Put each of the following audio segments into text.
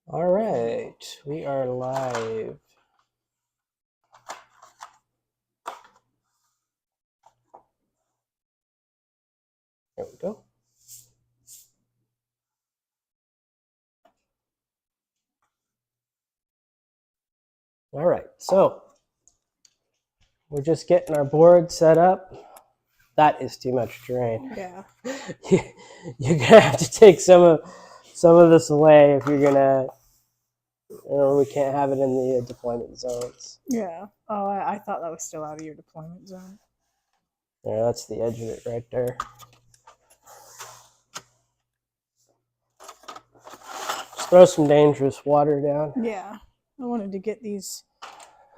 All right, we are live. There we go. All right, so we're just getting our board set up. That is too much terrain. Yeah. You're gonna have to take some of this away if you're gonna. We can't have it in the deployment zones. Yeah. Oh, I thought that was still out of your deployment zone. Yeah, that's the edge of it right there. Just throw some dangerous water down. Yeah. I wanted to get these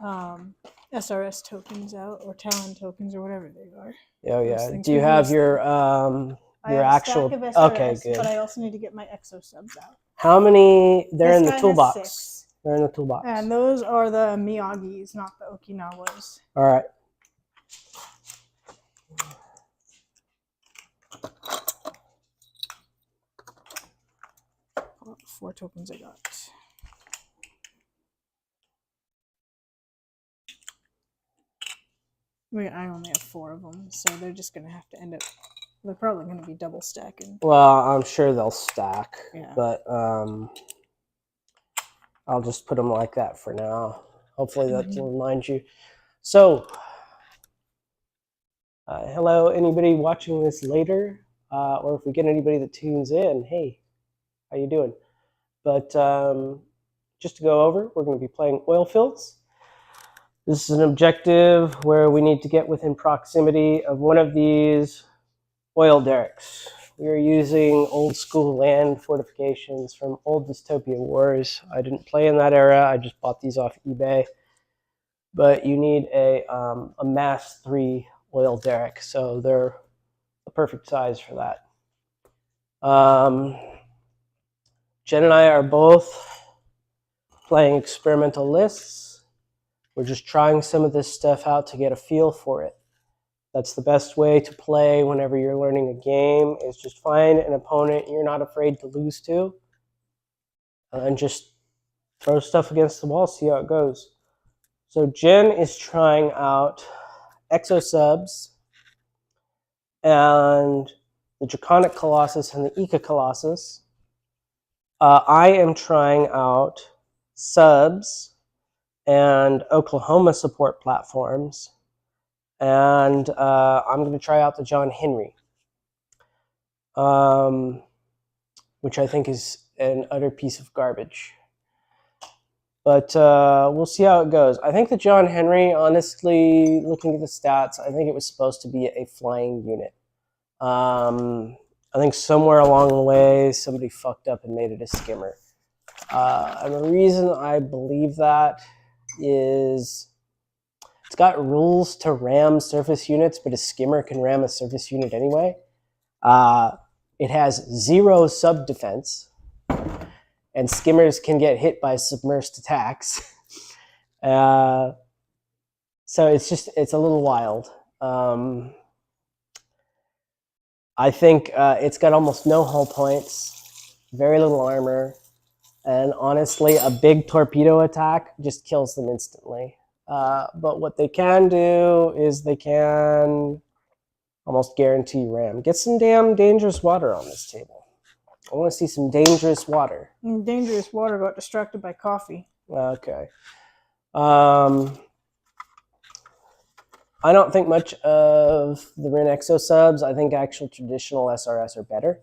SRS tokens out, or Talon tokens, or whatever they are. Oh yeah. things Do you we have used- your I have actual? a stack of SRS, Okay, good. but I also need to get my exo subs out. How many? They're This in the guy has toolbox. 6. They're in the toolbox. And those are the Miyagi's, not the Okinawas. All right. Oh, 4 tokens I got. I only have 4 of them, so they're just going to have to end up. They're probably going to be double stacking. Well, I'm sure they'll stack, Yeah. but I'll just put them like that for now. Hopefully that will remind you. So, hello, anybody watching this later, or if we get anybody that tunes in, hey, how you doing? But just to go over, we're going to be playing oil fields. This is an objective where we need to get within proximity of one of these oil derricks. We are using old school land fortifications from old Dystopian Wars. I didn't play in that era. I just bought these off eBay. But you need a mass 3 oil derrick, so they're the perfect size for that. Jen and I are both playing experimental lists. We're just trying some of this stuff out to get a feel for it. That's the best way to play whenever you're learning a game, is just find an opponent you're not afraid to lose to, and just throw stuff against the wall, see how it goes. So Jen is trying out Exo Subs and the Draconic Colossus and the Ika Colossus. I am trying out Subs and Oklahoma support platforms. And I'm going to try out the John Henry, which I think is an utter piece of garbage. But we'll see how it goes. I think the John Henry, honestly, looking at the stats, I think it was supposed to be a flying unit. I think somewhere along the way, somebody fucked up and made it a skimmer. And the reason I believe that is it's got rules to ram surface units, but a skimmer can ram a surface unit anyway. It has 0 sub defense, and skimmers can get hit by submersed attacks. So it's a little wild. I think it's got almost no hull points, very little armor, and honestly, a big torpedo attack just kills them instantly. But what they can do is they can almost guarantee ram. Get some damn dangerous water on this table. I want to see some dangerous water. Dangerous water got distracted by coffee. Okay. I don't think much of the Rin Exo subs. I think actual traditional SRS are better.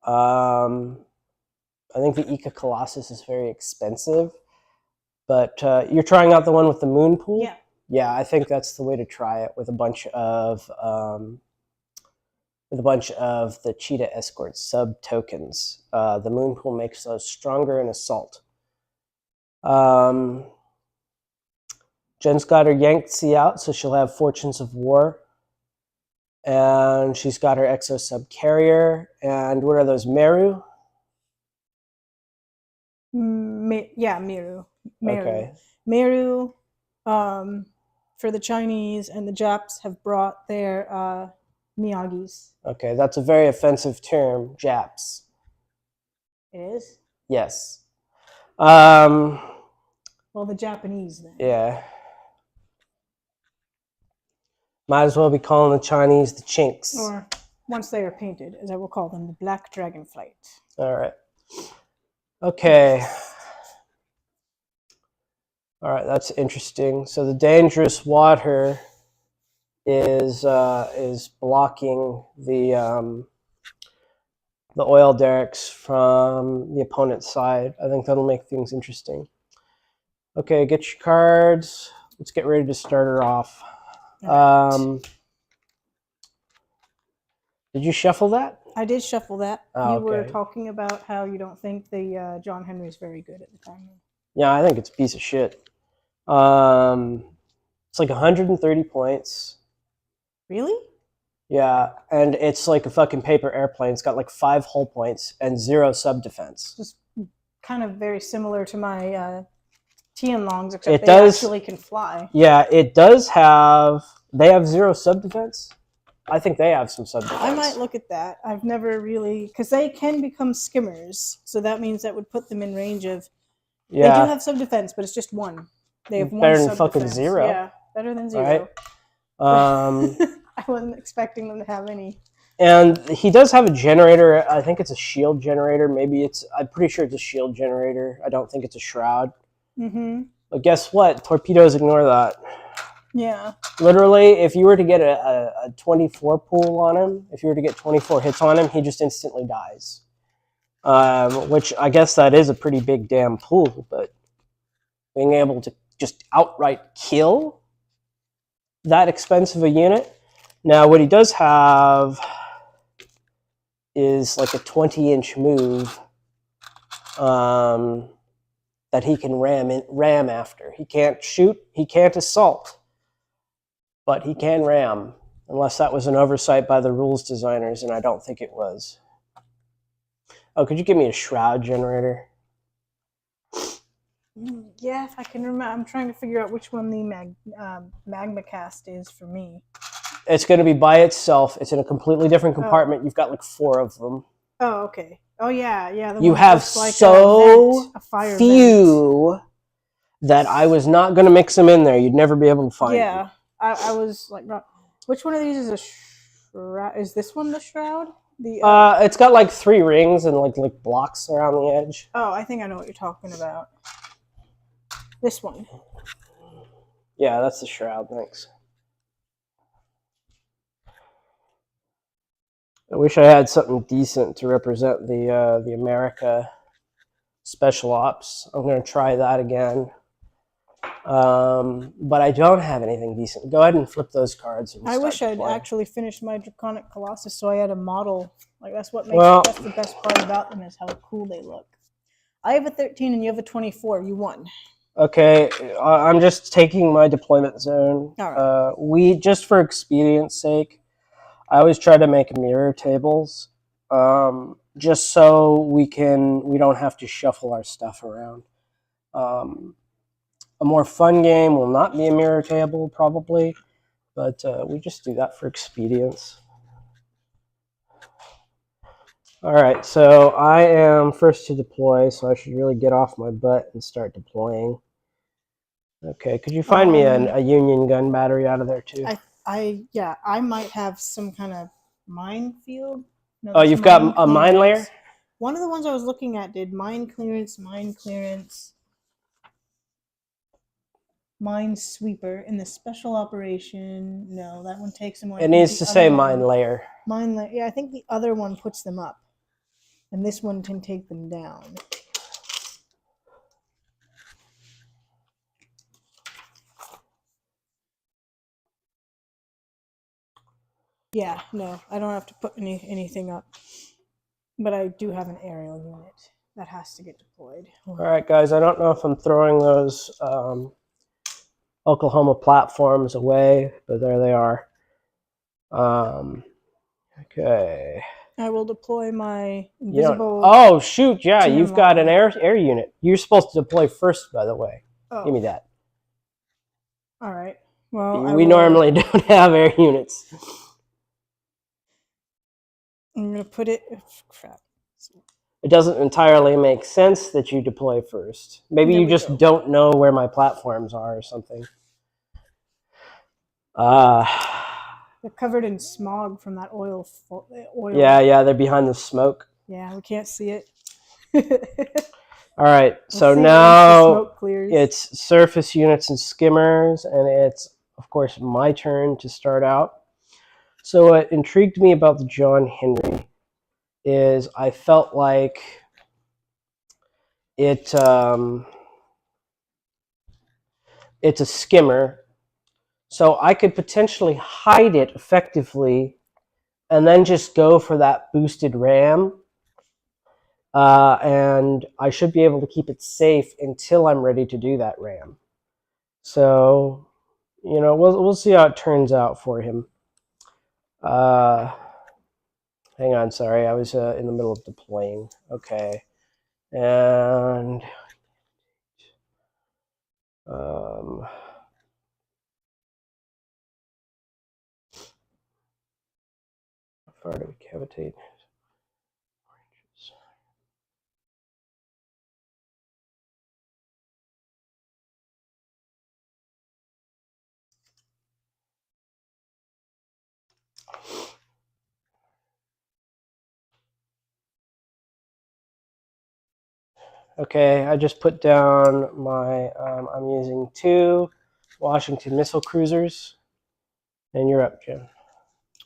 I think the Ika Colossus is very expensive. But you're trying out the one with the moon pool? Yeah. Yeah, I think that's the way to try it, with a bunch of the Cheetah Escort sub tokens. The moon pool makes those stronger in assault. Jen's got her Yangtze out, so she'll have Fortunes of War. And she's got her Exo sub carrier. And what are those, Meru? Yeah, Meru. Okay. Meru, for the Chinese, and the Japs have brought their Miyagi's. Okay, that's a very offensive term, Japs. It is? Yes. Well, the Japanese then. Yeah. Might as well be calling the Chinese the Chinks. Or once they are painted, as I will call them, the Black Dragonflight. All right. Okay. All right, that's interesting. So the dangerous water is blocking the oil derricks from the opponent's side. I think that'll make things interesting. Okay, get your cards. Let's get ready to start her off. Right. Did you shuffle that? I did shuffle that. Oh, you were okay. talking about how you don't think the John Henry is very good at the time. Yeah, I think it's a piece of shit. It's like 130 points. Really? Yeah, and it's like a fucking paper airplane. It's got like 5 hull points and 0 sub defense. Just kind of very similar to my Tianlongs, except It they does- actually can fly. Yeah, it does have. They have 0 sub defense. I think they have some sub defense. I might look at that. I've never really, because they can become skimmers, so that means that would put them in range of. Yeah. They do have sub defense, but it's just 1. They have 1 Better than sub fucking defense. 0. Yeah, better than 0. Right. I wasn't expecting them to have any. And he does have a generator. I think it's a shield generator. Maybe it's. I'm pretty sure it's a shield generator. I don't think it's a shroud. Mm-hmm. But guess what? Torpedoes ignore that. Yeah. Literally, if you were to get a 24 pool on him, if you were to get 24 hits on him, he just instantly dies. Which I guess that is a pretty big damn pool, but being able to just outright kill that expensive a unit. Now, what he does have is like a 20-inch move that he can ram after. He can't shoot, he can't assault, but he can ram, unless that was an oversight by the rules designers, and I don't think it was. Oh, could you give me a shroud generator? Yeah, if I can remember. I'm trying to figure out which one the magma cast is for me. It's going to be by itself. It's in a completely different compartment. You've got like 4 of them. Oh, okay. Oh, yeah, yeah. You have like so a fire few vent. that I was not going to mix them in there. You'd never be able to find them. Yeah, I was like, which one of these is a shroud? Is this one the shroud? It's got like 3 rings and like blocks around the edge. Oh, I think I know what you're talking about. This one. Yeah, that's the shroud. Thanks. I wish I had something decent to represent the America Special Ops. I'm going to try that again. But I don't have anything decent. Go ahead and flip those cards. And I wish I'd play. actually finished my Draconic Colossus so I had a model. Like, that's what makes that's the best part about them, is how cool they look. I have a 13 and you have a 24. You won. Okay, I'm just taking my deployment zone. All right. Just for expedience sake, I always try to make mirror tables, just so we don't have to shuffle our stuff around. A more fun game will not be a mirror table, probably, but we just do that for expedience. All right, so I am first to deploy, so I should really get off my butt and start deploying. Okay, could you find me a Union gun battery out of there too? Yeah, I might have some kind of minefield. No, oh, you've got a mine layer? One of the ones I was looking at did mine clearance, mine sweeper, in the special operation. No, that one takes them away. It needs to say mine layer. Mine layer. Yeah, I think the other one puts them up, and this one can take them down. Yeah, no, I don't have to put anything up. But I do have an aerial unit that has to get deployed. All right, guys, I don't know if I'm throwing those Oklahoma platforms away, but there they are. Okay. I will deploy my invisible... Oh, shoot, yeah, you've got an air unit. You're supposed to deploy first, by the way. Oh. Give me that. All right. Well, we normally don't have air units. I'm going to put it... Crap. it doesn't entirely make sense that you deploy first. Maybe There you we just go. don't know where my platforms are or something. Uh, They're covered in smog from that oil. yeah, they're behind the smoke. Yeah, we can't see it. All right, We'll so see it once the now smoke clears. it's surface units and skimmers, and it's, of course, my turn to start out. So what intrigued me about the John Henry is I felt like it's a skimmer, so I could potentially hide it effectively and then just go for that boosted RAM. And I should be able to keep it safe until I'm ready to do that RAM. So, we'll see how it turns out for him. Hang on, sorry, I was in the middle of deploying. Okay, and how far do we cavitate? Okay, I just put down my, I'm using 2 Washington missile cruisers, and you're up, Jim.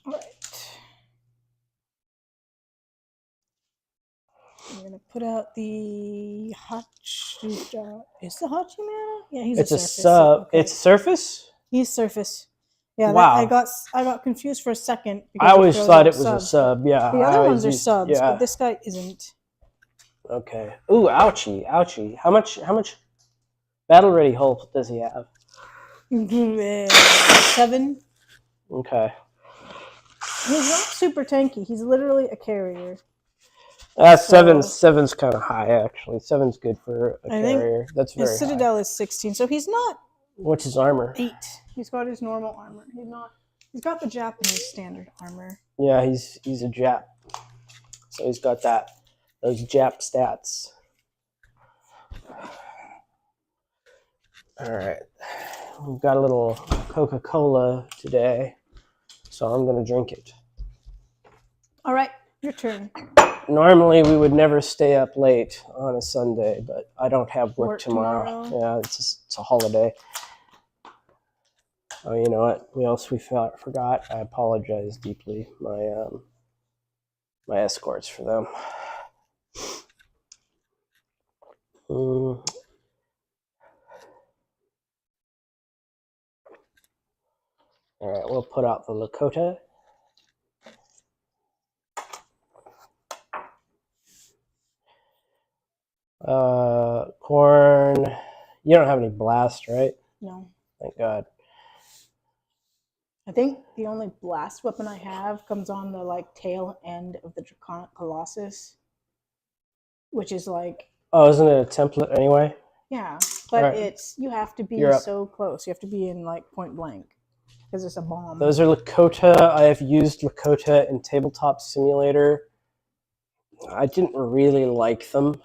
All right. I'm going to put out the Hachi. Is the Hachi man? Yeah, he's It's a a surface. sub. Okay. It's surface? He's surface. Yeah, Wow. I got confused for a second because I he always throws thought out it was a subs. sub, yeah. The other ones are subs, yeah. but this guy isn't. Okay. Ooh, ouchie, ouchie. How much battle ready hull does he have? 7. Okay. He's not super tanky. He's literally a carrier. Seven's kind of high, actually. 7's good for a carrier. That's very his Citadel is 16, so he's not. What's his armor? 8. He's got his normal armor. He's got the Japanese standard armor. Yeah, he's a Jap. So he's got those Jap stats. All right. We've got a little Coca-Cola today, so I'm going to drink it. All right, your turn. Normally, we would never stay up late on a Sunday, but I don't have work tomorrow. Yeah, it's a holiday. Oh, you know what? We forgot. I apologize deeply. My escorts for them. All right, we'll put out the Lakota. Corn. You don't have any blast, right? No. Thank God. I think the only blast weapon I have comes on the tail end of the Draconic Colossus, which is like. Oh, isn't it a template anyway? Yeah, but right. You have to be so close. You have to be in point blank because it's a bomb. Those are Lakota. I have used Lakota in Tabletop Simulator. I didn't really like them.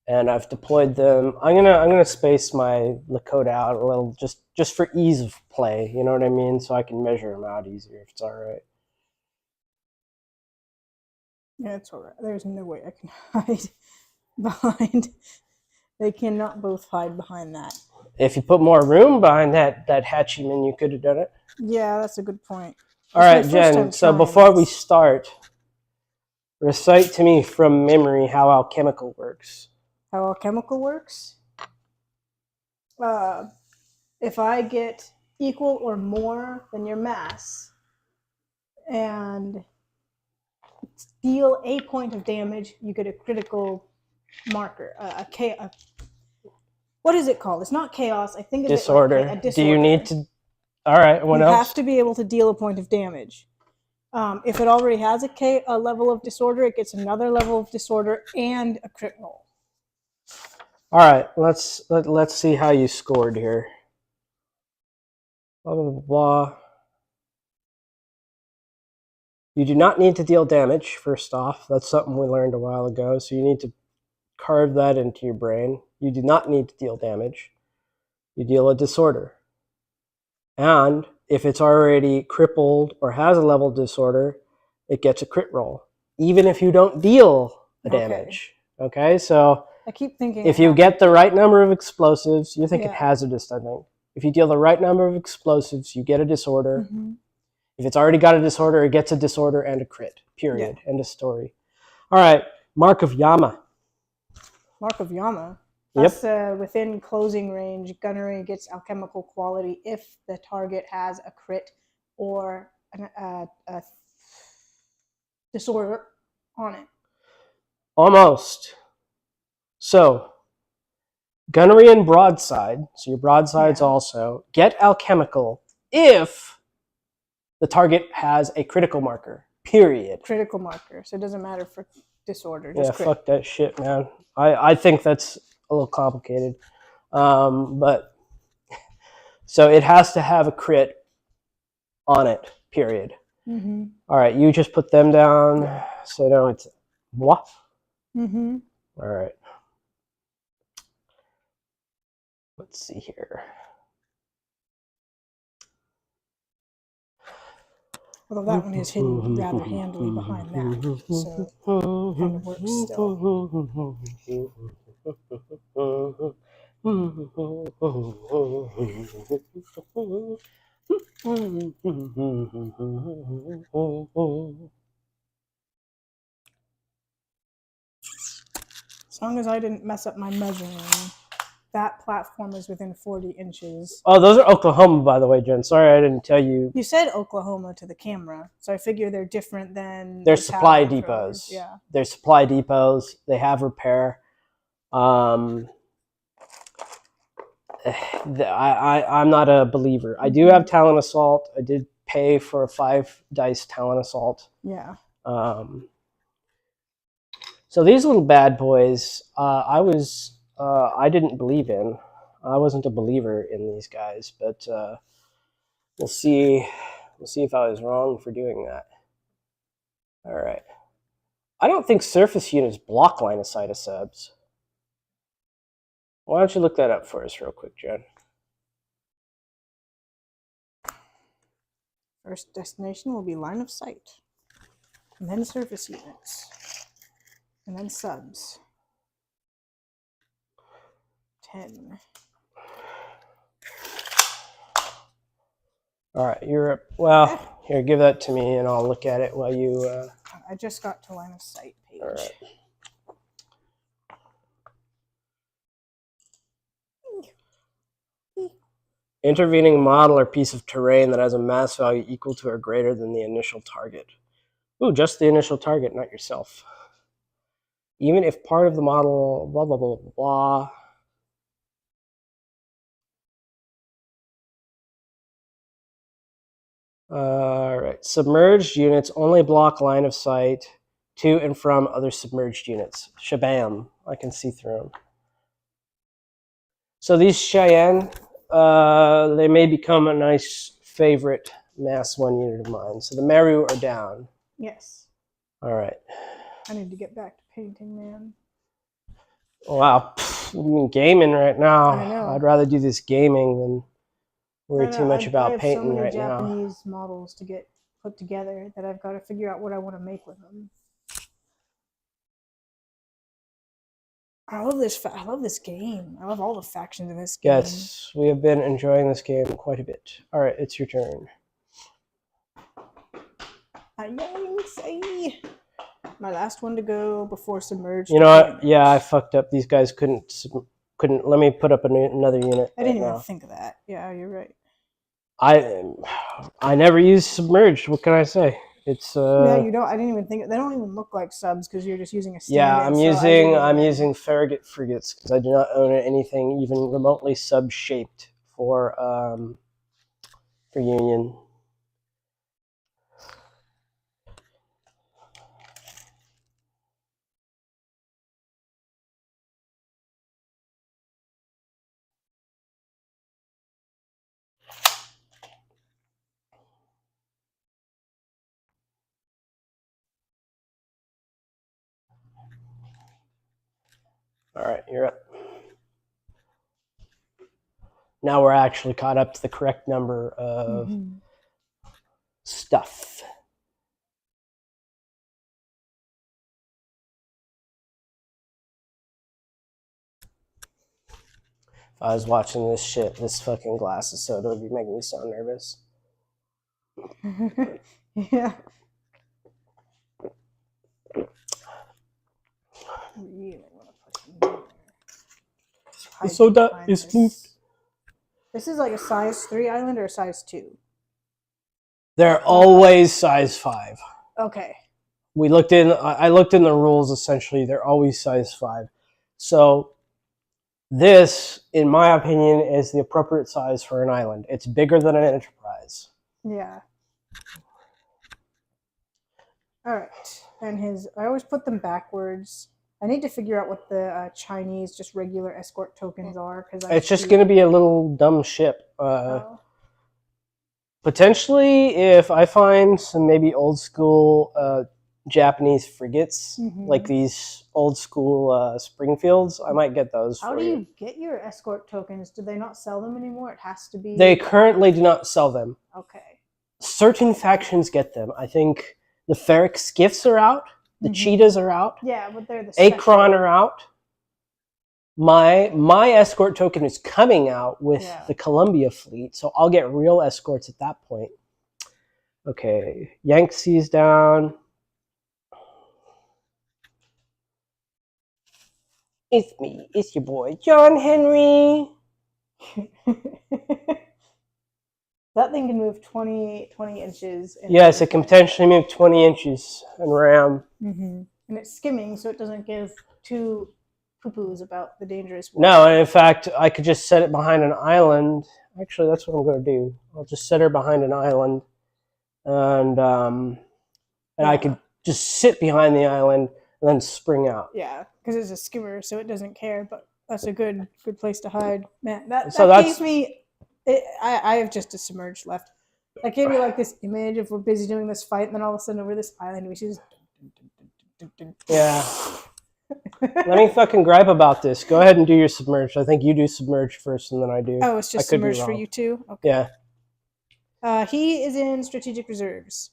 And I've deployed them. I'm gonna space my Lakota out a little, just for ease of play. You know what I mean? So I can measure them out easier if it's all right. Yeah, it's all right. There's no way I can hide behind. They cannot both hide behind that. If you put more room behind that Hatchieman, you could have done it. Yeah, that's a good point. All right, Jen. So before we start, recite to me from memory how alchemical works. How alchemical works? If I get equal or more than your mass and deal a point of damage, you get a critical marker. What is it called? It's not chaos. I think it's disorder. A disorder. Do you need to? All right. What else? You have to be able to deal a point of damage. If it already has a level of disorder, it gets another level of disorder and a crit roll. All right, let's see how you scored here. Blah blah blah. You do not need to deal damage, first off. That's something we learned a while ago, so you need to carve that into your brain. You do not need to deal damage. You deal a disorder. And if it's already crippled or has a level disorder, it gets a crit roll, even if you don't deal a damage. Okay, so I keep thinking if you get the right number of explosives, you think it Yeah. hazardous, I think. If you deal the right number of explosives, you get a disorder. Mm-hmm. If it's already got a disorder, it gets a disorder and a crit. Period. End of story. All right, Mark of Yama. Mark of Yama. Yep. That's within closing range. Gunnery gets alchemical quality if the target has a crit or a disorder on it. Almost. So, gunnery and broadside, so your broadsides Yeah. also, get alchemical if the target has a critical marker. Period. Critical marker. So it doesn't matter for disorder. Yeah, Just crit. fuck that shit, man. I think that's a little complicated. But so it has to have a crit on it, period. Mm-hmm. All right, you just put them down. Yeah. So now it's what? Mm-hmm. All right. Let's see here. Although that one is hidden rather handily behind that. So kind of works still. As long as I didn't mess up my measuring, that platform is within 40 inches. Oh, those are Oklahoma, by the way, Jen. Sorry I didn't tell you. You said Oklahoma to the camera, so I figure they're different than They're the supply tavern depots. throwers. Yeah. They're supply depots. They have repair. I'm not a believer. I do have Talon Assault. I did pay for a 5 dice Talon Assault. Yeah. So these little bad boys, I didn't believe in. I wasn't a believer in these guys, but we'll see. We'll see if I was wrong for doing that. All right. I don't think surface units block line of sight of subs. Why don't you look that up for us real quick, Jen? First destination will be line of sight, and then surface units, and then subs. 10. All right, Europe. Well, here, give that to me, and I'll look at it while you. I just got to line of sight page. All right. Intervening model or piece of terrain that has a mass value equal to or greater than the initial target. Ooh, just the initial target, not yourself. Even if part of the model, blah, blah, blah, blah, blah. All right, submerged units only block line of sight to and from other submerged units. Shabam, I can see through them. So these Cheyenne, they may become a nice favorite mass 1 unit of mine. So the Meru are down. Yes. All right. I need to get back to painting, man. Wow, I'm gaming right now. I know. I'd rather do this gaming than worry too much about I have painting so many right now. Japanese models to get put together that I've got to figure out what I want to make with them. I love this game. I love all the factions in this game. Yes, we have been enjoying this game quite a bit. All right, it's your turn. Yikes! My last one to go before submerged. You know what? Yeah, I fucked up. These guys couldn't. Let me put up another unit. I didn't even think of that. Yeah, you're right. I never used submerged. What can I say? It's yeah, you don't. I didn't even think. They don't even look like subs because you're just using a stand-in. Yeah, I'm using Farragut frigates because I do not own anything even remotely sub-shaped for Union. All right, you're up. Now we're actually caught up to the correct number of stuff. If I was watching this shit, this fucking glass of soda would be making me so nervous. Yeah. Really want to put some in there. The soda is moved. This is like a size 3 island or a size 2? They're always size 5. Okay. I looked in the rules, essentially. They're always size 5. So this, in my opinion, is the appropriate size for an island. It's bigger than an Enterprise. Yeah. All right. And I always put them backwards. I need to figure out what the Chinese, just regular escort tokens are. It's just going to be a little dumb ship. Potentially, if I find some maybe old school Japanese frigates, like these old school Springfields, I might get those. How do you get your escort tokens? Do they not sell them anymore? It has to be... They currently do not sell them. Okay. Certain factions get them. I think the Ferric Skiffs are out. The Cheetahs are out. Yeah, but they're the Akron are out. My escort token is coming out with the Columbia fleet, so I'll get real escorts at that point. Okay, Yangtze's down. It's me. It's your boy, John Henry. That thing can move 20 inches. Yes, it can potentially move 20 inches and ram. And it's skimming, so it doesn't give two poo-poos about the dangerous water. No, and in fact, I could just set it behind an island. Actually, that's what I'm going to do. I'll just set her behind an island, and I could just sit behind the island and then spring out. Yeah, because it's a skimmer, so it doesn't care. But that's a good place to hide. Man, that gave me. I have just a submerged left. That gave me like this image of we're busy doing this fight, and then all of a sudden over this island we just. Yeah. Let me fucking gripe about this. Go ahead and do your submerged. I think you do submerged first, and then I do. Oh, it's just submerged for you too? Okay. Yeah. He is in strategic reserves.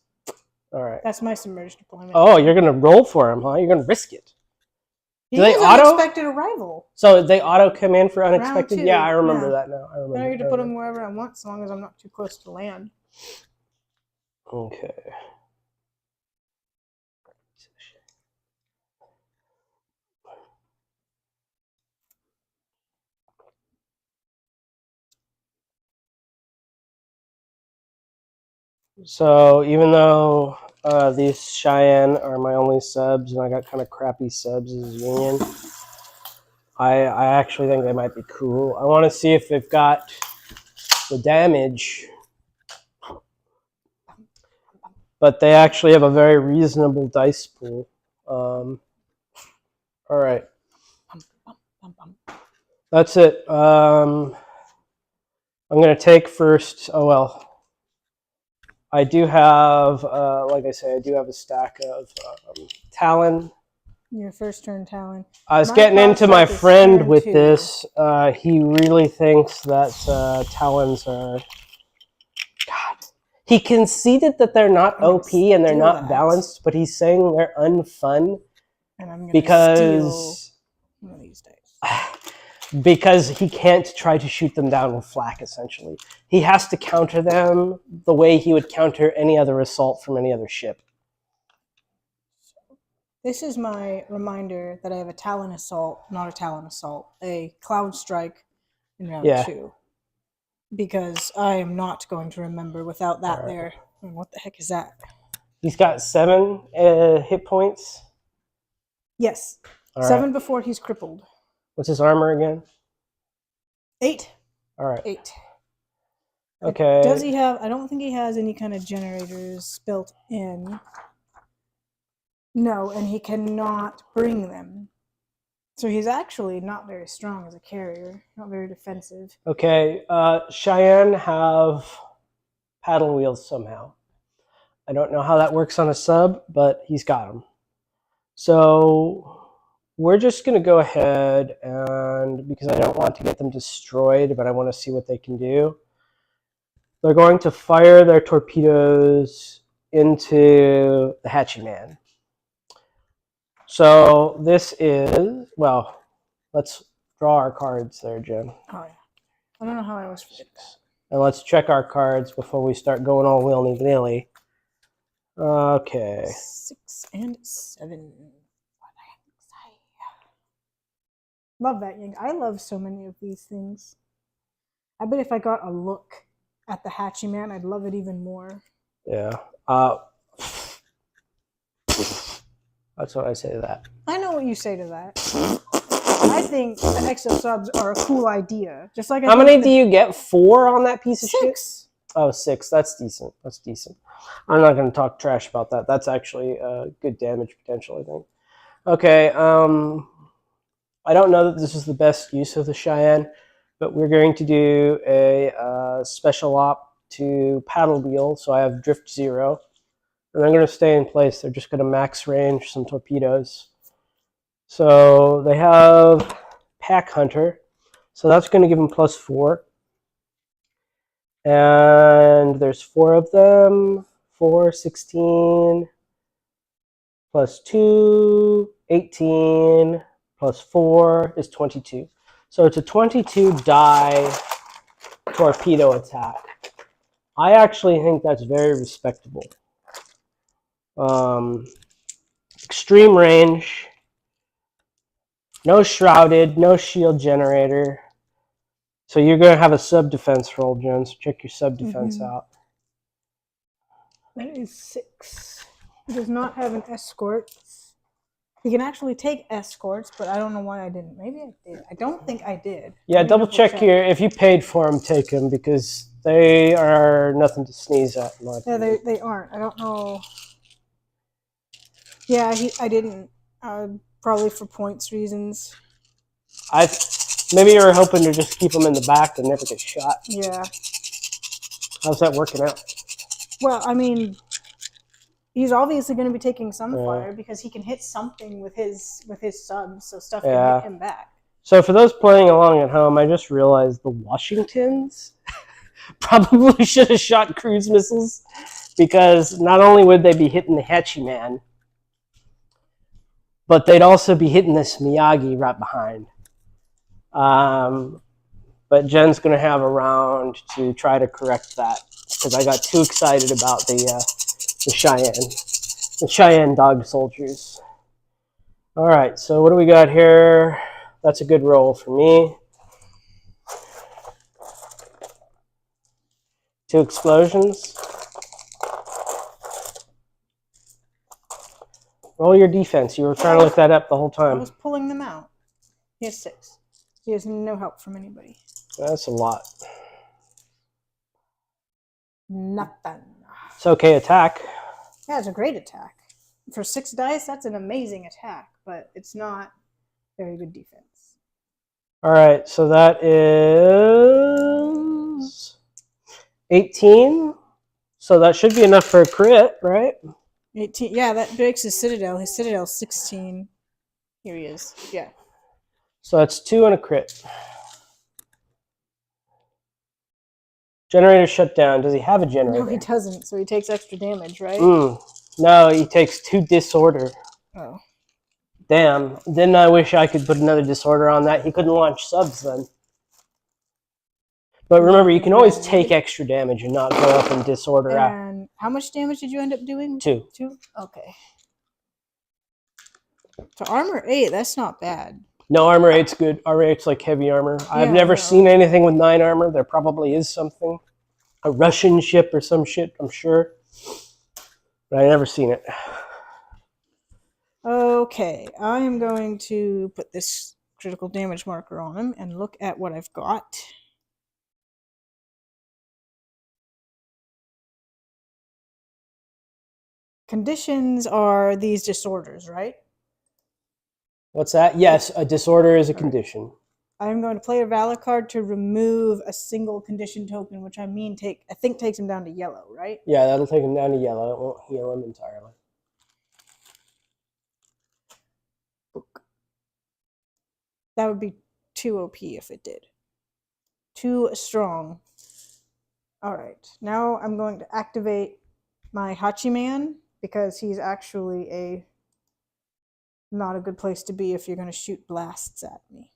All right. That's my submerged deployment. Oh, you're going to roll for him, huh? You're going to risk it. Do they auto? Unexpected arrival. So they auto come in for unexpected? Yeah, I remember that now. I get to put him wherever I want, as long as I'm not too close to land. Okay. So even though these Cheyenne are my only subs, and I got kind of crappy subs as Union, I actually think they might be cool. I want to see if they've got the damage, but they actually have a very reasonable dice pool. All right, that's it. I'm gonna take first. Oh well. I do have, like I say, I do have a stack of Talon. Your first turn Talon. I was getting into my friend with this. He really thinks that Talons are... God. He conceded that they're not OP and they're not balanced, but he's saying they're unfun. And I'm going to steal one of these days. Because he can't try to shoot them down with flak, essentially. He has to counter them the way he would counter any other assault from any other ship. This is my reminder that I have a Talon assault, not a Talon assault, a Cloud Strike in round 2. Because I am not going to remember without that there. What the heck is that? He's got 7 hit points? Yes. 7 before he's crippled. What's his armor again? 8. All right. 8. Okay. Does he have... I don't think he has any kind of generators built in. No, and he cannot bring them. So he's actually not very strong as a carrier. Not very defensive. Okay. Cheyenne have paddle wheels somehow. I don't know how that works on a sub, but he's got them. So... we're just going to go ahead and, because I don't want to get them destroyed, but I want to see what they can do. They're going to fire their torpedoes into the Hatchy Man. So this is, well, let's draw our cards there, Jen. Oh, yeah. I don't know how I always forget that. And let's check our cards before we start going all willy-nilly. Okay. 6 and 7. Love that, Yang. I love so many of these things. I bet if I got a look at the Hatchy Man, I'd love it even more. Yeah. That's what I say to that. I know what you say to that. I think the exo subs are a cool idea. Just like how many do you get? 4 on that piece of 6. shit? Oh, 6. That's decent. That's decent. I'm not going to talk trash about that. That's actually good damage potential, I think. Okay. I don't know that this is the best use of the Cheyenne, but we're going to do a special op to paddle wheel. So I have drift 0. And they're going to stay in place. They're just going to max range some torpedoes. So they have Pack Hunter. So that's going to give them +4. And there's 4 of them. 4, 16, +2, 18, +4 is 22. So it's a 22 die torpedo attack. I actually think that's very respectable. Extreme range, no shrouded, no shield generator. So you're going to have a sub defense roll, Jen. So check your sub defense out. That is 6. He does not have an escort. He can actually take escorts, but I don't know why I didn't. Maybe I did. I don't think I did. Yeah, double check here. If you paid for them, take them, because they are nothing to sneeze at. Yeah, they aren't. I don't know. Yeah, I didn't. Probably for points reasons. Maybe you were hoping to just keep them in the back and never get shot. Yeah. How's that working out? Well, I mean, he's obviously going to be taking some fire because he can hit something with his subs, so stuff can hit him back. So for those playing along at home, I just realized the Washingtons probably should have shot cruise missiles, because not only would they be hitting the Hatchy Man, but they'd also be hitting this Miyagi right behind. But Jen's going to have a round to try to correct that, because I got too excited about the Cheyenne dog soldiers. All right, so what do we got here? That's a good roll for me. 2 explosions. Roll your defense. You were trying to look that up the whole time. I was pulling them out. He has 6. He has no help from anybody. That's a lot. Nothing. It's okay attack. Yeah, it's a great attack. For 6 dice, that's an amazing attack, but it's not very good defense. All right, so that is 18. So that should be enough for a crit, right? 18. Yeah, that breaks his Citadel. His Citadel's 16. Here he is. Yeah. So that's 2 and a crit. Generator shut down. Does he have a generator? No, he doesn't. So he takes extra damage, right? No, he takes 2 disorder. Oh. Damn. Didn't I wish I could put another disorder on that? He couldn't launch subs then. But remember, you can always take extra damage and not go up in disorder. And how much damage did you end up doing? 2. 2? Okay. So armor 8, that's not bad. No, armor 8's good. Armor 8's like heavy armor. I've never seen anything with 9 armor. There probably is something. A Russian ship or some shit, I'm sure. But I've never seen it. Okay, I am going to put this critical damage marker on him and look at what I've got. Conditions are these disorders, right? What's that? Yes, a disorder is a condition. I'm going to play a Valor card to remove a single condition token, which I think takes him down to yellow, right? Yeah, that'll take him down to yellow. It won't heal him entirely. That would be too OP if it did. Too strong. Alright, now I'm going to activate my Hachiman because he's actually not a good place to be if you're going to shoot blasts at me.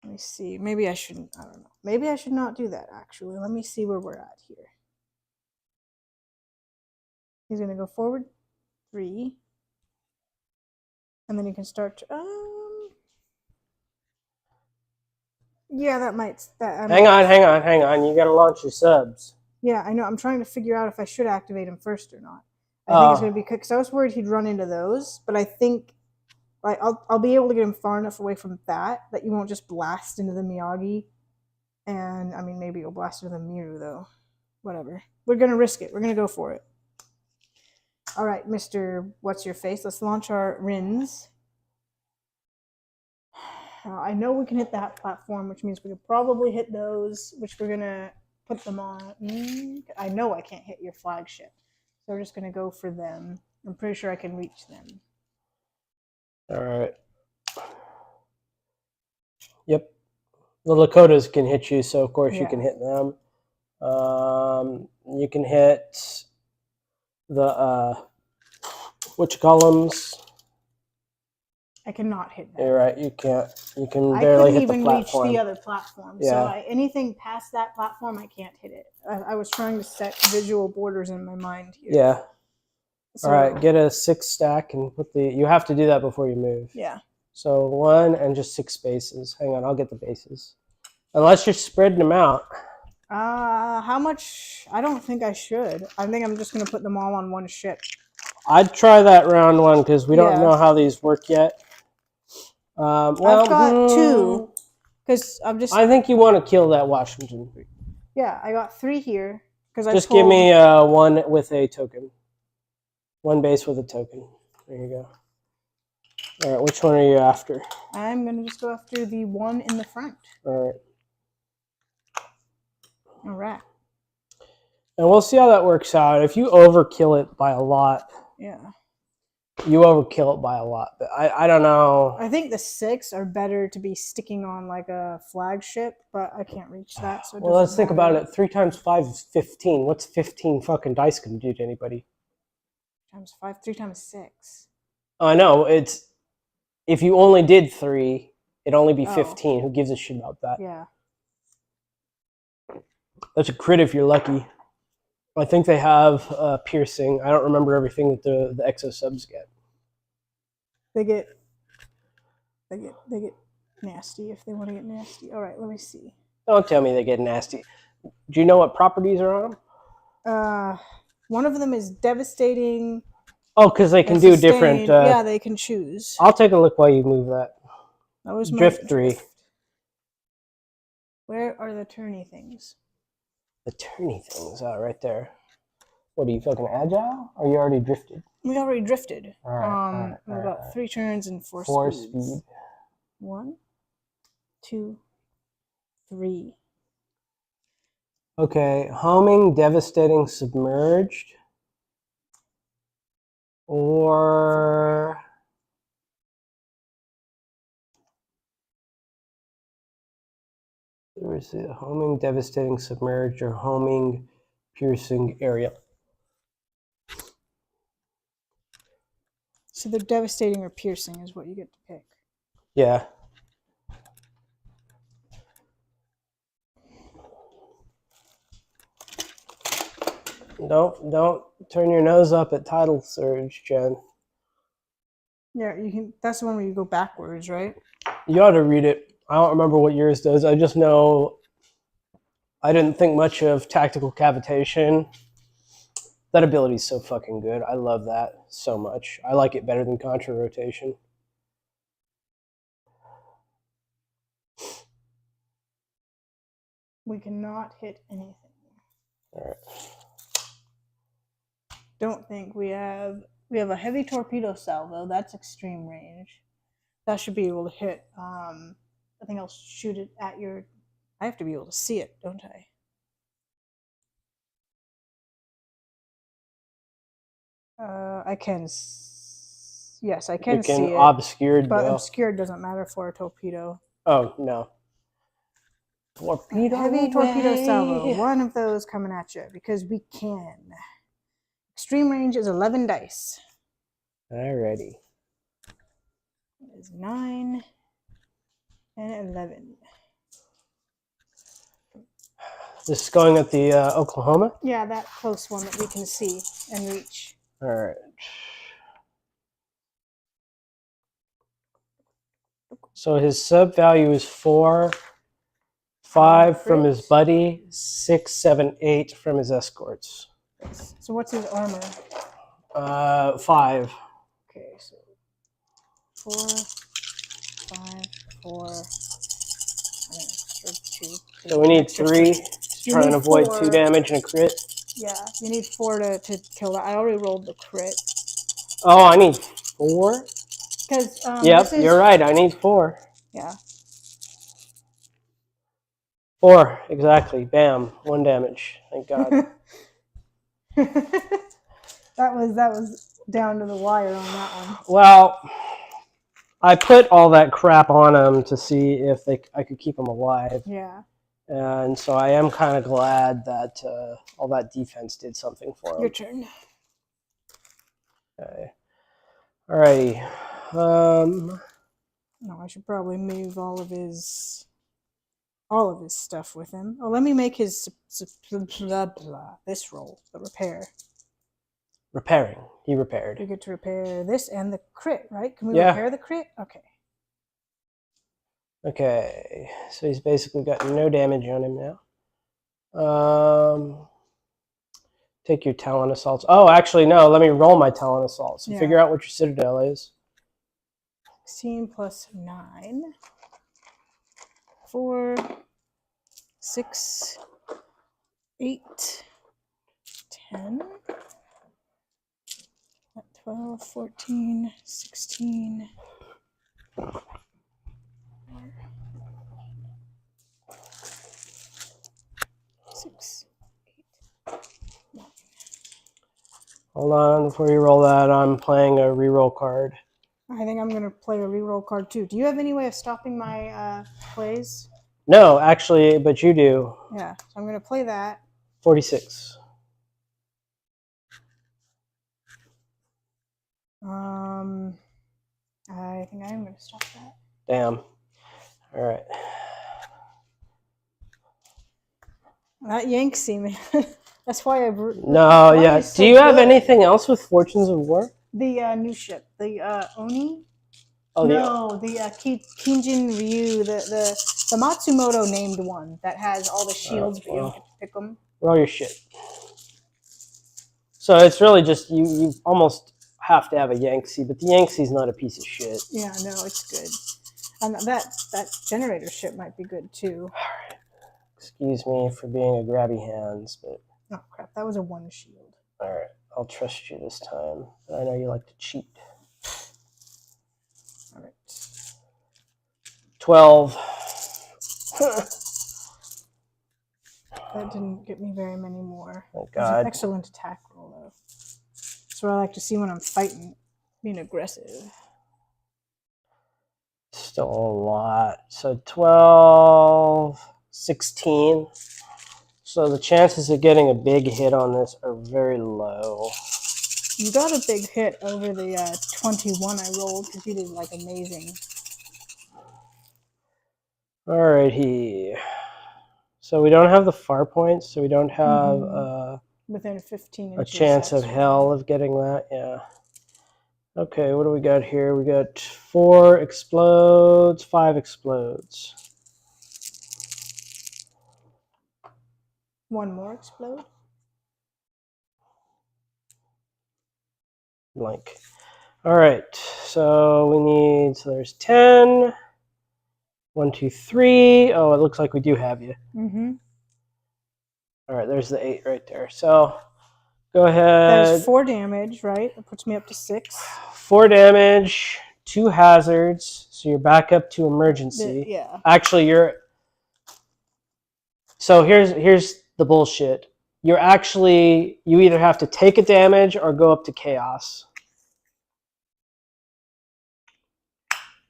Let me see. Maybe I shouldn't. I don't know. Maybe I should not do that, actually. Let me see where we're at here. He's going to go forward 3. And then you can start to, yeah, that might... Hang on. You gotta launch your subs. Yeah, I know. I'm trying to figure out if I should activate him first or not. I think it's going to be... Because I was worried he'd run into those. But I think... Like, I'll be able to get him far enough away from that you won't just blast into the Miyagi. And, I mean, maybe you'll blast into the Miru, though. Whatever. We're going to risk it. We're going to go for it. All right, Mr. What's-Your-Face. Let's launch our Rins. I know we can hit that platform, which means we could probably hit those, which we're going to put them on. I know I can't hit your flagship. So we're just going to go for them. I'm pretty sure I can reach them. All right. Yep. The Lakotas can hit you, so of course you can hit them. You can hit the whatchamacallums. I cannot hit that. You're right. You can't. You can barely hit the platform. I couldn't even reach the other platform. Yeah. So anything past that platform, I can't hit it. I was trying to set visual borders in my mind here. Yeah. So, all right. Get a 6 stack and put the. You have to do that before you move. Yeah. So 1 and just 6 bases. Hang on. I'll get the bases. Unless you're spreading them out. How much? I don't think I should. I think I'm just going to put them all on one ship. I'd try that round 1 because we don't know how these work yet. Well, I've got 2 because I'm just. I think you want to kill that Washington. Yeah, I got 3 here because I just give me 1 with a token. 1 base with a token. There you go. All right, which one are you after? I'm gonna just go after the one in the front. All right. All right. And we'll see how that works out. If you overkill it by a lot. Yeah. You overkill it by a lot, but I don't know. I think the 6 are better to be sticking on like a flagship, but I can't reach that. So well, let's think about it. 3 times 5 is 15. What's 15 fucking dice going to do to anybody? Times 5, 3 times 6. Oh, I know. It's if you only did 3, it'd only be 15. Who gives a shit about that? Yeah. That's a crit if you're lucky. I think they have piercing. I don't remember everything that the exo subs get. They get nasty if they want to get nasty. All right, let me see. Don't tell me they get nasty. Do you know what properties are on them? One of them is devastating. Oh, because they can do different. Yeah, they can choose. I'll take a look while you move that. That was drift 3. Where are the turny things? The turny things, right there. What are you fucking agile? Or you already drifted? We already drifted. All right. We've got 3 turns and 4 speeds. 4 speed. 1, 2, 3. Okay, homing, devastating, submerged, or where is it? Homing, devastating, submerged, or homing, piercing, aerial. So the devastating or piercing is what you get to pick. Yeah. Don't turn your nose up at Tidal Surge, Jen. Yeah, you can. That's the one where you go backwards, right? You ought to read it. I don't remember what yours does. I just know I didn't think much of tactical cavitation. That ability is so fucking good. I love that so much. I like it better than contra rotation. We cannot hit anything. All right. Don't think we have a heavy torpedo salvo. That's extreme range. That should be able to hit. I think I'll shoot it at your. I have to be able to see it, don't I? I can. Yes, I can see it. Obscured, but though. obscured doesn't matter for a torpedo. Oh, no. Torpedo Heavy away. torpedo salvo. One of those coming at you because we can. Extreme range is 11 dice. Alrighty. It is 9 and 11. This is going at the Oklahoma? Yeah, that close one that we can see and reach. Alright. So his sub value is 4, 5 from his buddy, 6, 7, 8 from his escorts. So what's his armor? 5. Okay, so 4, 5, 4. Two. So we need 3 to try and avoid 2 damage and a crit. Yeah, you need 4 to kill that. I already rolled the crit. Oh, I need 4? Because yep, you're right. I need 4. Yeah. 4, exactly. Bam, 1 damage. Thank God. that was down to the wire on that one. Well, I put all that crap on them to see if I could keep them alive. Yeah. And so I am kind of glad that all that defense did something for them. Your turn. Okay. Alrighty. No, I should probably move all of his stuff with him. Oh, let me make his this roll, the repair. Repairing. He repaired. We get to repair this and the crit, right? Can we repair the crit? Okay. Okay. So he's basically got no damage on him now. Take your Talon Assaults. Oh, actually, no. Let me roll my Talon Assaults and figure out what your Citadel is. 16 plus 9. 4, 6, 8, 10, 12, 14, 16. 6, 8, 9. Hold on, before you roll that, I'm playing a reroll card. I think I'm going to play a reroll card too. Do you have any way of stopping my plays? No, actually, but you do. Yeah, so I'm going to play that. 46. I think I am going to stop that. Damn. All right. That Yanksy, man. That's why I... No, yeah. Do you have anything else with Fortunes of War? The new ship. The Oni? Oh, no, the Kinjin Ryu, the Matsumoto named one that has all the shields, but you don't get to pick them. Roll your shit. So it's really just, you almost have to have a Yangtze, but the Yangtze's not a piece of shit. Yeah, no, it's good. And that generator ship might be good too. All right. Excuse me for being a grabby hands, but... Oh, crap. That was a 1 shield. All right. I'll trust you this time. I know you like to cheat. All right. 12. That didn't get me very many more. Thank It was God. an excellent attack roll, though. That's what I like to see when I'm fighting, being aggressive. Still a lot. So 12, 16. So the chances of getting a big hit on this are very low. You got a big hit over the 21 I rolled because you did like amazing. Alrighty. So we don't have the far points, so we don't have within 15 a inches. chance of hell of getting that. Yeah. Okay, what do we got here? We got 4 explodes, 5 explodes. 1 more explode. Blank. All right, so we need, so there's 10. 1, 2, 3. Oh, it looks like we do have you. Mm-hmm. All right, there's the 8 right there. So go ahead. That is 4 damage, right? That puts me up to 6. 4 damage, 2 hazards, so you're back up to emergency. Yeah. Actually, you're... So here's the bullshit. You're actually... You either have to take a damage or go up to chaos.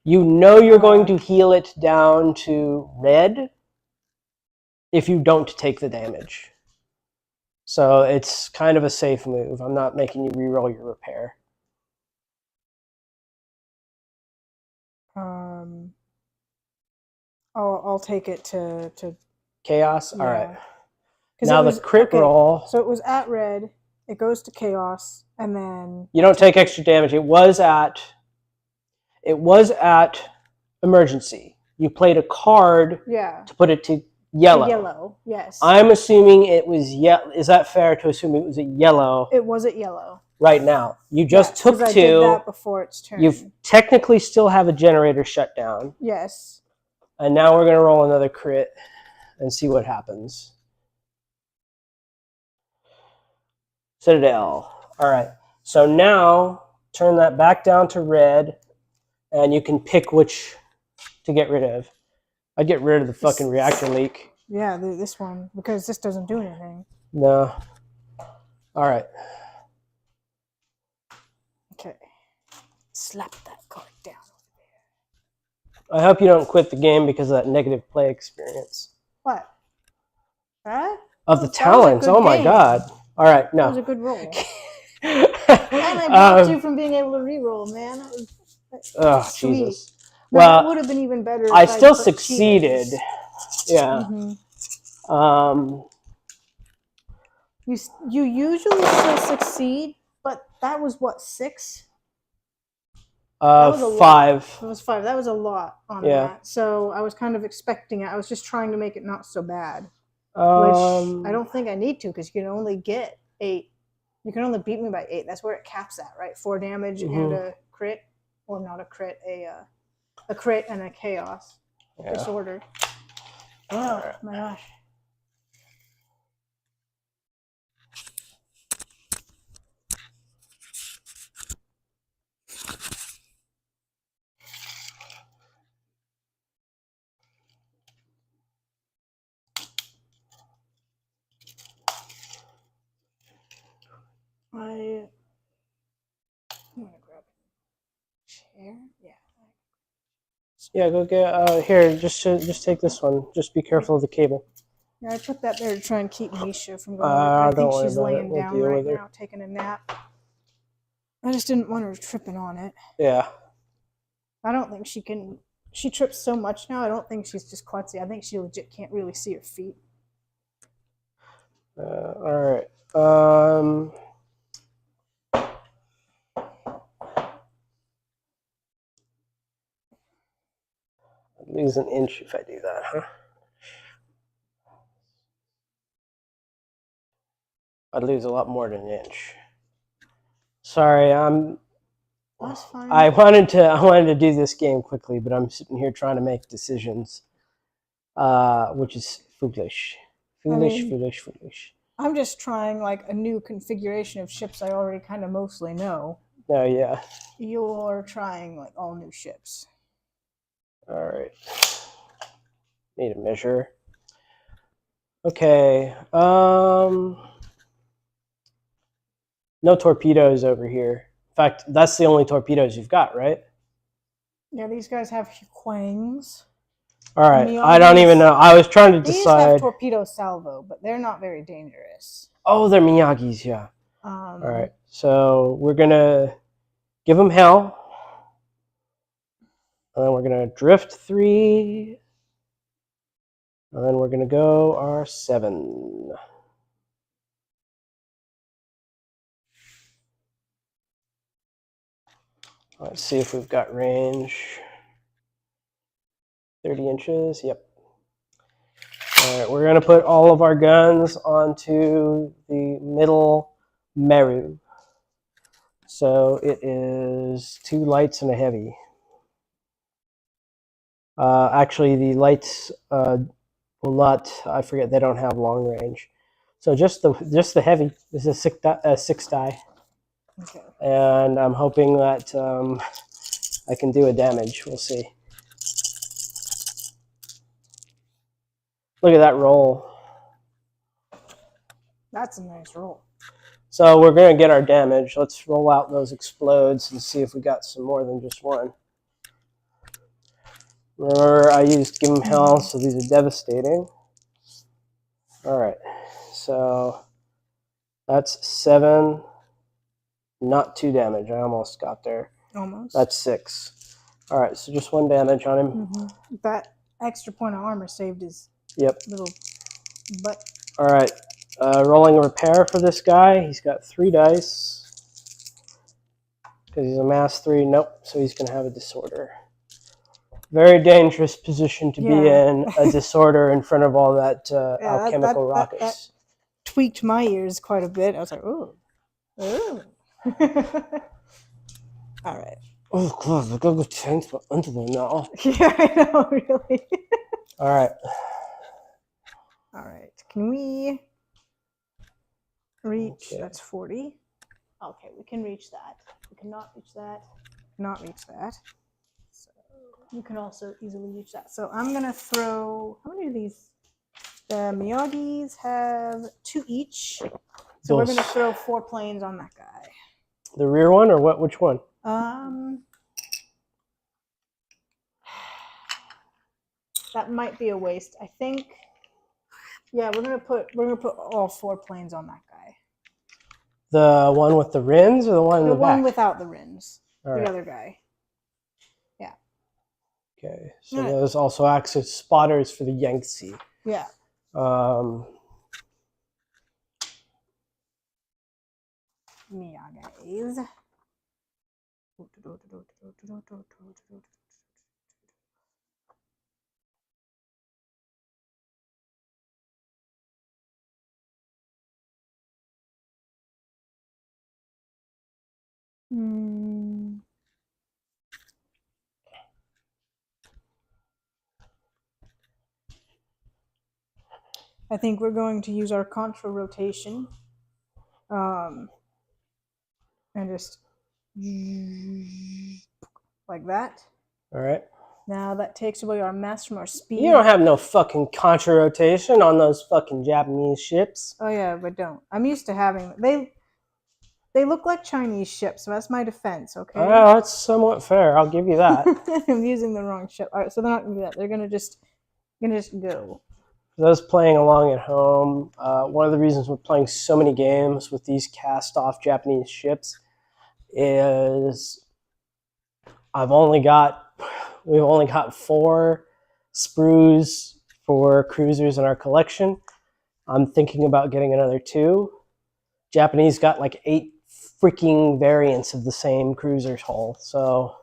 You know you're going to heal it down to red if you don't take the damage. So it's kind of a safe move. I'm not making you reroll your repair. I'll take it to Chaos? yeah. All right. 'Cause Now it was, the crit roll. So it was at red, it goes to chaos, and then You don't take extra damage. It was at emergency. You played a card to put it to yellow. Yellow, yes. I'm assuming it was yellow. Is that fair to assume it was a yellow? It was at yellow. Right now. You just took 2. I did that before its turn. You technically still have a generator shut down. Yes. And now we're going to roll another crit and see what happens. Citadel. All right. So now turn that back down to red, and you can pick which to get rid of. I'd get rid of the fucking reactor leak. Yeah, this one, because this doesn't do anything. No. All right. Okay. Slap that card down. I hope you don't quit the game because of that negative play experience. What? Huh? Of the Talons. Oh my god. All right, no. That was a good roll. And I blocked you from being able to reroll, man. Oh, sweet. Jesus. No, well, it would have been even better if I still put succeeded. cheaters. Yeah. You usually still succeed, but that was what, 6? That was 5. It was 5. That was a lot on that. So I was kind of expecting it. I was just trying to make it not so bad. Which I don't think I need to, because you can only get 8. You can only beat me by 8. That's where it caps at, right? 4 damage and a crit, or not a crit, a crit and a chaos disorder. Oh my gosh. I'm gonna grab a chair. Yeah. Yeah, go get here. Just take this one. Just be careful of the cable. Yeah, I put that there to try and keep Misha from going. I think she's laying down right now, taking a nap. I just didn't want her tripping on it. Yeah. I don't think she can. She trips so much now. I don't think she's just klutzy. I think she legit can't really see her feet. All right. I'd lose an inch if I do that, huh? I'd lose a lot more than an inch. Sorry, That's fine. I wanted to do this game quickly, but I'm sitting here trying to make decisions, which is foolish. Foolish. I'm just trying like a new configuration of ships I already kind of mostly know. Oh yeah. You're trying like all new ships. All right. Need a measure. Okay. No torpedoes over here. In fact, that's the only torpedoes you've got, right? Yeah, these guys have quangs. All right. I don't even know. I was trying to decide. These have torpedo salvo, but they're not very dangerous. Oh, they're Miyagi's, yeah. All right. So we're going to give them hell. And then we're going to drift 3. And then we're going to go our 7. Let's see if we've got range. 30 inches, yep. All right, we're going to put all of our guns onto the middle Meru. So it is 2 lights and a heavy. Actually, the lights will not, I forget, they don't have long range. So just the heavy. This is a 6 die. Okay. And I'm hoping that I can do a damage. We'll see. Look at that roll. That's a nice roll. So we're going to get our damage. Let's roll out those explodes and see if we got some more than just one. Remember, I used Give 'em Hell, so these are devastating. Alright, so that's 7. Not 2 damage. I almost got there. Almost. That's 6. Alright, so just 1 damage on him. That extra point of armor saved his little butt. Alright, rolling a repair for this guy. He's got 3 dice. Because he's a mass 3. Nope, so he's going to have a disorder. Very dangerous position to be in, a disorder in front of all that alchemical rockets. That tweaked my ears quite a bit. I was like, ooh. Ooh. All right. Oh, God, I gotta go change my underwear now. Yeah, I know, really. All right. All right. Can we reach? Okay. That's 40. Okay, we can reach that. We cannot reach that. Not reach that. So you can also easily reach that. So I'm gonna throw. How many of these? The Miyagis have 2 each. So we're gonna throw 4 planes on that guy. The rear one, or what? Which one? That might be a waste. I think. Yeah, we're gonna put all 4 planes on that guy. The one with the rins, or the one in the back? The one without the rins. All the right. other guy. Yeah. Okay, so those also act as spotters for the Yangtze. Yeah. Miyagas. I think we're going to use our contra rotation. And just like that. All right. Now that takes away our mass from our speed. You don't have no fucking contra rotation on those fucking Japanese ships. Oh yeah, but don't. I'm used to having they look like Chinese ships, so that's my defense, okay? Oh, that's somewhat fair. I'll give you that. I'm using the wrong ship. All right, so they're not gonna do that. They're gonna just go. For those playing along at home, one of the reasons we're playing so many games with these cast-off Japanese ships is we've only got 4 sprues for cruisers in our collection. I'm thinking about getting another 2. Japanese got like 8 freaking variants of the same cruiser's hull, so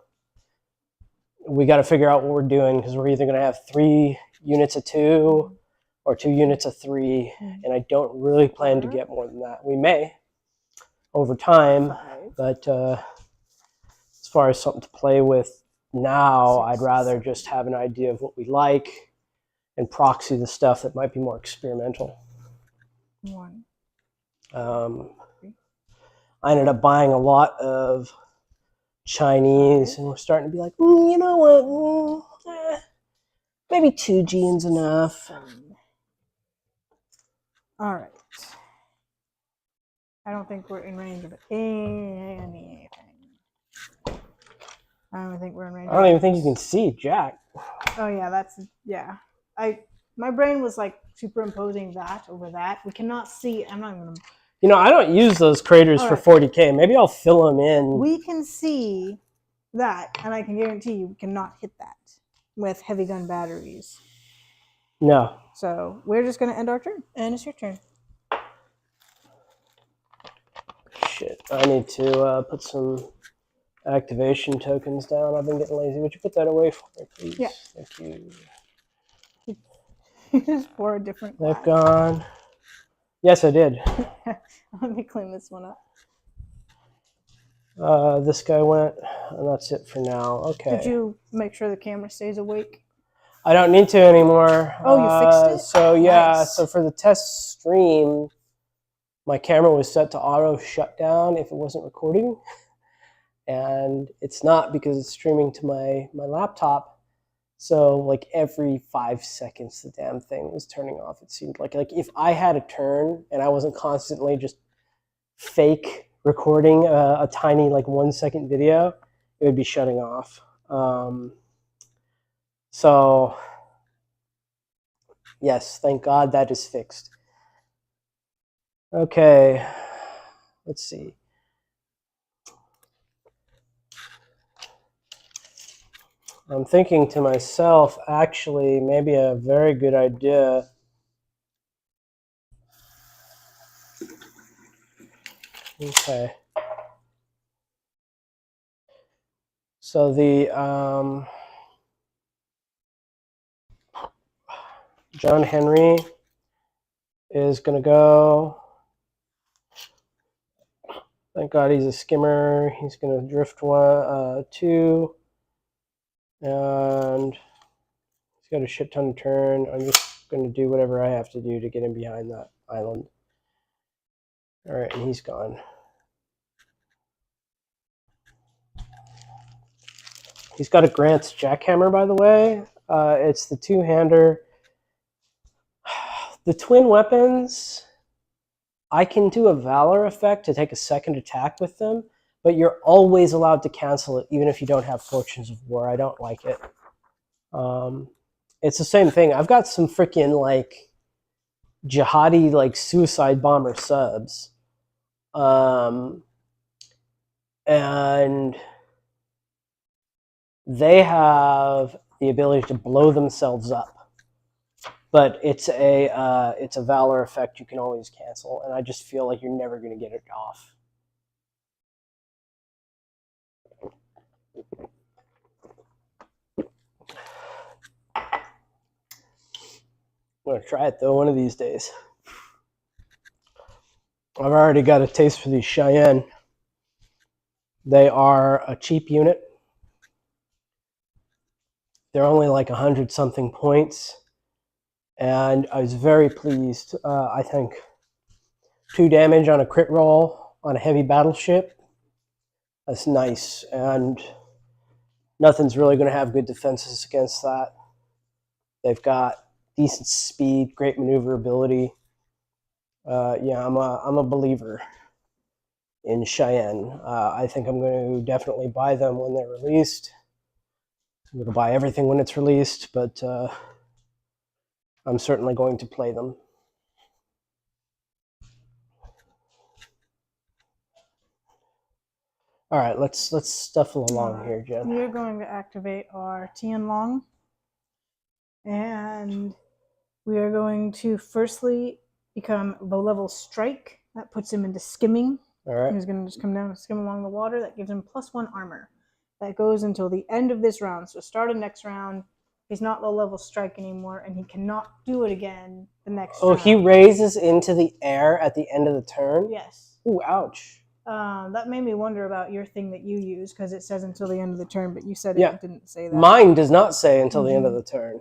we got to figure out what we're doing, because we're either going to have 3 units of 2 or 2 units of 3, and I don't really plan to get more than that. We may over time, but as far as something to play with now, I'd rather just have an idea of what we like and proxy the stuff that might be more experimental. 1. I ended up buying a lot of Chinese, and we're starting to be like, you know what, maybe 2 genes enough. All right. I don't think we're in range of anything. I don't think we're in range. I don't even think you can see Jack. Oh yeah, my brain was like superimposing that over that. We cannot see. I'm not even. You know, I don't use those craters for 40K. Maybe I'll fill them in. We can see that, and I can guarantee you we cannot hit that with heavy gun batteries. No. So we're just going to end our turn, and it's your turn. Shit, I need to put some activation tokens down. I've been getting lazy. Would you put that away for me, please? Yeah. Thank you. Just for a different They've gone. Yes, I did. Let me clean this one up. This guy went, and that's it for now. Okay. Did you make sure the camera stays awake? I don't need to anymore. Oh, you fixed it? So yeah, Nice. So for the test stream, my camera was set to auto shut down if it wasn't recording. And it's not, because it's streaming to my laptop. So like every 5 seconds, the damn thing was turning off. It seemed like if I had a turn and I wasn't constantly just fake recording a tiny like 1 second video, it would be shutting off. So, yes, thank God that is fixed. Okay, let's see. I'm thinking to myself, actually, maybe a very good idea. Okay. So the John Henry is going to go. Thank God he's a skimmer. He's going to drift 2. And he's got a shit ton of turn. I'm just going to do whatever I have to do to get him behind that island. All right, and he's gone. He's got a Grant's Jackhammer, by the way. It's the 2-hander. The twin weapons, I can do a Valor effect to take a second attack with them, but you're always allowed to cancel it, even if you don't have Fortunes of War. I don't like it. It's the same thing. I've got some freaking, like, jihadi, like, suicide bomber subs. And they have the ability to blow themselves up. But it's a Valor effect you can always cancel, and I just feel like you're never going to get it off. I'm going to try it, though, one of these days. I've already got a taste for these Cheyenne. They are a cheap unit. They're only like 100-something points. And I was very pleased. I think 2 damage on a crit roll on a heavy battleship. That's nice. And nothing's really going to have good defenses against that. They've got decent speed, great maneuverability. Yeah, I'm a believer in Cheyenne. I think I'm going to definitely buy them when they're released. I'm going to buy everything when it's released, but I'm certainly going to play them. All right, let's shuffle along here, Jen. We're going to activate our Tianlong, and we are going to firstly become low-level Strike. That puts him into skimming. All right. He's going to just come down and skim along the water. That gives him +1 armor. That goes until the end of this round. So start of next round, he's not low-level Strike anymore, and he cannot do it again the next round. Oh, he raises into the air at the end of the turn? Yes. Ooh, ouch. That made me wonder about your thing that you use, because it says until the end of the turn, but you said it didn't say that. Mine does not say until the end of the turn.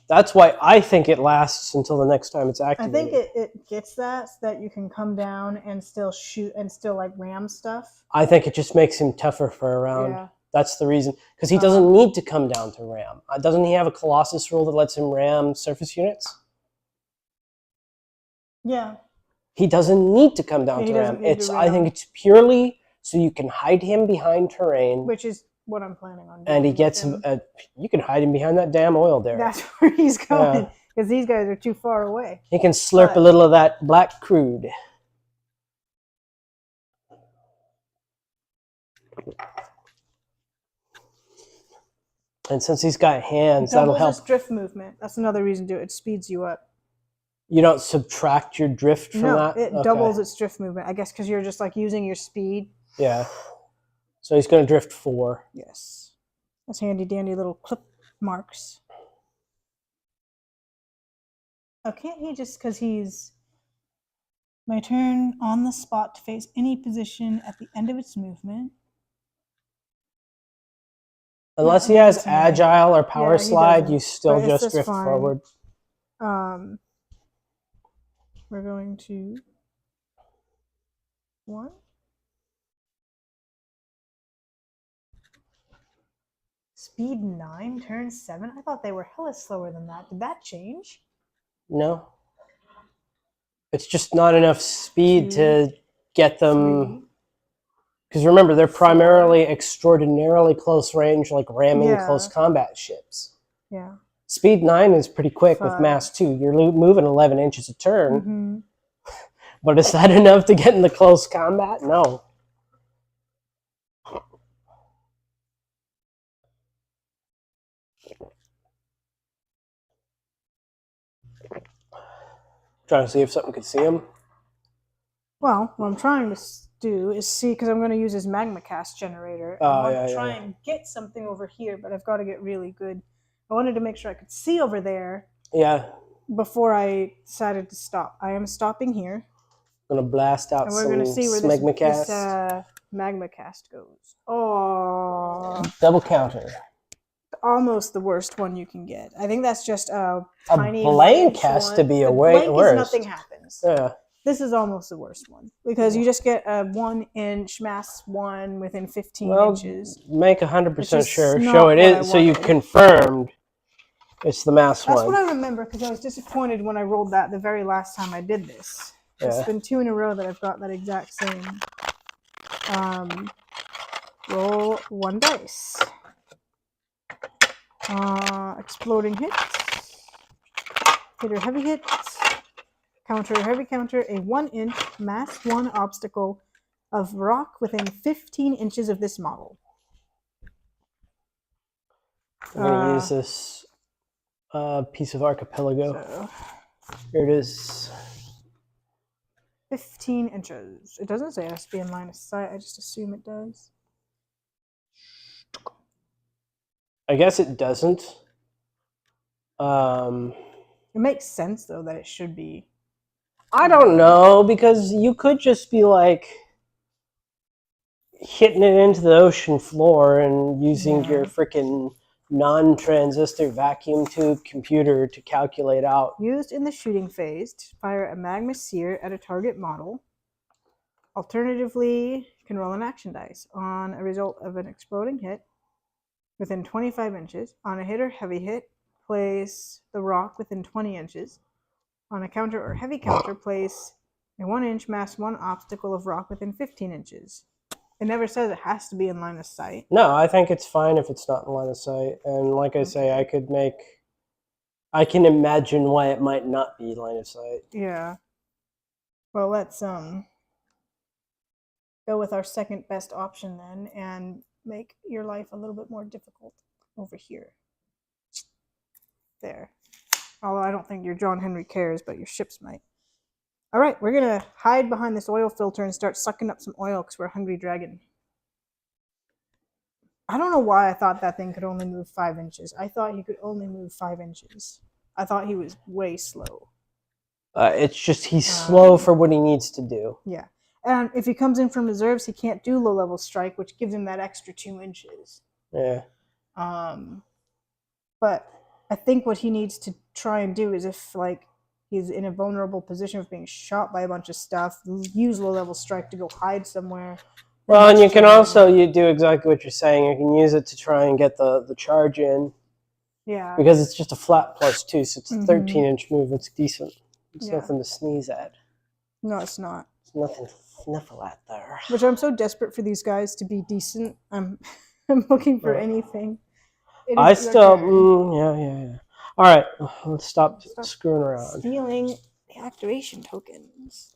That's why I think it lasts until the next time it's activated. I think it gets that so that you can come down and still shoot and still like ram stuff. I think it just makes him tougher for a round. Yeah. That's the reason. Because he doesn't need to come down to ram. Doesn't he have a Colossus rule that lets him ram surface units? Yeah. He doesn't need to come down to ram. I think it's purely so you can hide him behind terrain. Which is what I'm planning on doing. And he gets him. You can hide him behind that damn oil derrick. That's where he's going, because these guys are too far away. He can slurp a little of that black crude. And since he's got hands, that'll help. His drift movement. That's another reason to do it. It speeds you up. You don't subtract your drift from that? No, it doubles its drift movement. I guess because you're just like using your speed. Yeah. So he's going to drift 4. Yes. That's handy dandy little clip marks. Oh, can't he just, because he's my turn on the spot to face any position at the end of its movement? Unless he has agile or power slide, you still just drift forward. We're going to 1. Speed 9, turn 7. I thought they were hella slower than that. Did that change? No. It's just not enough speed to get them. Because remember, they're primarily extraordinarily close range, like ramming Yeah. close combat ships. Yeah. Speed 9 is pretty quick with 5. mass 2. You're moving 11 inches a turn. Mm-hmm. But is that enough to get into close combat? No. Trying to see if something could see him. Well, what I'm trying to do is see, because I'm going to use his magma cast generator. Oh, I want yeah, to try yeah. and get something over here, but I've got to get really good. I wanted to make sure I could see over there Yeah. before I decided to stop. I am stopping here. I'm going to blast out And we're some going to see where smegma this cast. magma cast goes. Oh, Double counter. almost the worst one you can get. I think that's just a A tiny blank one-inch has one. to be a The way blank worse. is nothing happens. Yeah. This is almost the worst one because you just get a 1-inch mass 1 within 15 inches. Make 100% sure. not Show it what I is so you wanted. confirmed it's the mass That's one. what I remember because I was disappointed when I rolled that the very last time I did this. Yeah. It's been 2 in a row that I've got that exact same. Roll 1 dice. Exploding hits. Hit or heavy hits. Counter or heavy counter. A 1-inch mass 1 obstacle of rock within 15 inches of this model. I'm going to use this piece of archipelago. So, Here it is. 15 inches. It doesn't say it has to be in line of sight. I just assume it does. I guess it doesn't. It makes sense, though, that it should be. I don't know, because you could just be like hitting it into the ocean floor and using your freaking non-transistor vacuum tube computer to calculate out. Used in the shooting phase to fire a magma sear at a target model. Alternatively, you can roll an action dice on a result of an exploding hit within 25 inches. On a hit or heavy hit, place the rock within 20 inches. On a counter or heavy counter, place a 1-inch mass 1 obstacle of rock within 15 inches. It never says it has to be in line of sight. No, I think it's fine if it's not in line of sight. And like I say, I can imagine why it might not be line of sight. Yeah. Well, let's go with our second best option then and make your life a little bit more difficult over here. There. Although I don't think your John Henry cares, but your ships might. All right, we're going to hide behind this oil filter and start sucking up some oil because we're a hungry dragon. I don't know why I thought that thing could only move 5 inches. I thought he could only move 5 inches. I thought he was way slow. It's just he's slow for what he needs to do. Yeah. And if he comes in from reserves, he can't do low-level strike, which gives him that extra 2 inches. Yeah. But I think what he needs to try and do is if, like, he's in a vulnerable position of being shot by a bunch of stuff, use low-level strike to go hide somewhere. Well, and you can also do exactly what you're saying. You can use it to try and get the charge in. Yeah. Because it's just a flat +2, so it's a 13-inch move. It's decent. It's nothing to sneeze at. No, it's not. It's nothing to sniffle at there. Which I'm so desperate for these guys to be decent. I'm looking for anything. I still, yeah. All right, let's stop screwing around. Stealing the activation tokens.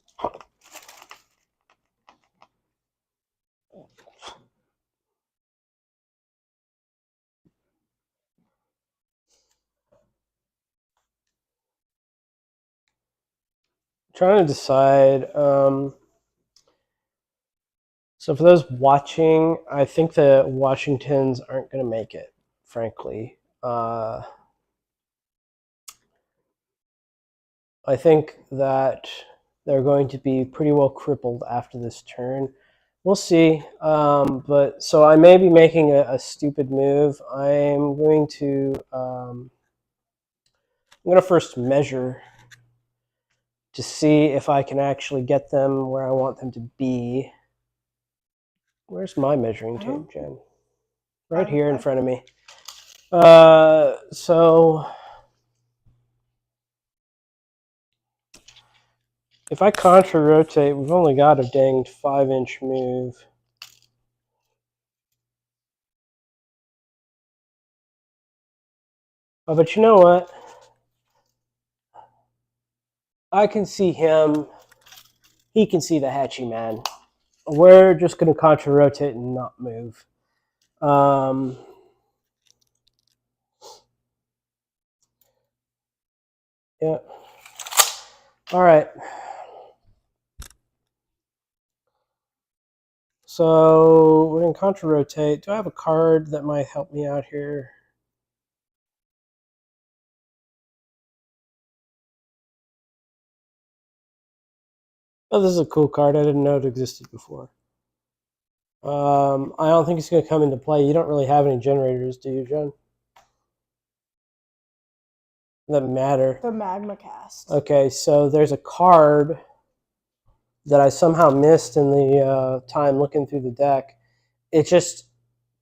Trying to decide. So for those watching, I think the Washingtons aren't going to make it, frankly. I think that they're going to be pretty well crippled after this turn. We'll see. But so I may be making a stupid move. I'm going to first measure to see if I can actually get them where I want them to be. Where's my measuring tape, Jen? Right here in front of me. So if I contra-rotate, we've only got a danged 5-inch move. Oh, but you know what? I can see him. He can see the Hatchy Man. We're just going to contra rotate and not move. Yeah. All right. So we're going to contra rotate. Do I have a card that might help me out here? Oh, this is a cool card. I didn't know it existed before. I don't think it's going to come into play. You don't really have any generators, do you, John? Doesn't matter. The Magma Cast. Okay, so there's a card that I somehow missed in the time looking through the deck. It just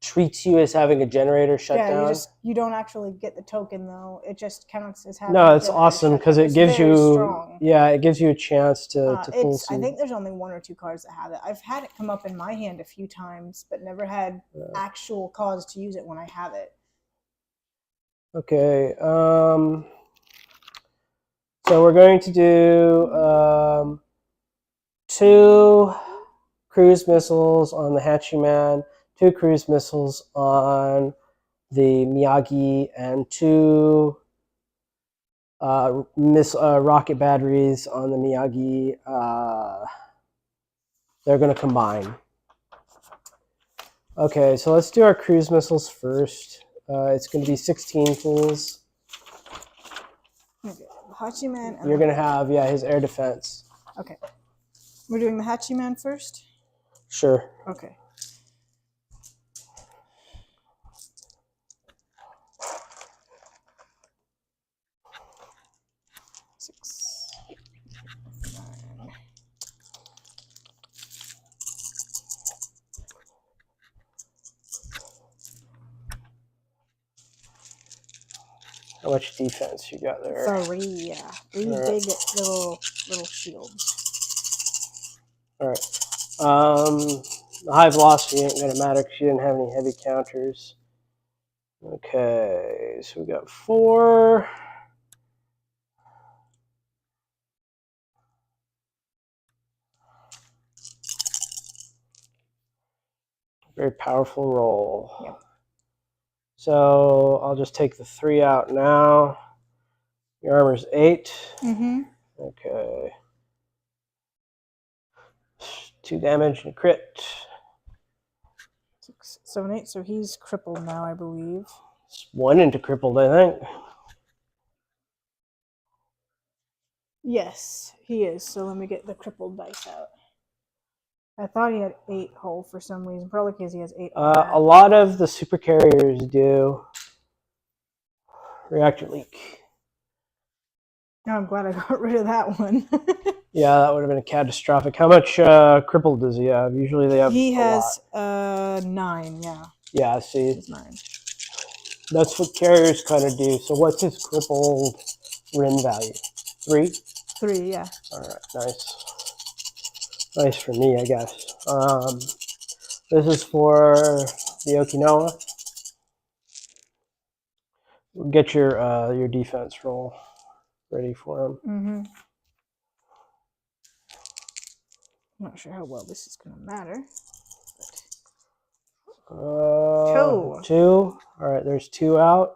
treats you as having a generator shut down. Yeah, you don't actually get the token though. It just counts as having. No, it's awesome because it gives you. Strong. Yeah, it gives you a chance to pull some. I think there's only 1 or 2 cards that have it. I've had it come up in my hand a few times, but never had actual cause to use it when I have it. Okay. So we're going to do 2 cruise missiles on the Hatchy Man, 2 cruise missiles on the Miyagi, and 2 rocket batteries on the Miyagi. They're going to combine. Okay, so let's do our cruise missiles first. It's going to be 16 pools. Okay. Hachi Man. You're going to have, his air defense. Okay. We're doing the Hachi Man first? Sure. Okay. How much defense you got there? 3, yeah. 3 big little shields. All right. The high velocity ain't gonna matter because you didn't have any heavy counters. Okay, so we got 4. Very powerful roll. Yep. So I'll just take the 3 out now. Your armor's 8. Mm-hmm. Okay. 2 damage and a crit. 6, 7, 8. So he's crippled now, I believe. It's 1 into crippled, I think. Yes, he is. So let me get the crippled dice out. I thought he had 8 hull for some reason. Probably because he has 8. A lot of the super carriers do. Reactor leak. Oh, I'm glad I got rid of that one. Yeah, that would have been a catastrophic. How much crippled does he have? Usually they have. He has 9. Yeah. Yeah. See. He's 9. That's what carriers kind of do. So what's his crippled RIN value? 3? 3, yeah. All right, nice. Nice for me, I guess. This is for the Okinawa. Get your defense roll ready for him. Mm-hmm. I'm not sure how well this is going to matter. 2. 2. All right, there's 2 out.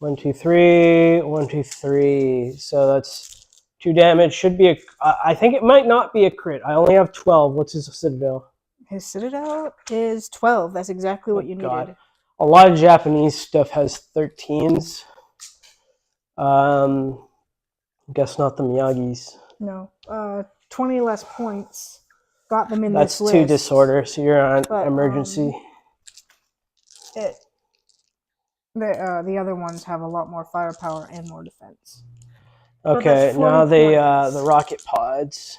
1, 2, 3. 1, 2, 3. So that's 2 damage. Should be a. I think it might not be a crit. I only have 12. What's his Citadel? His Citadel is 12. That's exactly what you needed. A lot of Japanese stuff has 13s. Guess not the Miyagi's. No. 20 less points got them in That's this list. 2 disorder, so you're on emergency. The other ones have a lot more firepower and more defense. Okay, now the rocket pods.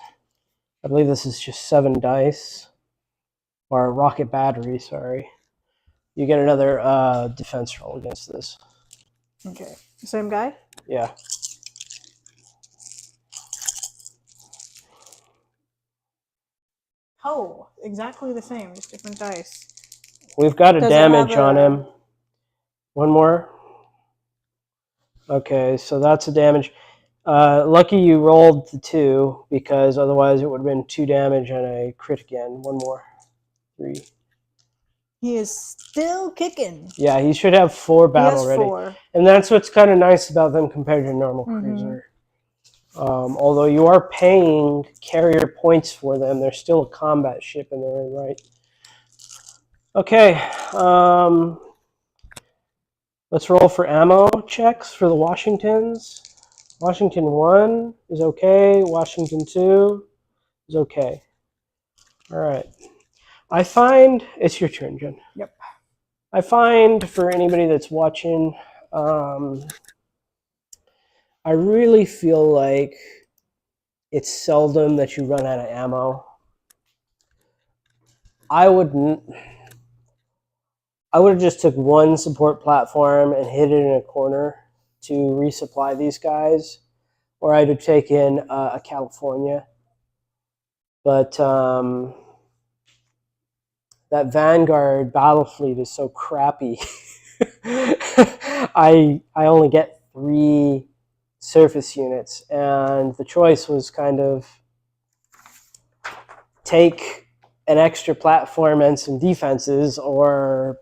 I believe this is just 7 dice. Or rocket battery, sorry. You get another defense roll against this. Okay. Same guy? Yeah. Oh, exactly the same, just different dice. We've got a damage on him. 1 more. Okay, so that's a damage. Lucky you rolled the 2 because otherwise it would have been 2 damage and a crit again. One more. 3. He is still kicking. Yeah, he should have 4 He battle has ready. 4. And that's what's kind of nice about them compared to a normal Mhm. cruiser. Although you are paying carrier points for them, they're still a combat ship in their own right. Okay, let's roll for ammo checks for the Washingtons. Washington 1 is okay. Washington 2 is okay. All right. I find it's your turn, Jen. Yep. I find for anybody that's watching, I really feel like it's seldom that you run out of ammo. I would have just took one support platform and hid it in a corner to resupply these guys, or I'd have taken a California. But that Vanguard battle fleet is so crappy. I only get 3 surface units, and the choice was kind of take an extra platform and some defenses, or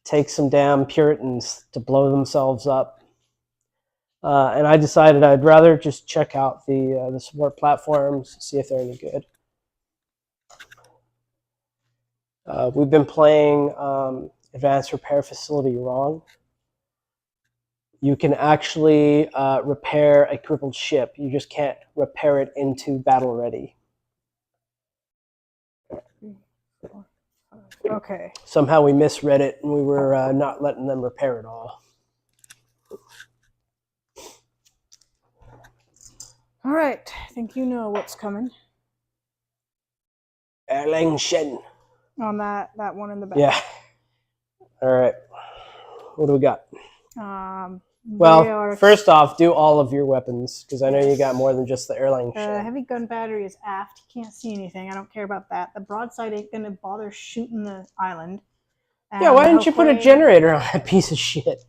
take some damn Puritans to blow themselves up. And I decided I'd rather just check out the support platforms, see if they're any good. We've been playing Advanced Repair Facility wrong. You can actually repair a crippled ship. You just can't repair it into battle ready. Okay. Somehow we misread it, and we were not letting them repair it all. All right. I think you know what's coming Erlang Shen. on that one in the back. Yeah. All right. What do we got? They Well, are first off, do all of your weapons, because I know you Yes. got more than just the Erlang Shen. heavy gun battery is aft. You can't see anything. I don't care about that. The broadside ain't gonna bother shooting the island. Yeah, why And didn't you put a hopefully- generator on that piece of shit?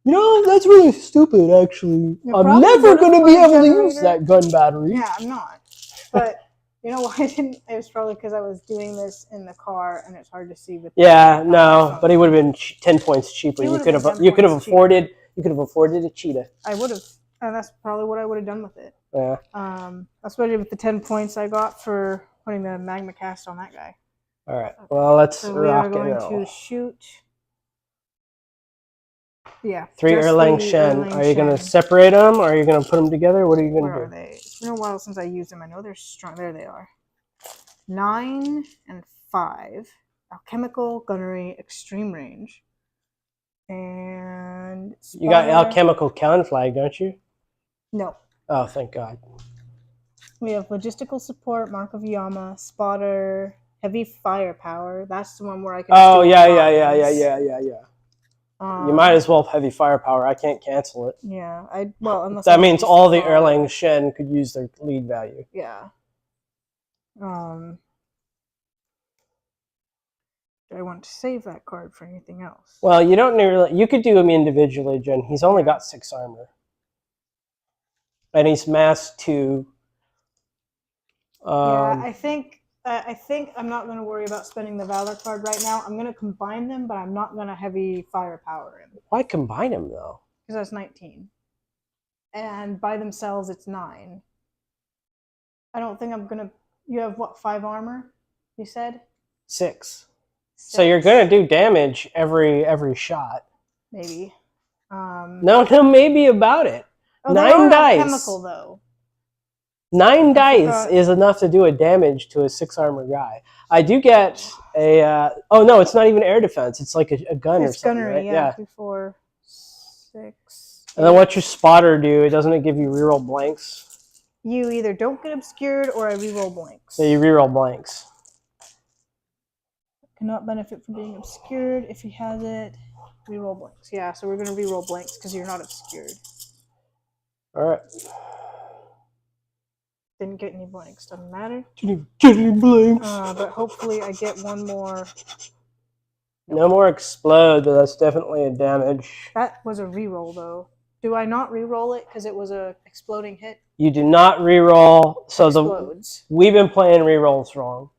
You know, that's really stupid, actually. You I'm probably never would've going to put be a able to use generator. that gun battery. Yeah, I'm not. But you know why I didn't? It was probably because I was doing this in the car, and it's hard to see with. Yeah, no, but he would have been 10 points cheaper. He You would've could been have 10 you could have points afforded you could have afforded a cheetah. I would have, and that's probably what I would have done with it. Yeah. That's what I did with the 10 points I got for putting the magma cast on that guy. All right. Well, let's So we are rock it going now. to shoot. Yeah. 3 just Erlang the Shen. Erlang Are you going to Shen. separate them, or are you going to put them together? What are you going Where to are do? they? It's been a while since I used them. I know they're strong. There they are. 9 and 5. Alchemical gunnery, extreme range. And You got spotter- alchemical cannon flag, don't you? No. Oh, thank God. We have logistical support, Mark of Yama, spotter, heavy firepower. That's the one where I can. Oh, steal yeah. You might as well have heavy firepower. I can't cancel it. Yeah, unless That I means use all the car. Erlang Shen could use their lead value. Yeah. Do I want to save that card for anything else? Well, you don't really. You could do him individually, Jen. He's only got 6 armor, and he's mass 2. Yeah, I think I'm not going to worry about spending the Valor card right now. I'm going to combine them, but I'm not going to heavy firepower him. Why combine him though? Because that's 19, and by themselves it's 9. I don't think I'm gonna. You have what, 5 armor? You said 6. So you're gonna do damage every shot. Maybe. No, maybe about it. Oh, 9 dice. Chemical though. 9 dice is enough to do a damage to a 6 armor guy. I do get a. Oh no, it's not even air defense. It's like a gun or something, gunnery, right? yeah. 2, 4, 6. And then what's your spotter do? Doesn't it give you reroll blanks? You either don't get obscured or I reroll blanks. So you reroll blanks. Cannot benefit from being obscured. If he has it, reroll blanks. Yeah, so we're gonna reroll blanks because you're not obscured. All right. Didn't get any blanks. Doesn't matter. Didn't get any blanks. But hopefully I get one more. No more explode, but that's definitely a damage. That was a reroll, though. Do I not reroll it because it was a exploding hit? You do not reroll. So Explodes. We've been playing rerolls wrong.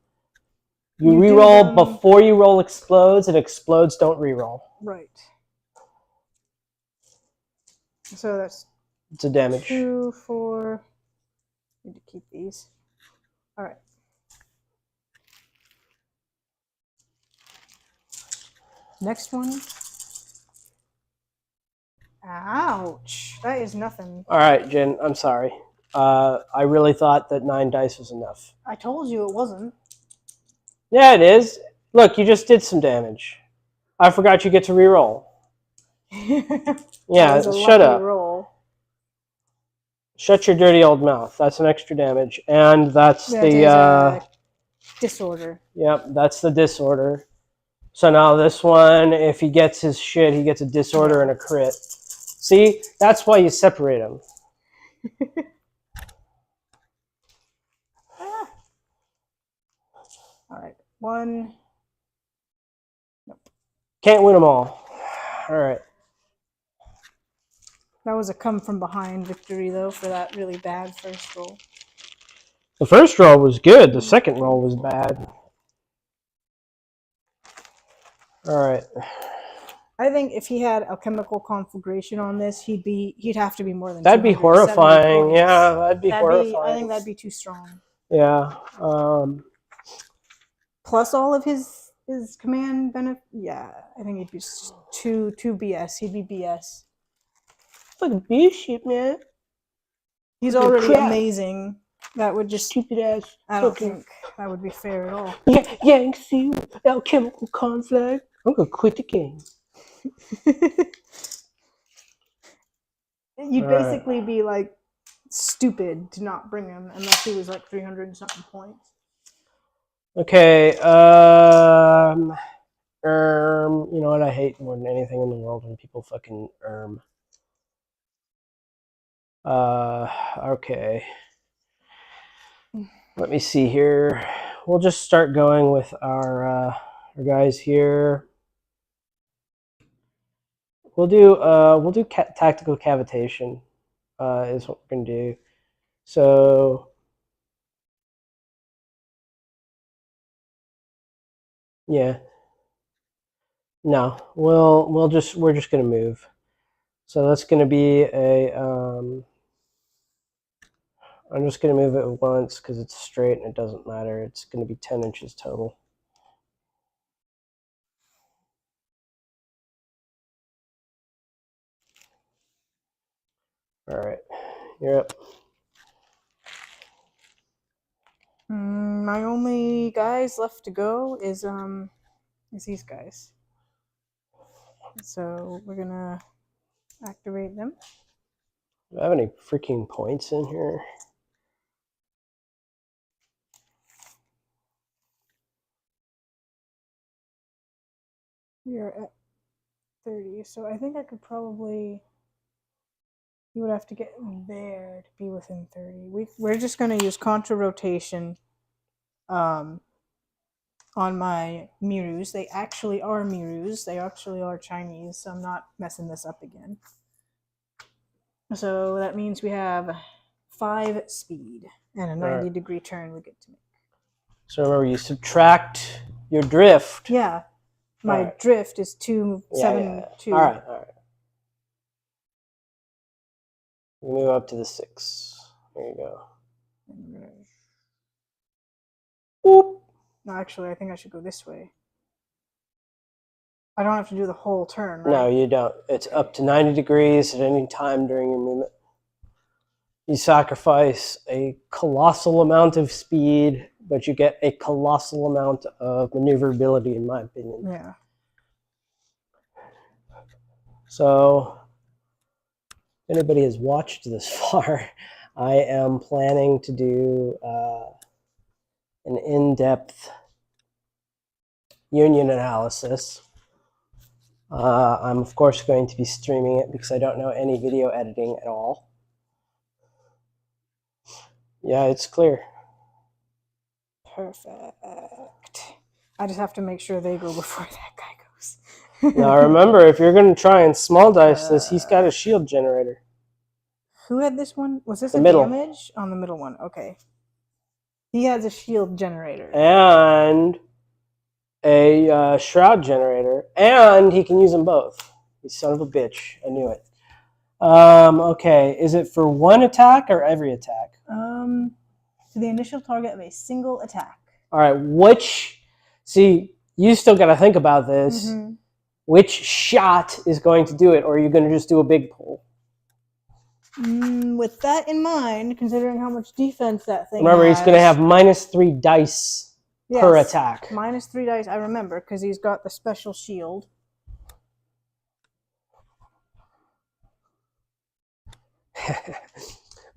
You do reroll them- before you roll explodes, and explodes don't reroll. Right. So that's It's a damage. 2, 4. Need to keep these. All right. Next one. Ouch. That is nothing. All right, Jen, I'm sorry. I really thought that 9 dice was enough. I told you it wasn't. Yeah, it is. Look, you just did some damage. I forgot you get to reroll. Yeah, shut up. Roll. Shut your dirty old mouth. That's an extra damage. And that's That the... is disorder. Yep, that's the disorder. So now this one, if he gets his shit, he gets a disorder and a crit. See? That's why you separate them. All right. 1. Can't win them all. All right. That was a come from behind victory, though, for that really bad first roll. The first roll was good. The second roll was bad. All right. I think if he had alchemical conflagration on this, he'd have to be more than. That'd be 270 horrifying. points. Yeah, that'd be horrifying. I think that'd be too strong. Yeah. Plus all of his command benefit. Yeah, I think he'd be too BS. He'd be BS. Fucking bullshit, man. He's Fucking already crap. amazing. That would just Stupid ass. I don't think that would be fair at all. Yeah, Yangtze, alchemical conflict. I'm gonna quit the game. You'd All right. basically be like stupid to not bring him unless he was like 300 and something points. Okay. You know what I hate more than anything in the world when people fucking okay. Let me see here. We'll just start going with our guys here. We'll do tactical cavitation. Is what we're gonna do. So yeah. No, we're just gonna move. So that's gonna be a I'm just gonna move it once because it's straight and it doesn't matter. It's gonna be 10 inches total. All right, you're up. My only guys left to go is these guys. So we're gonna activate them. Do I have any freaking points in here? We are at 30, so I think I could probably. You would have to get there to be within 30. We're just going to use contra rotation on my Mirus. They actually are Mirus. They actually are Chinese, so I'm not messing this up again. So that means we have 5 speed and a 90-degree turn we get to make. So remember, you subtract your drift. Yeah. My drift is 272. All right. You move up to the 6. There you go. Whoop. No, actually, I think I should go this way. I don't have to do the whole turn, right? No, you don't. It's up to 90 degrees at any time during your movement. You sacrifice a colossal amount of speed, but you get a colossal amount of maneuverability, in my opinion. Yeah. So, if anybody has watched this far, I am planning to do an in-depth union analysis. I'm, of course, going to be streaming it because I don't know any video editing at all. Yeah, it's clear. Perfect. I just have to make sure they go before that guy goes. Now remember, if you're going to try and small dice this, he's got a shield generator. Who had this one? Was this The a middle. damage? On the middle one, okay. He has a shield generator. And a shroud generator. And he can use them both. You son of a bitch. I knew it. Okay, is it for one attack or every attack? To the initial target of a single attack. All right, see, you still got to think about this. Mm-hmm. Which shot is going to do it, or are you going to just do a big pull? With that in mind, considering how much defense that thing Remember, has, he's going to have -3 dice per attack. -3 dice, I remember, because he's got the special shield.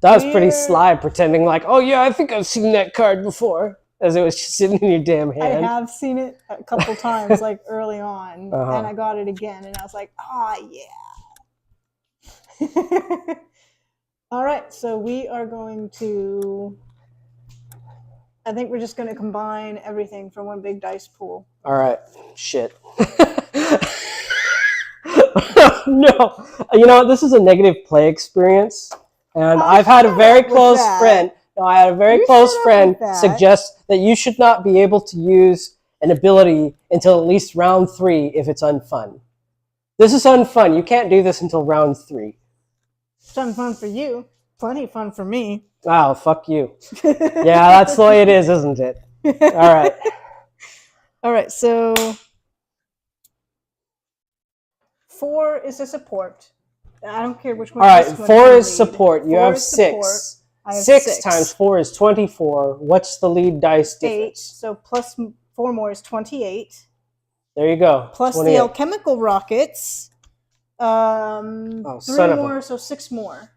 That was pretty sly, pretending like, oh yeah, I think I've seen that card before, as it was just sitting in your damn hand. I have seen it a couple times, like early on, and I got it again, and I was like, yeah. All right, so we are going to, I think we're just going to combine everything for one big dice pool. All right, shit. No, you know what? This is a negative play experience. And I've had a very close friend. No, I had a very close friend suggest that you should not be able to use an ability until at least round 3 if it's unfun. This is unfun. You can't do this until round 3. It's unfun for you. Plenty fun for me. Wow, fuck you. Yeah, that's the way it is, isn't it? All right. All right, so 4 is a support. I don't care which one. All right, 4 is support. You have 6. 6 times 4 is 24. What's the lead dice difference? 8. So plus 4 more is 28. There you go. Plus 28. the alchemical rockets. 3 more, so 6 more.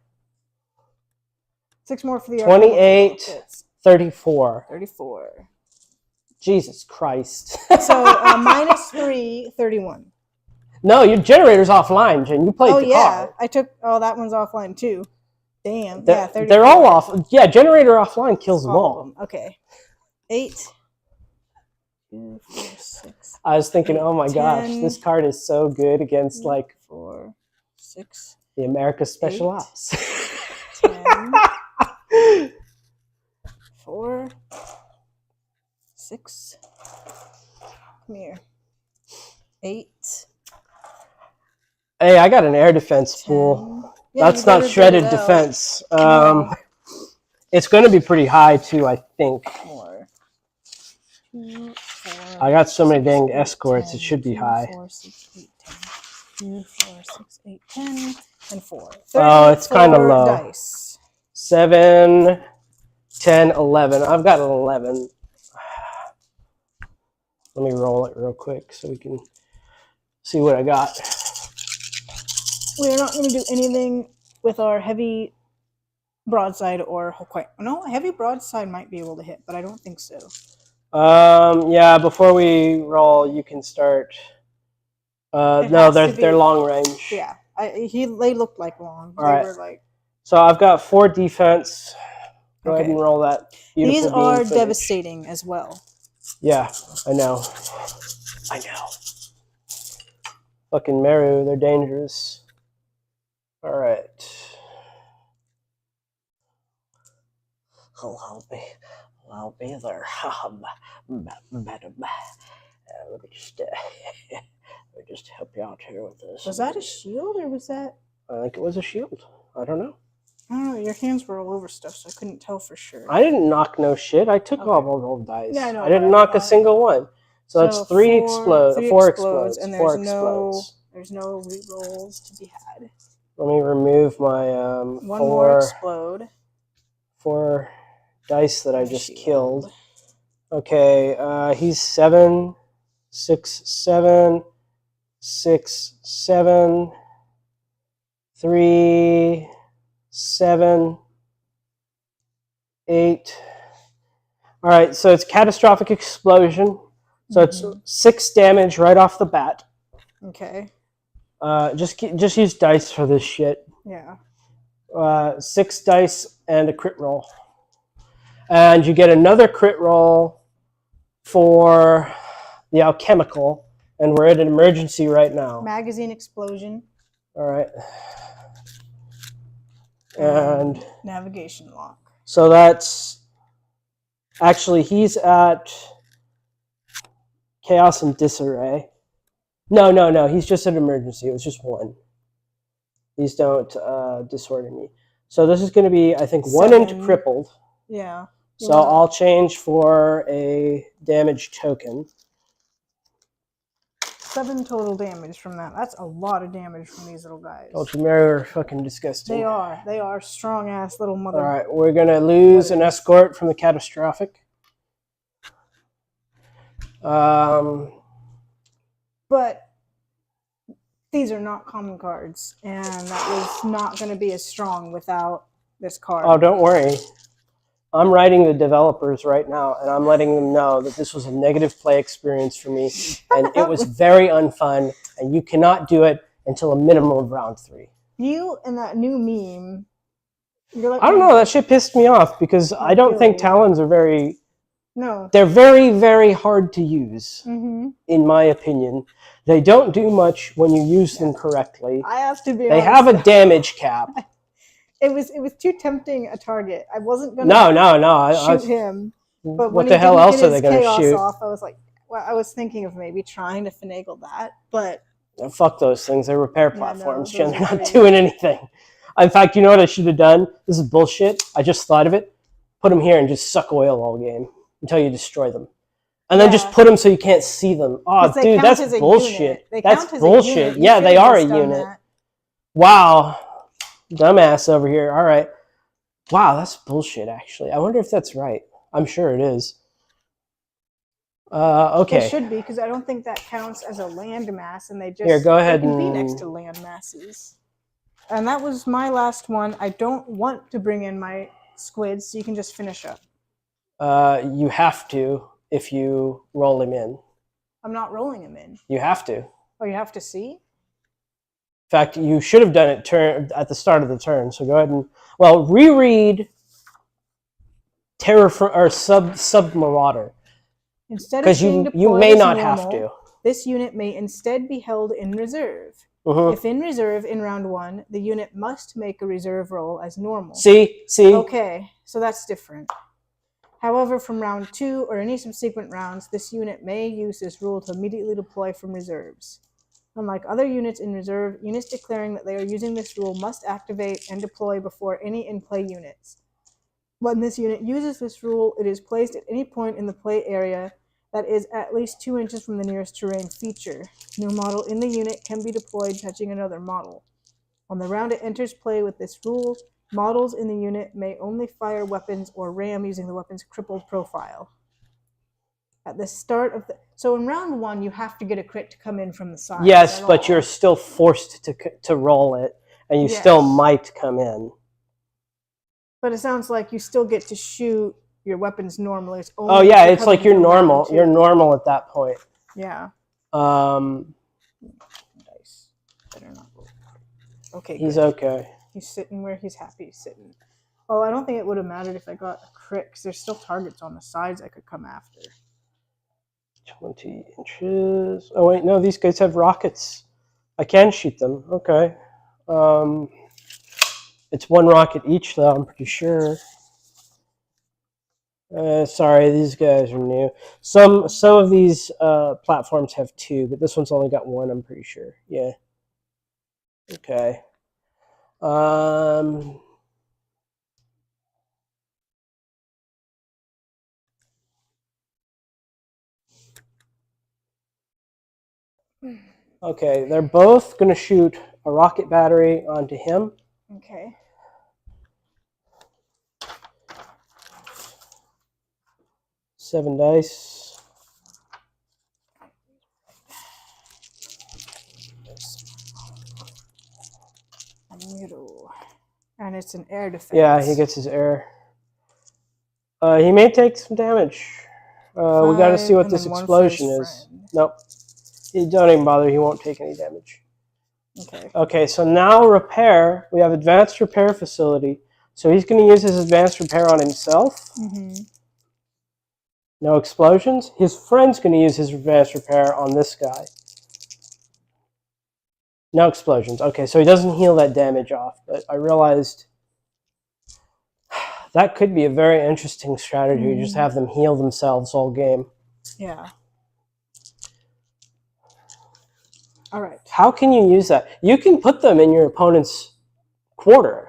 6 more for the 28, 34. 34. Jesus Christ. So -3, 31. No, your generator's offline, Jen. You played the card. I took. Oh, that one's offline too. Damn. They're all off. Yeah, generator offline kills them all. Okay. 8. 2, 4, 6. I was thinking, 8, oh my 10, gosh, this card is so good against 4, 6. The America Special 8, Ops. 10, 4, 6. Come here. 8. Hey, I got an air defense pool. Yeah, that's not shredded defense. It's going to be pretty high too, I think. 4, 2, 4, I got so many dang escorts, 10, it should be high. 4, 6, 8, 10. 2, 4, 6, 8, 10, and 4. Oh, it's kind of low. Dice. 7, 10, 11. I've got an 11. Let me roll it real quick so we can see what I got. We're not going to do anything with our heavy broadside or quite. No, heavy broadside might be able to hit, but I don't think so. Yeah, before we roll, you can start. No, they're long range. Yeah, they looked like long. All right. Were like... So I've got 4 defense. Go ahead and roll that. These are devastating as well. Yeah, I know. I know. Fucking Meru, they're dangerous. All right. I'll be there. Madam. Let me just help you out here with this. Was that a shield or was that? I think it was a shield. I don't know. I don't know. Your hands were all over stuff, so I couldn't tell for sure. I didn't knock no shit. I took all those old dice. Yeah, I know. I didn't knock a single one. So it's 4 explodes, and there's 4 explodes. There's no rerolls to be had. Let me remove my one more explode. 4 dice that I just killed. Okay, he's 7, 6, 7, 6, 7, 3, 7, 8. All right, so it's catastrophic explosion. So it's 6 damage right off the bat. Okay. Just use dice for this shit. Yeah. 6 dice and a crit roll. And you get another crit roll for the alchemical, and we're at an emergency right now. Magazine explosion. All right. And navigation lock. So that's actually, he's at chaos and disarray. No, he's just at emergency. It was just one. These don't disorder me. So this is going to be, I think, 1 into crippled. Yeah. So I'll change for a damage token. 7 total damage from that. That's a lot of damage from these little guys. Ultramary are fucking disgusting. They are. They are strong-ass little mother. All right, we're going to lose an escort from the catastrophic. But these are not common cards, and that was not going to be as strong without this card. Oh, don't worry. I'm writing the developers right now, and I'm letting them know that this was a negative play experience for me, and it was very unfun, and you cannot do it until a minimum of round 3. You and that new meme, you're like, I don't know, that shit pissed me off, because I don't think Talons are very... No. They're very, very hard to use, in my opinion. They don't do much when you use them correctly. I have to be They honest. have a damage cap. It was too tempting a target. I wasn't going to shoot him. But what the hell else are they going to shoot? Off, I was like, well, I was thinking of maybe trying to finagle that, but... Oh, fuck those things. They're repair platforms, Jen. They're not doing anything. In fact, you know what I should have done? This is bullshit. I just thought of it. Put them here and just suck oil all game until you destroy them. And then just put them so you can't see them. Oh, dude, that's bullshit. That's bullshit. Yeah, they are a unit. Wow. Dumbass over here. All right. Wow, that's bullshit, actually. I wonder if that's right. I'm sure it is. Okay. It should be, because I don't think that counts as a land mass, and they just... Here, go ahead and... be next to land masses. And that was my last one. I don't want to bring in my squids, so you can just finish up. You have to if you roll him in. I'm not rolling him in. You have to. Oh, you have to see? In fact, you should have done it at the start of the turn. So go ahead and reread Terror or Sub Marauder. Instead of because you may not have to. This unit may instead be held in reserve. If in reserve in round 1, the unit must make a reserve roll as normal. See. Okay, so that's different. However, from round 2 or any subsequent rounds, this unit may use this rule to immediately deploy from reserves. Unlike other units in reserve, units declaring that they are using this rule must activate and deploy before any in-play units. When this unit uses this rule, it is placed at any point in the play area that is at least 2 inches from the nearest terrain feature. No model in the unit can be deployed touching another model. On the round it enters play with this rule, models in the unit may only fire weapons or ram using the weapon's crippled profile. At the start of the... So in round 1, you have to get a crit to come in from the side. Yes, but you're still forced to roll it, and you still might come in. But it sounds like you still get to shoot your weapons normally. It's only it's like you're normal. You're normal at that point. Yeah. Dice. Better not. Okay. He's okay. He's sitting where he's happy he's sitting. Oh, I don't think it would have mattered if I got a crit, because there's still targets on the sides I could come after. 20 inches. Oh wait, no, these guys have rockets. I can shoot them. Okay. It's 1 rocket each, though. I'm pretty sure. Sorry, these guys are new. Some of these platforms have 2, but this one's only got 1. I'm pretty sure. Yeah. Okay. Okay, they're both going to shoot a rocket battery onto him. Okay. Seven dice. And it's an air defense. Yeah, he gets his air. He may take some damage. We got to see what this explosion is. Nope. Don't even bother. He won't take any damage. Okay. Okay, so now repair. We have advanced repair facility. So he's going to use his advanced repair on himself. Mm-hmm. No explosions. His friend's going to use his advanced repair on this guy. No explosions. Okay, so he doesn't heal that damage off. But I realized that could be a very interesting strategy. Just have them heal themselves all game. Yeah. All right. How can you use that? You can put them in your opponent's quarter.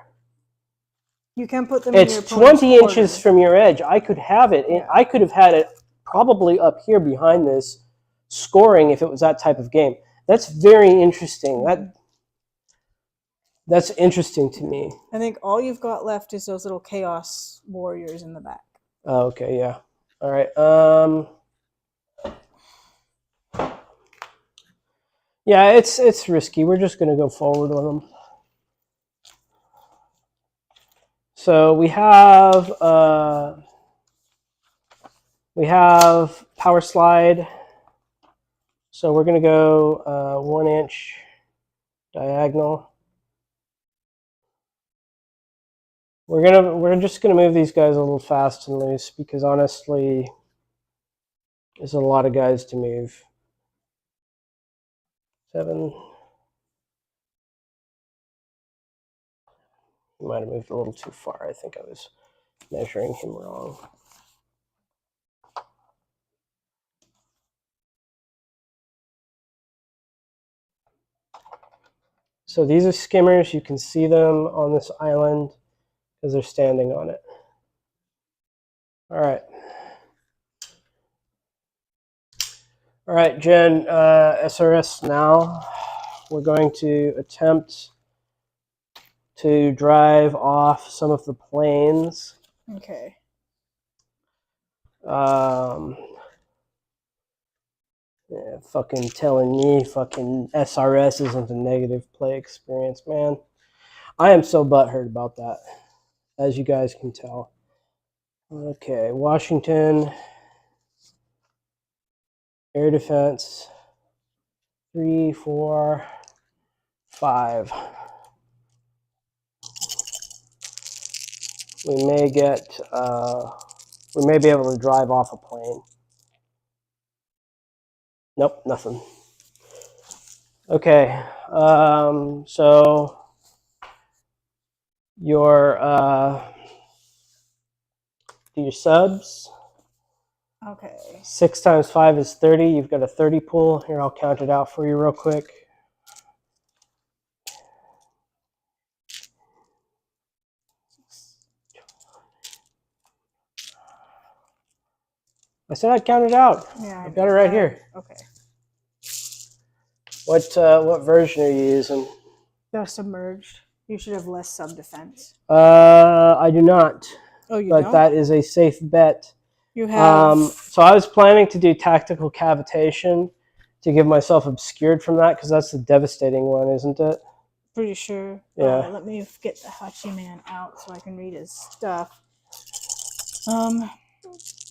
You can put them in your It's opponent's 20 quarter. inches from your edge. I could have it. Yeah. I could have had it probably up here behind this, scoring if it was that type of game. That's very interesting. That's interesting to me. I think all you've got left is those little chaos warriors in the back. Oh, okay, yeah. All right. Yeah, it's risky. We're just going to go forward with them. So we have power slide. So we're going to go 1 inch diagonal. We're just gonna move these guys a little fast and loose because honestly, there's a lot of guys to move. 7. He might have moved a little too far. I think I was measuring him wrong. So these are skimmers. You can see them on this island because they're standing on it. All right. All right, Jen, SRS now. We're going to attempt to drive off some of the planes. Okay. Yeah, fucking telling me fucking SRS isn't a negative play experience, man. I am so butthurt about that, as you guys can tell. Okay, Washington, air defense, 3, 4, 5. We may get, we may be able to drive off a plane. Nope, nothing. Okay, so your do your subs. Okay. 6 times 5 is 30. You've got a 30 pool. Here, I'll count it out for you real quick. I said I'd count it out. Yeah, I've got it right here. Okay. What version are you using? They're submerged. You should have less sub defense. I do not. Oh, you but don't? That is a safe bet. You have. So I was planning to do tactical cavitation to give myself obscured from that because that's the devastating one, isn't it? Pretty sure. Yeah. Let me get the Hachi Man out so I can read his stuff.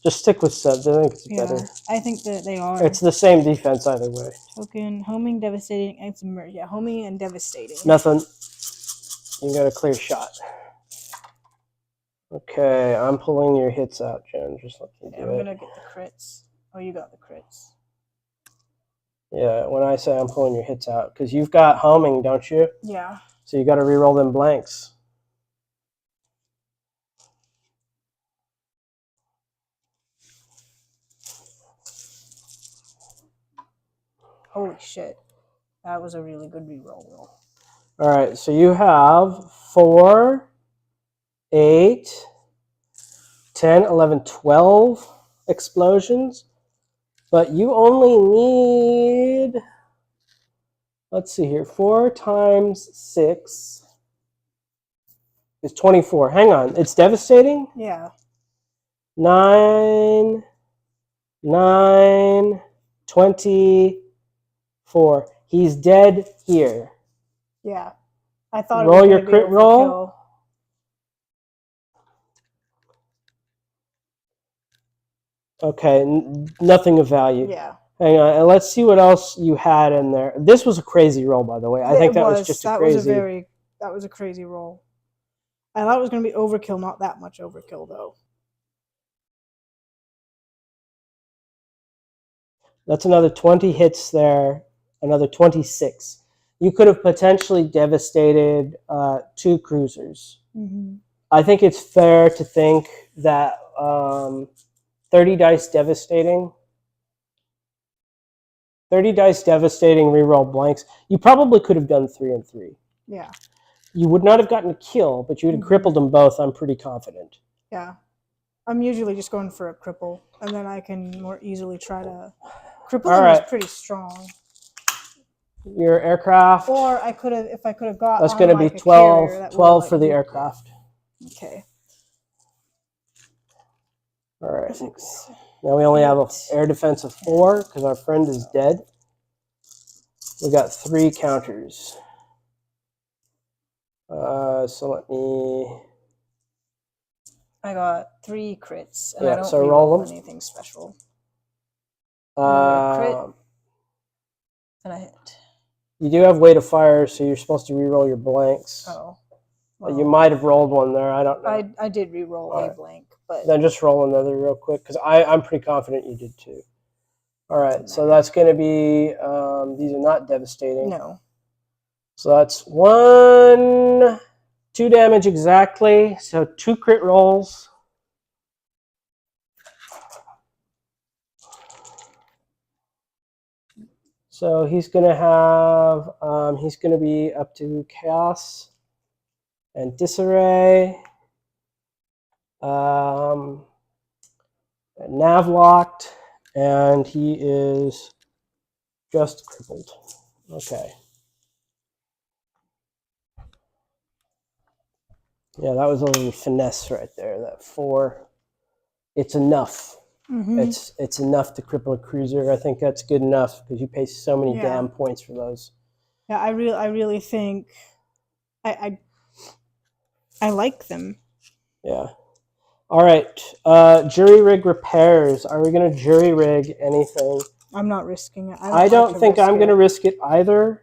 Just stick with subs. I think it's better. I think that they are. It's the same defense either way. Token, homing, devastating, and submerged. Yeah, homing and devastating. Nothing. You got a clear shot. Okay, I'm pulling your hits out, Jen. Just let me do it. I'm gonna get the crits. Oh, you got the crits. Yeah, when I say I'm pulling your hits out, because you've got homing, don't you? Yeah. So you got to re-roll them blanks. Holy shit. That was a really good re-roll roll. All right, so you have 4, 8, 10, 11, 12 explosions, but you only need, let's see here, 4 times 6 is 24. Hang on, it's devastating? Yeah. 9, 24. He's dead here. Yeah. I thought Roll it was your crit roll. Okay, nothing of value. Yeah. Hang on, and let's see what else you had in there. This was a crazy roll, by the way. I think that was just a crazy. That was a crazy roll. I thought it was going to be overkill, not that much overkill, though. That's another 20 hits there, another 26. You could have potentially devastated 2 cruisers. Mm-hmm. I think it's fair to think that 30 dice devastating. 30 dice devastating, reroll blanks. You probably could have done 3 and 3. Yeah. You would not have gotten a kill, but you would have crippled them both, I'm pretty confident. Yeah. I'm usually just going for a cripple, and then I can more easily try to... Crippling is pretty strong. Your aircraft. Or I could have, if I could have got... That's going to be 12, carrier, 12 for the aircraft. Okay. All right. Now we only have an air defense of 4 because our friend is dead. We got 3 counters. So let me... I got 3 crits, and I don't so roll them. Anything special. Crit, and I hit. You do have weight of fire, so you're supposed to reroll your blanks. Oh. Well, you might have rolled one there. I don't know. I did reroll a blank, but... Then just roll another real quick, because I'm pretty confident you did too. All right, so that's going to be... these are not devastating. No. So that's 1... 2 damage exactly, so 2 crit rolls. So he's going to have, he's going to be up to Chaos and Disarray, Nav locked, and he is just crippled. Okay. Yeah, that was a little finesse right there. That 4, it's enough. Mm-hmm. It's enough to cripple a cruiser. I think that's good enough because you pay so many damn points for those. Yeah, I really think I like them. Yeah. All right. Jury rig repairs. Are we going to jury rig anything? I'm not risking it. I don't think I'm going to risk it either.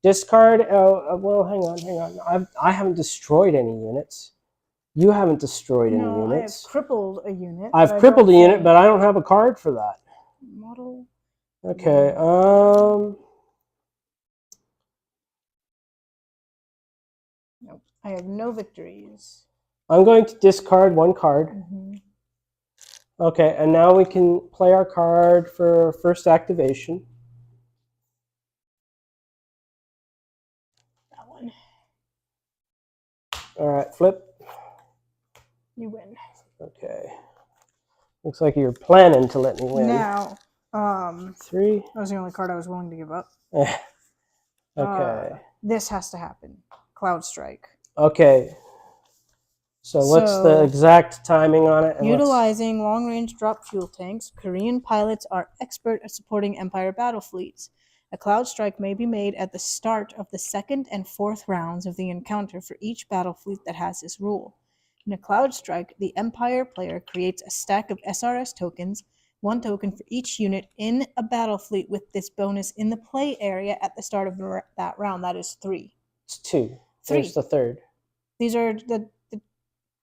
Discard. Well, hang on. I haven't destroyed any units. You haven't destroyed any units. I have crippled a unit. I've crippled a unit, but I don't have a card for that. Model. Okay. Nope. I have no victories. I'm going to discard 1 card. Mm-hmm. Okay, and now we can play our card for first activation. That one. All right, flip. You win. Okay. Looks like you're planning to let me win. Now, 3. That was the only card I was willing to give up. Okay. This has to happen. Cloud Strike. Okay. So what's the exact timing on it? Utilizing long-range drop fuel tanks, Korean pilots are expert at supporting Empire battle fleets. A Cloud Strike may be made at the start of the 2nd and 4th rounds of the encounter for each battle fleet that has this rule. In a Cloud Strike, the Empire player creates a stack of SRS tokens, 1 token for each unit in a battle fleet with this bonus in the play area at the start of that round. That is 3. It's 2. 3. There's the 3rd. These are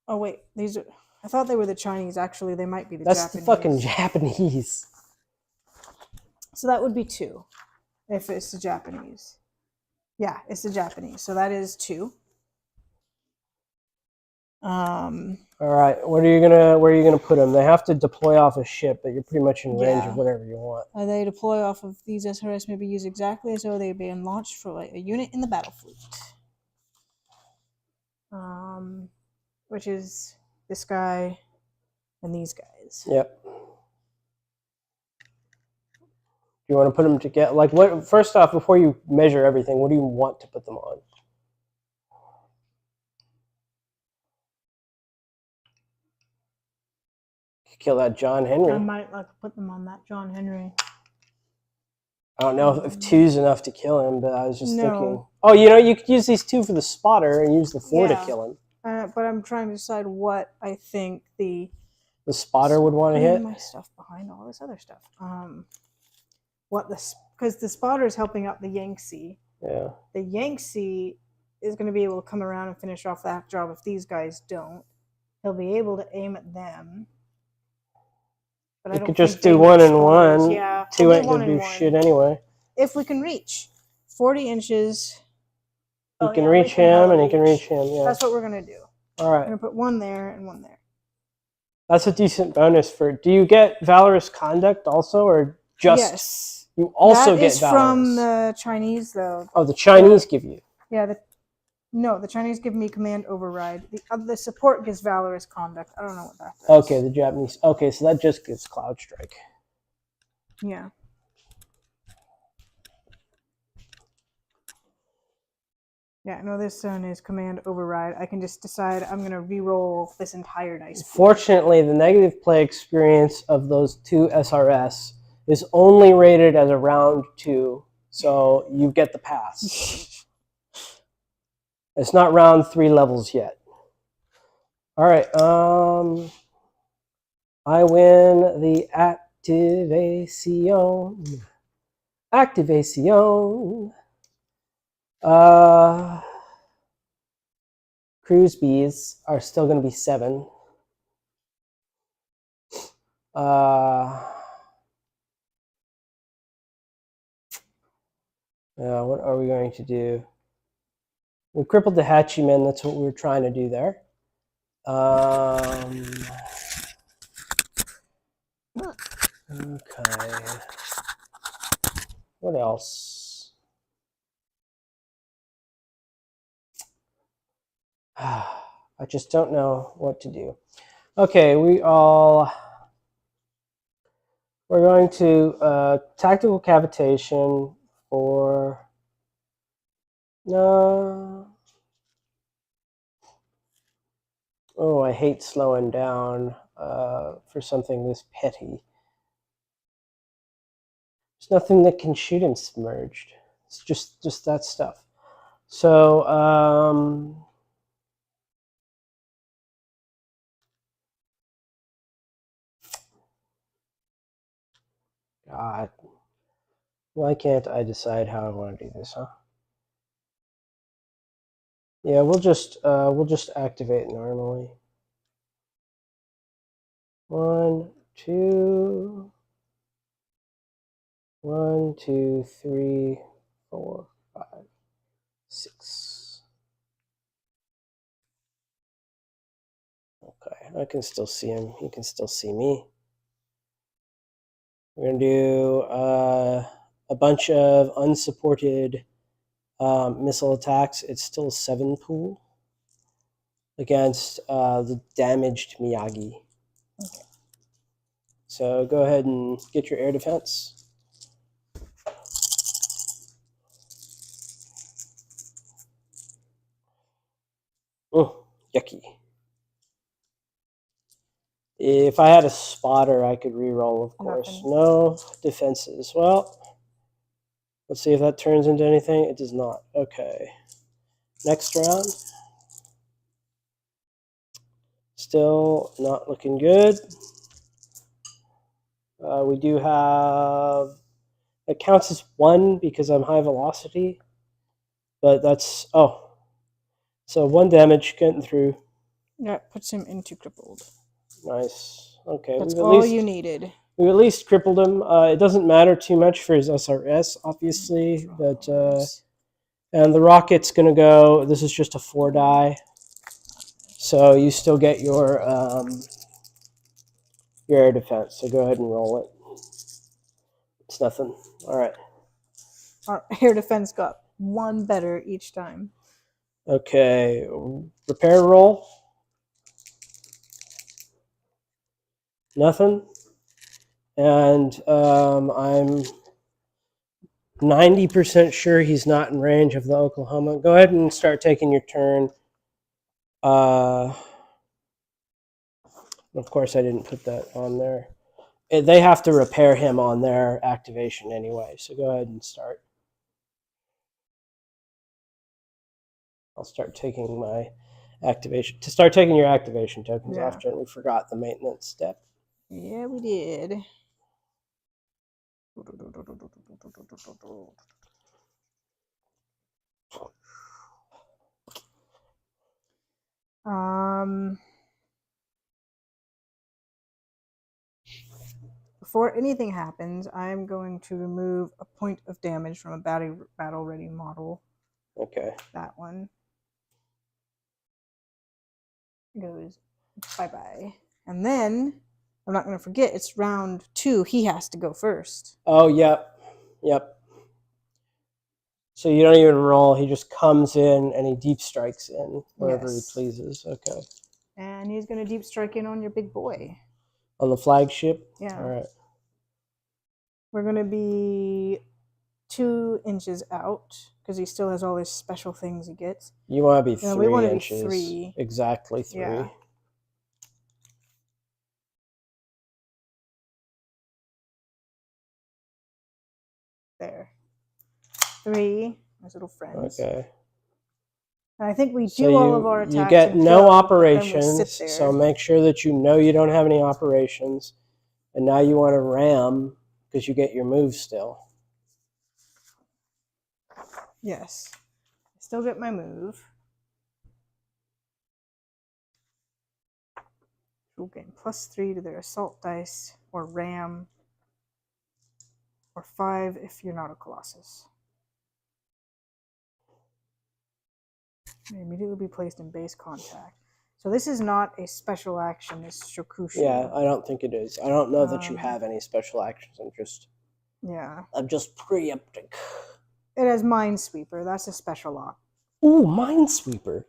oh wait, these are... I thought they were the Chinese. Actually, they might be the Japanese. Japanese. That's the fucking Japanese. So that would be 2, if it's the Japanese. Yeah, it's the Japanese. So that is 2. All right, where are you gonna put them? They have to deploy off a ship, but you're pretty much in range of whatever you want. They deploy off of these SRS may be used exactly as though they had been launched for a unit in the battle fleet. Which is this guy and these guys. Yep. Do you want to put them together? Like, what? First off, before you measure everything, what do you want to put them on? Kill that John Henry. I might like to put them on that John Henry. I don't know if 2's enough to kill him, but I was just thinking. Oh, you could use these 2 for the spotter and use the 4 to kill him. But I'm trying to decide what I think the spotter would want to hit. My stuff behind all this other stuff. Because the spotter is helping out the Yangtze. Yeah. The Yangtze is going to be able to come around and finish off that job if these guys don't. He'll be able to aim at them. But You could just do 1 and 1. Yeah, 2 we'll ain't gonna do 1 shit anyway. If we can reach 40 inches. You can reach him, and he can reach him. Yeah. That's what we're gonna do. All right. I'm gonna put 1 there and 1 there. That's a decent bonus for. Do you get valorous conduct also, or just? Yes. You also that get is valorous. From the Chinese, though. Oh, the Chinese give you. Yeah. No, the Chinese give me command override. The support gives valorous conduct. I don't know what that does. Okay, the Japanese. Okay, so that just gives cloud strike. Yeah. Yeah, no, this one is command override. I can just decide I'm going to re-roll this entire dice pool. Fortunately, the negative play experience of those 2 SRS is only rated as a round 2, so you get the pass. It's not round 3 levels yet. All right, I win the activation. Activation. Cruise bees are still going to be 7. What are we going to do? We crippled the Hatchie men. That's what we were trying to do there. Okay. What else? I just don't know what to do. Okay, we're going to tactical cavitation for no. Oh, I hate slowing down for something this petty. There's nothing that can shoot him submerged. It's just that stuff. So God, why can't I decide how I want to do this, huh? Yeah, we'll just activate normally. 1, 2, 1, 2, 3, 4, 5, 6. Okay, I can still see him. He can still see me. We're gonna do a bunch of unsupported missile attacks. It's still 7 pool against the damaged Miyagi. Okay. So go ahead and get your air defense. Oh, yucky. If I had a spotter, I could re-roll, of course. Nothing. No defenses. Well, let's see if that turns into anything. It does not. Okay. Next round. Still not looking good. We do have... It counts as 1 because I'm high velocity. But that's... Oh. So 1 damage getting through. Yeah, puts him into crippled. Nice. Okay. That's all you needed. We've at least crippled him. It doesn't matter too much for his SRS, obviously. But and the rocket's going to go... This is just a 4 die. So you still get your air defense. So go ahead and roll it. It's nothing. All right. Our air defense got 1 better each time. Okay. Repair roll. Nothing. And I'm 90% sure he's not in range of the Oklahoma. Go ahead and start taking your turn. Of course, I didn't put that on there. They have to repair him on their activation anyway, so go ahead and start. I'll start taking my activation. To start taking your activation tokens off, Jen, we forgot the maintenance step. Yeah, we did. Before anything happens, I'm going to remove a point of damage from a battle ready model. Okay. That one goes bye-bye. And then, I'm not going to forget, it's round 2. He has to go first. Oh, yep. Yep. So you don't even roll. He just comes in and he deep strikes in wherever Yes. he pleases. Okay. And he's going to deep strike in on your big boy. On the flagship? Yeah. All right. We're going to be 2 inches out because he still has all his special things he gets. You want to be No, 3 we want to be inches. 3. Exactly 3. Yeah. There. 3. Nice little friends. Okay. And I think we So do all of our attacks. You get and no kill, operations, so make sure that you know you don't have any operations. And now you want to ram because you get your move still. Yes. I still get my move. We'll gain +3 to their assault dice, or ram, or 5 if you're not a Colossus. They immediately be placed in base contact. So this is not a special action, this Shokushu. Yeah, I don't think it is. I don't know that you have any special actions. I'm just preempting. It has Minesweeper. That's a special lock. Ooh, Minesweeper.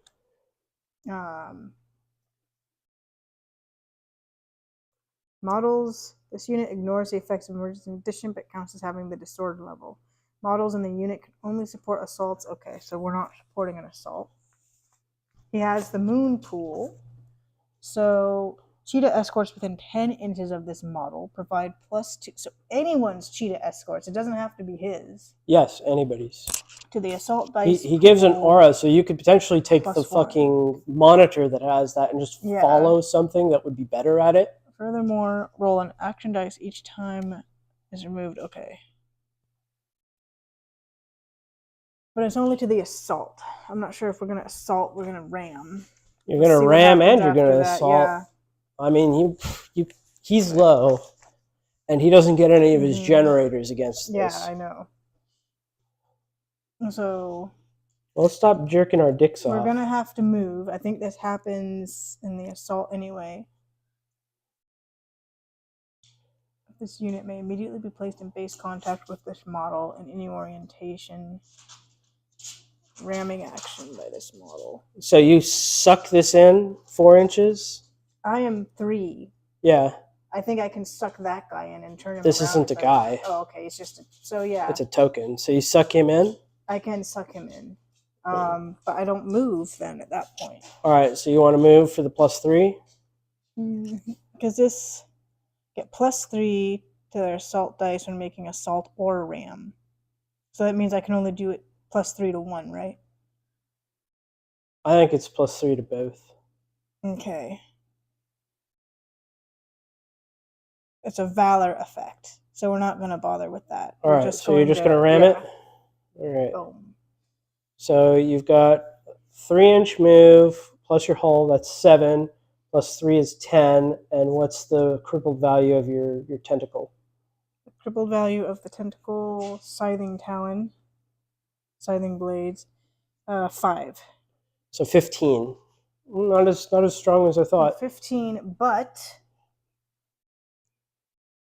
Models. This unit ignores the effects of emergency condition, but counts as having the distorted level. Models in the unit can only support assaults. Okay, so we're not supporting an assault. He has the Moon Pool. So cheetah escorts within 10 inches of this model provide +2. So anyone's cheetah escorts. It doesn't have to be his. Yes, anybody's. To the assault dice. He gives an aura, so you could potentially take the +1. fucking monitor that has that and just follow something that would be better at it. Furthermore, roll an action dice each time is removed. Okay. But it's only to the assault. I'm not sure if we're going to assault, we're going to ram. You're going to ram and you're going to assault. Yeah. I mean, he's low, and he doesn't get any of his generators against this. Yeah, I know. So... Well, let's stop jerking our dicks off. We're going to have to move. I think this happens in the assault anyway. This unit may immediately be placed in base contact with this model in any orientation. Ramming action by this model. So you suck this in 4 inches? I am 3. Yeah. I think I can suck that guy in and turn him around. This isn't a guy. Oh, okay. It's just so yeah. It's a token. So you suck him in? I can suck him in. But I don't move then at that point. All right. So you want to move for the +3? Because this get +3 to their assault dice when making assault or ram. So that means I can only do it +3 to 1, right? I think it's +3 to both. Okay. It's a Valor effect, so we're not going to bother with that. All right, so you're just going to ram it? All right. Boom. So you've got 3-inch move, plus your hull, that's 7, plus 3 is 10, and what's the crippled value of your tentacle? The crippled value of the tentacle, scything talon, scything blades, 5. So 15. Not as strong as I thought. 15, but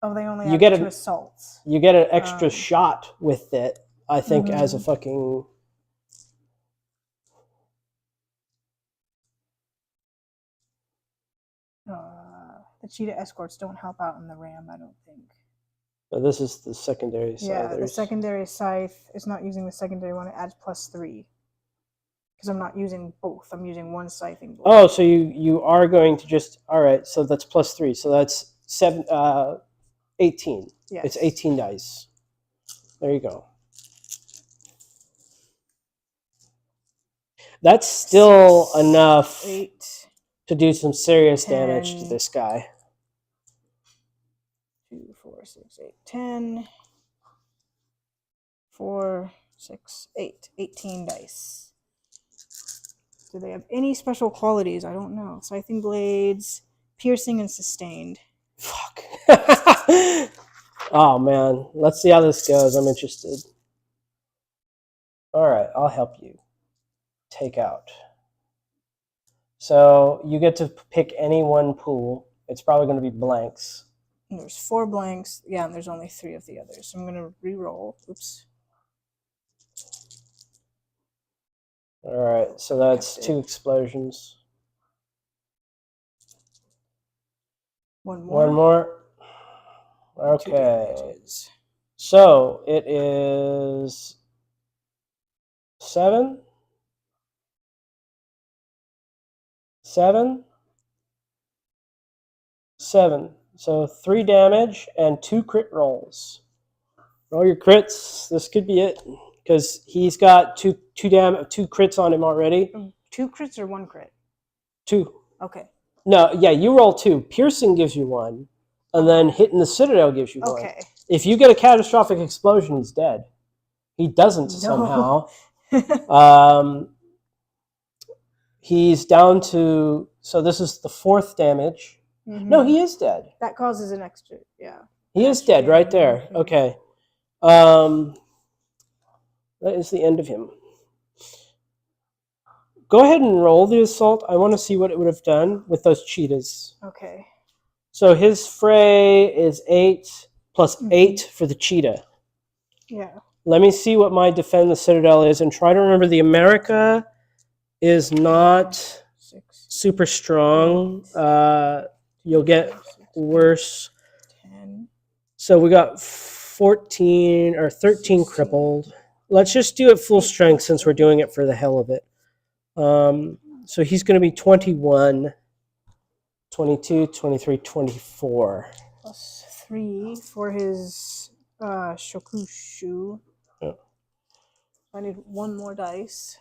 they only have 2 assaults. You get an extra shot with it, I think, as a fucking. The cheetah escorts don't help out in the ram, I don't think. But this is the secondary scythers. Yeah, the secondary scythe is not using the secondary one. It adds +3. Because I'm not using both. I'm using one scything blade. Oh, so you are going to just... All right, so that's +3. So that's 18. Yes. It's 18 dice. There you go. That's still enough 8, to do some serious 10, damage to this guy. 2, 4, 6, 8, 10. 4, 6, 8. 18 dice. Do they have any special qualities? I don't know. Scything blades, piercing, and sustained. Fuck. Oh man, let's see how this goes. I'm interested. All right, I'll help you. Take out. So you get to pick any one pool. It's probably going to be blanks. And there's 4 blanks. Yeah, and there's only 3 of the others. So I'm going to re-roll. Oops. All right, so that's 2 explosions. One more. One more. Okay. So it is 7. 7. 7. So 3 damage and 2 crit rolls. Roll your crits. This could be it because he's got two crits on him already. 2 crits or 1 crit? 2. Okay. No, yeah, you roll 2. Piercing gives you 1, and then hitting the Citadel gives you 1. Okay. If you get a catastrophic explosion, he's dead. He doesn't somehow. He's down to, so this is the 4th damage. Mm-hmm. No, he is dead. That causes an extra, yeah. He is dead right there. Okay. That is the end of him. Go ahead and roll the assault. I want to see what it would have done with those cheetahs. Okay. So his fray is 8 plus 8 for the cheetah. Yeah. Let me see what my defend the citadel is and try to remember the America is not 6. super strong. You'll get worse. 10. So we got 14 or 13 crippled. Let's just do it full strength since we're doing it for the hell of it. So he's going to be 21, 22, 23, 24. Plus 3 for his shokushu. Yeah. I need 1 more dice.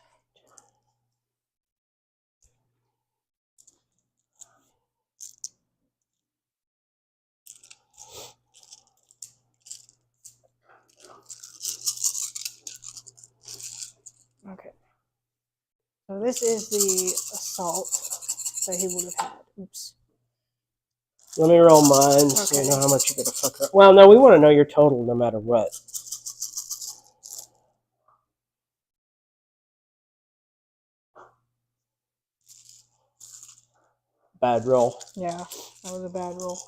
Okay. So this is the assault that he would have had. Oops. Let me roll mine so you know how much you're going to fuck up. Well, no, we want to know your total no matter what. Bad roll. Yeah, that was a bad roll.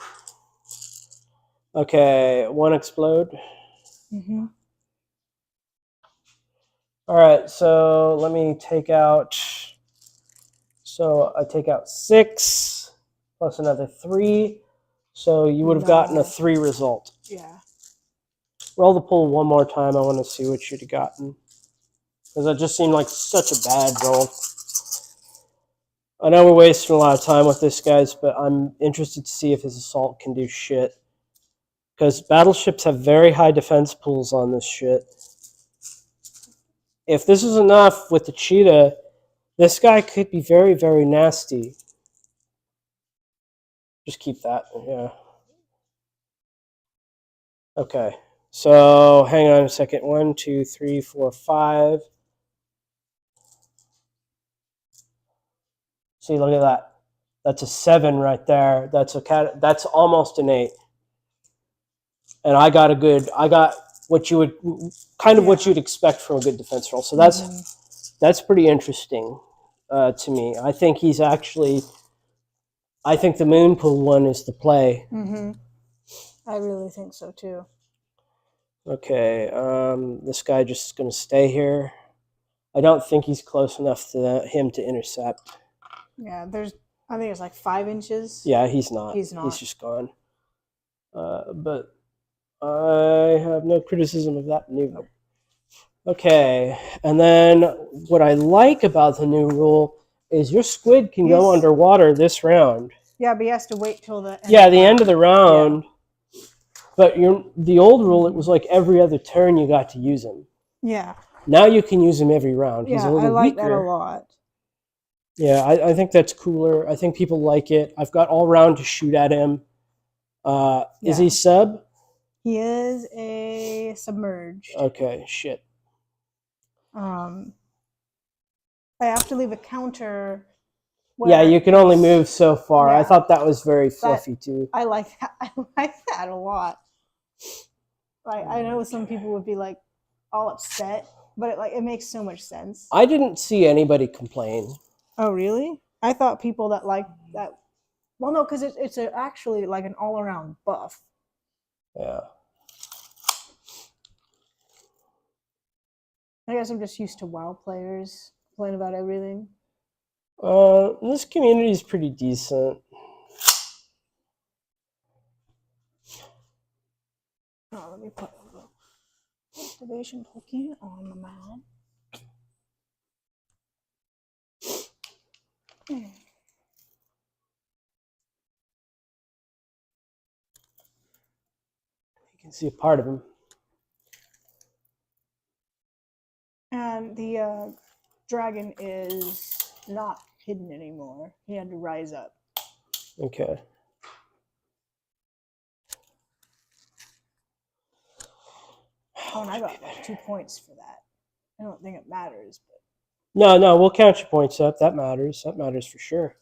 Okay, 1 explode. Mm-hmm. All right, so let me take out. So I take out 6 plus another 3. So you would have gotten a 3 result. Yeah. Roll the pool one more time. I want to see what you'd have gotten. Because that just seemed like such a bad roll. I know we're wasting a lot of time with this, guys, but I'm interested to see if his assault can do shit. Because battleships have very high defense pools on this shit. If this is enough with the cheetah, this guy could be very, very nasty. Just keep that, yeah. Okay, so hang on a second. 1, 2, 3, 4, 5. See, look at that. That's a 7 right there. That's almost an 8. And I got what you would what you'd expect from a good defense roll. So that's pretty interesting to me. I think he's actually. I think the moon pool one is the play. Mm-hmm. I really think so too. Okay, this guy just is going to stay here. I don't think he's close enough to him to intercept. Yeah, I think it's like 5 inches. Yeah, he's not. He's just gone. But I have no criticism of that maneuver. Okay, and then what I like about the new rule is your squid can go underwater this round. Yeah, but he has to wait till the end. Yeah, the end of the round. Yeah. But the old rule, it was like every other turn you got to use him. Yeah. Now you can use him every round. He's a little I like weaker. that a lot. Yeah, I think that's cooler. I think people like it. I've got all round to shoot at him. Is he sub? He is a submerged. Okay, shit. I have to leave a counter. Yeah, you can only it's- move so far. I Yeah. thought that was very fluffy too. I like that. I like that a lot. Like I know some people would be like all upset, but it makes so much sense. I didn't see anybody complain. Oh really? I thought people that like that. Well, no, because it's actually like an all around buff. Yeah. I guess I'm just used to WoW players complain about everything. This community is pretty decent. Oh, let me put activation token on the map. You can see a part of him. And the dragon is not hidden anymore. He had to rise up. Okay. Oh, and I got like 2 points for that. I don't think it matters, but No, we'll count your points up. That matters. That matters for sure.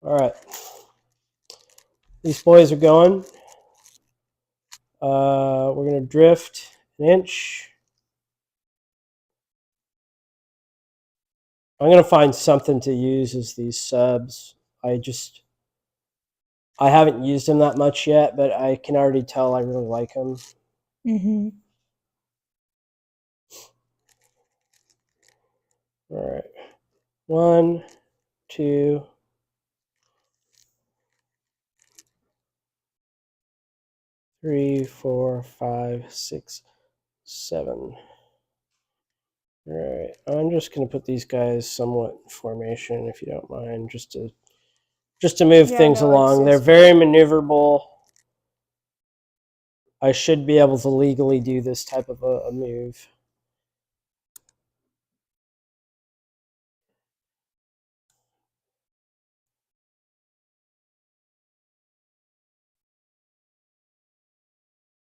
All right. These boys are going. We're going to drift an inch. I'm going to find something to use as these subs. I haven't used them that much yet, but I can already tell I really like them. mm-hmm. All right. 1, 2, 3, 4, 5, 6, 7. All right. I'm just going to put these guys somewhat in formation, if you don't mind, just to move things along. They're very maneuverable. I should be able to legally do this type of a move.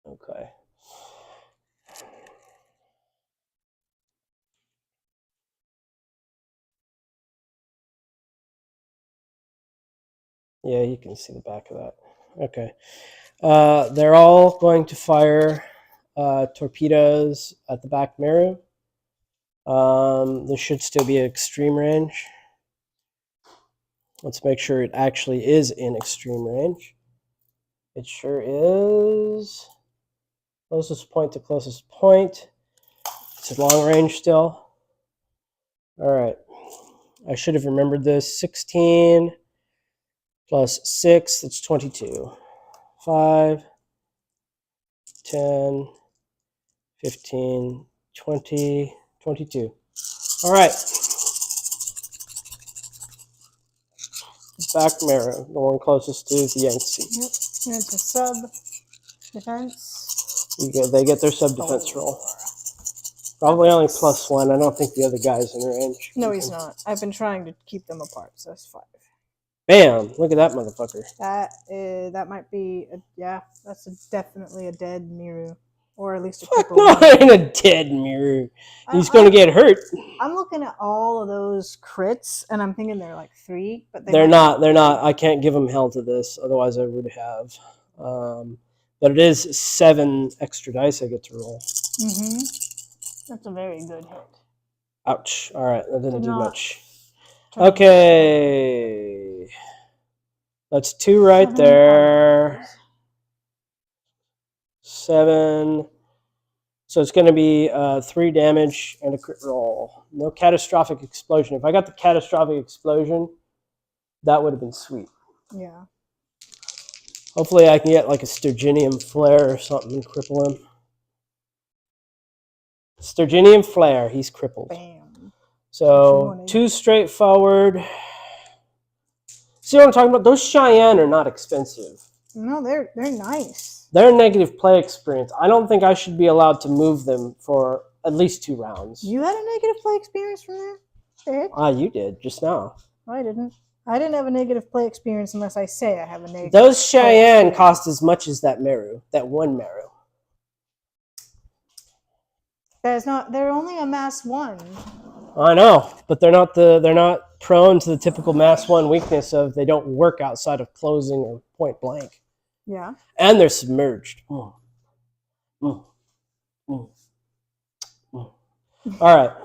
Okay. Yeah, you can see the back of that. Okay. They're all going to fire torpedoes at the back mirror. This should still be at extreme range. Let's make sure it actually is in extreme range. It sure is. Closest point to closest point. It's at long range still. All right. I should have remembered this. 16 plus 6, that's 22. 5, 10, 15, 20, 22. All right. Back mirror, the one closest to the Yangtze. Yep. And it's a sub defense. They get their sub defense roll. Probably only +1. I don't think the other guy's in range. No, he's not. I've been trying to keep them apart, so that's 5. Bam! Look at that motherfucker. That might be that's definitely a dead Miru, or at least a Fuck crippled no, one. in a dead mirror. He's gonna get hurt. I'm looking at all of those crits, and I'm thinking they're like 3, but They're not. They're not. I can't give them hell to this. Otherwise, I would have. But it is 7 extra dice I get to roll. Mm-hmm. That's a very good hit. Ouch. All right, that didn't do much. Turn Okay. That's 2 right 7 there. arrows. 7. So it's going to be 3 damage and a crit roll. No catastrophic explosion. If I got the catastrophic explosion, that would have been sweet. Yeah. Hopefully I can get like a Sturginium Flare or something and cripple him. Sturginium Flare, he's crippled. Bam. So 2 straightforward. See what I'm talking about? Those Cheyenne are not expensive. No, they're nice. They're a negative play experience. I don't think I should be allowed to move them for at least 2 rounds. You had a negative play experience from that? You did just now. I didn't. I didn't have a negative play experience unless I say I have a negative. Those Cheyenne cost as much as that Meru, that one Meru. That's not. They're only a mass 1. I know, but they're not prone to the typical mass 1 weakness of they don't work outside of closing or point blank. Yeah. And they're submerged. Mm. Mm. Mm. Mm. All right.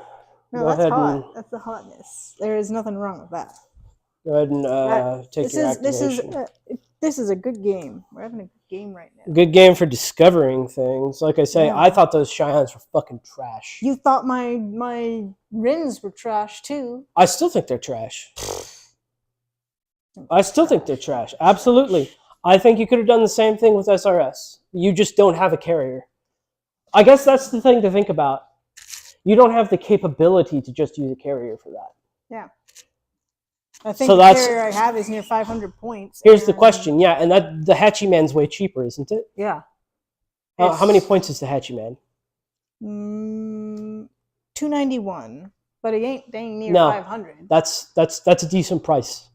No, Go that's ahead hot. and That's the hotness. There is nothing wrong with that. go ahead and take your activation. This is a good game. We're having a good game right now. Good game for discovering things. Like I say, Yeah. I thought those Cheyennes were fucking trash. You thought my Rins were trash too. I still think they're trash. I still think they're trash. Absolutely. I think you could have done the same thing with SRS. You just don't have a carrier. I guess that's the thing to think about. You don't have the capability to just use a carrier for that. Yeah. I think So the that's- carrier I have is near 500 points. Here's the question. Yeah, and that the Hatchie Man's way cheaper, isn't it? Yeah. How many points is the Hatchie Man? 291, but it ain't dang near No. 500. That's a decent price.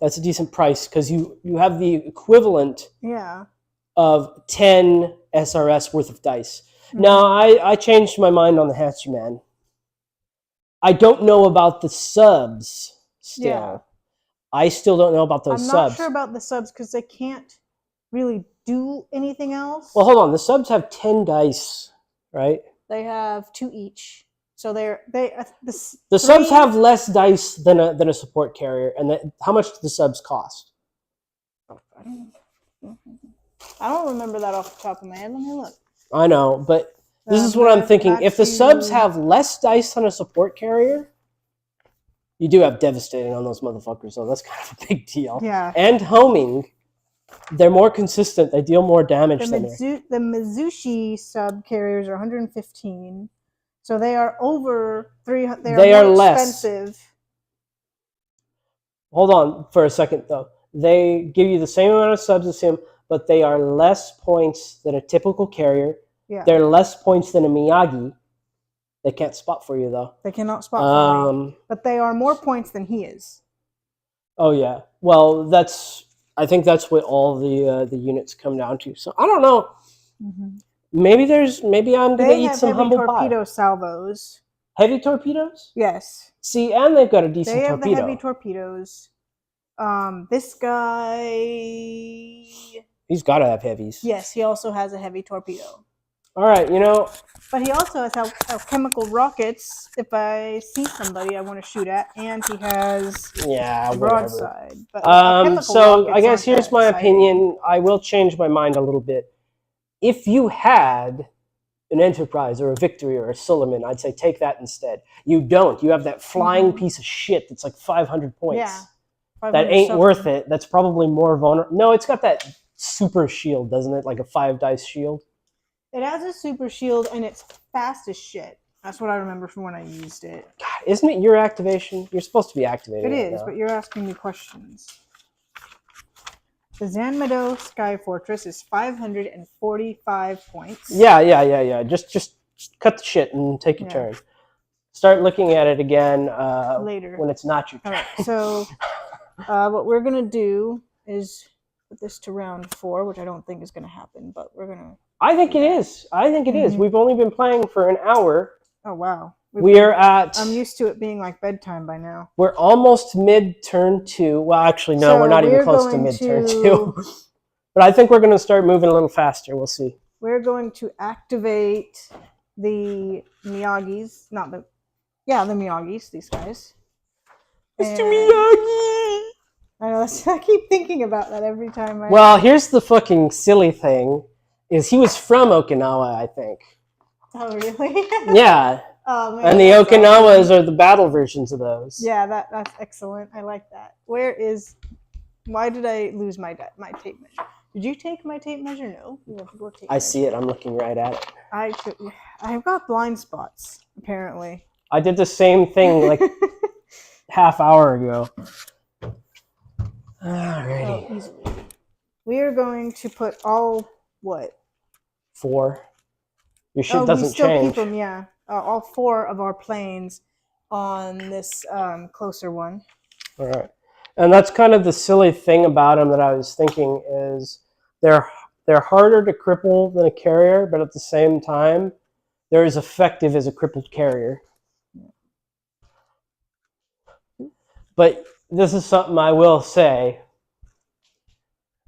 That's a decent price because you have the equivalent Yeah. of 10 SRS worth of dice. Mhm. Now, I changed my mind on the Hatchie Man. I don't know about the subs still. Yeah. I still don't know about those I'm subs. not sure about the subs because they can't really do anything else. Well, hold on. The subs have 10 dice, right? They have 2 each. So the subs have less dice than a support carrier. And how much do the subs cost? I don't remember that off the top of my head. Let me look. I know, but this is what I'm thinking. If the subs have less dice than a support carrier, you do have devastating on those motherfuckers, so that's kind of a big deal. Yeah. And homing, they're more consistent. They deal more damage than The Mizushi sub carriers are 115, so they are over 300. They are more less expensive. Hold on for a second, though. They give you the same amount of subs as him, but they are less points than a typical carrier. Yeah. They're less points than a Miyagi. They can't spot for you, though. They cannot spot for me, but they are more points than he is. Oh yeah. Well, I think that's what all the units come down to. So I don't know. Mm-hmm. Maybe I'm gonna eat some humble pie. They have heavy torpedo salvos. Heavy torpedoes? Yes. See, and they've got a decent They have torpedo. the heavy torpedoes. This guy. He's got to have heavies. Yes, he also has a heavy torpedo. All right, But he also has chemical rockets if I see somebody I want to shoot at, and he has a broadside. But so I guess here's my opinion. I will change my mind a little bit. If you had an Enterprise or a Victory or a Suleiman, I'd say take that instead. You don't. You have that flying piece of shit that's like 500 points. Yeah. That ain't worth it. That's probably more vulnerable. No, it's got that super shield, doesn't it? Like a 5-dice shield. It has a super shield, and it's fast as shit. That's what I remember from when I used it. God, isn't it your activation? You're supposed to be activated. It is, but you're asking me questions. The Zanmado Sky Fortress is 545 points. Yeah. Just cut the shit and take your turn. Start looking at it again later when it's not your turn. All right, so what we're going to do is put this to round 4, which I don't think is going to happen, but we're going to... I think it is. We've only been playing for an hour. Oh, wow. I'm used to it being like bedtime by now. We're almost mid-turn 2. Well, actually, no, we're not even close to mid-turn 2. But I think we're going to start moving a little faster. We'll see. We're going to activate the Miyagis. The Miyagis, these guys. Mr. Miyagi! I know, I keep thinking about that every time. Well, here's the fucking silly thing. Is he was from Okinawa, I think. Oh, really? Yeah. Oh, man, and the Okinawas are the battle versions of those. Yeah, that's excellent. I like that. Why did I lose my tape measure? Did you take my tape measure? No. You have your tape I see it. I'm looking right at it. I've got blind spots, apparently. I did the same thing like half hour ago. Alrighty. Oh, easily. We are going to put all, 4. Your shit doesn't we still change. Keep them, yeah. All 4 of our planes on this closer one. All right. And that's kind of the silly thing about them that I was thinking is they're harder to cripple than a carrier, but at the same time, they're as effective as a crippled carrier. But this is something I will say.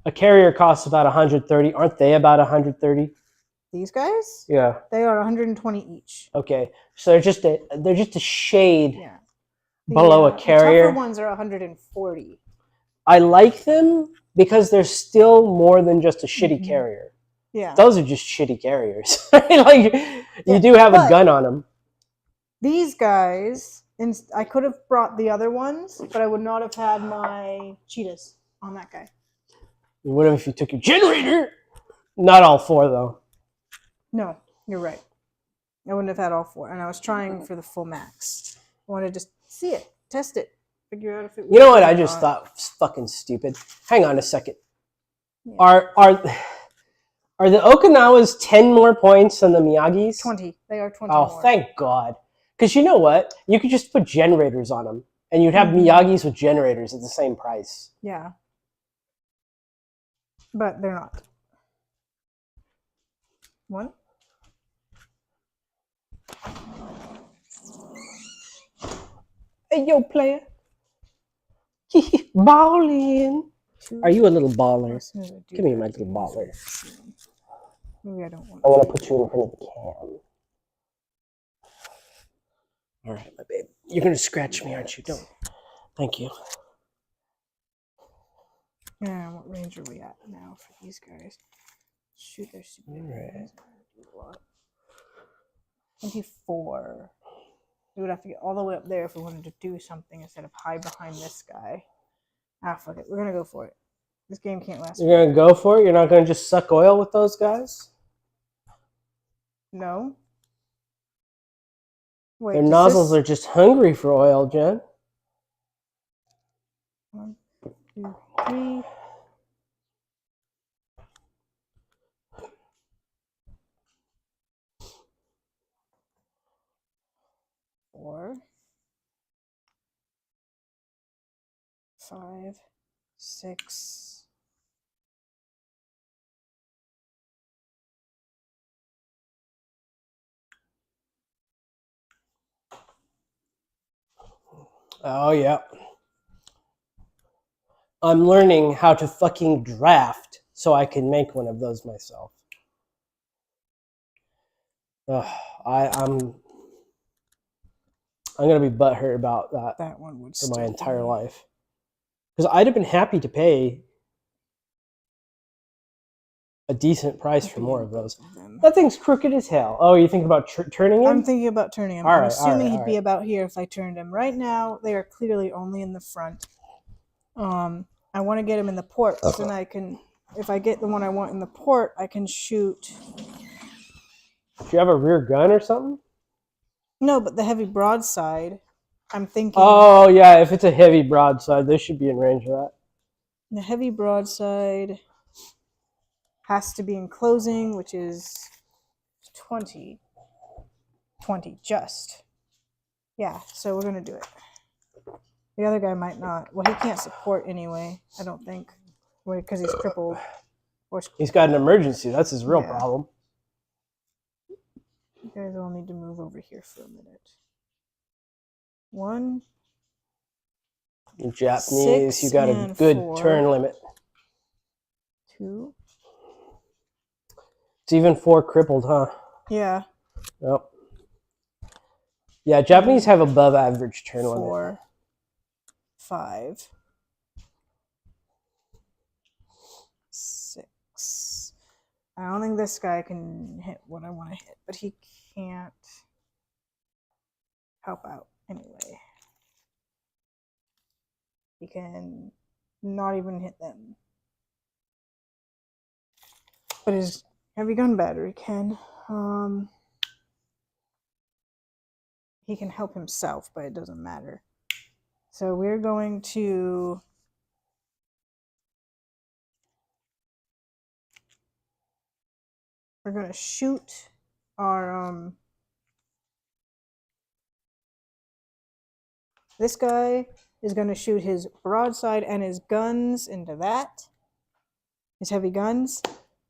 A carrier costs about 130. Aren't they about 130? These guys? Yeah. They are 120 each. Okay. So they're just a shade Yeah. below a carrier. The tougher ones are 140. I like them because they're still more than just a shitty carrier. Yeah. Those are just shitty carriers. Like, you do have a gun on them. These guys, I could have brought the other ones, but I would not have had my cheetahs on that guy. What if you took your generator? Not all 4, though. No, you're right. I wouldn't have had all 4, and I was trying for the full max. I wanted to see it, test it, figure out if it. You know what I just thought was fucking stupid? Hang on a second. Yeah. Are the Okinawas 10 more points than the Miyagis? 20. They are 20 more. Thank God. Because you know what? You could just put generators on them, and you'd have Miyagis with generators at the same price. Yeah. But they're not. 1. Hey, yo, player. Ballin'. Are you a little baller? Give me my little baller. Maybe I don't want I want to put you in front of the cam. All right, my babe. You're going to scratch me, aren't you? Don't. Thank you. Yeah, what range are we at now for these guys? Shoot their super. All right. 24. We would have to get all the way up there if we wanted to do something instead of hide behind this guy. Ah, fuck it. We're going to go for it. This game can't last. You're going to go for it? You're not going to just suck oil with those guys? No. Wait, their nozzles are just hungry for oil, Jen. 1, 2, 3. 4, 5, 6. Oh, yeah. I'm learning how to fucking draft so I can make one of those myself. I'm going to be butthurt about that one would for my entire life. Because I'd have been happy to pay a decent price for more of those. That thing's crooked as hell. Oh, you thinking about turning him? I'm thinking about turning him. I'm assuming he'd be about here if I turned him. Right now, they are clearly only in the front. I want to get him in the port, so then I can, if I get the one I want in the port, I can shoot. Do you have a rear gun or something? No, but the heavy broadside, I'm thinking. Oh, yeah, if it's a heavy broadside, they should be in range of that. The heavy broadside has to be in closing, which is 20. 20, just. Yeah, so we're going to do it. The other guy might not. Well, he can't support anyway, I don't think. Because he's crippled. He's got an emergency. That's his real problem. You guys all need to move over here for a minute. 1. In Japanese, you got a good 4. turn limit. 2. It's even 4 crippled, huh? Yeah. Yep. Yeah, Japanese have above average turn limit. 4. 5. 6. I don't think this guy can hit what I want to hit, but he can't help out anyway. He can not even hit them. But his heavy gun battery can. He can help himself, but it doesn't matter. So we're going to shoot our this guy is going to shoot his broadside and his guns into that, his heavy guns,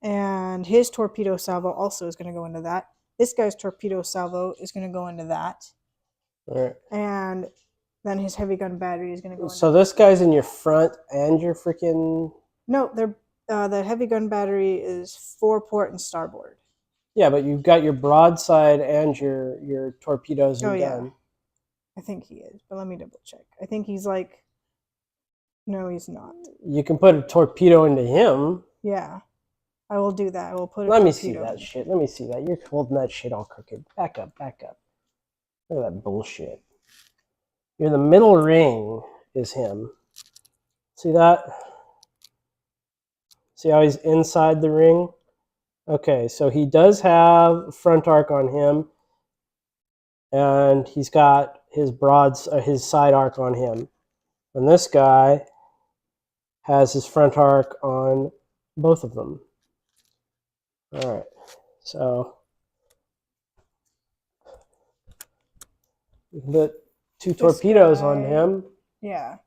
and his torpedo salvo also is going to go into that. This guy's torpedo salvo is going to go into that. All right. And then his heavy gun battery is going to go into So this guy's in your front and your freaking... No, the heavy gun battery is foreport and starboard. Yeah, but you've got your broadside and your torpedoes and gun. I think he is, but let me double check. I think he's like... No, he's not. You can put a torpedo into him. Yeah. I will do that. I will put a Let me torpedo see that in. shit. Let me see that. You're holding that shit all crooked. Back up, back up. Look at that bullshit. You're the middle ring is him. See that? See how he's inside the ring? Okay, so he does have front arc on him, and he's got his his side arc on him. And this guy has his front arc on both of them. All right, so we can put two torpedoes on him. Yeah.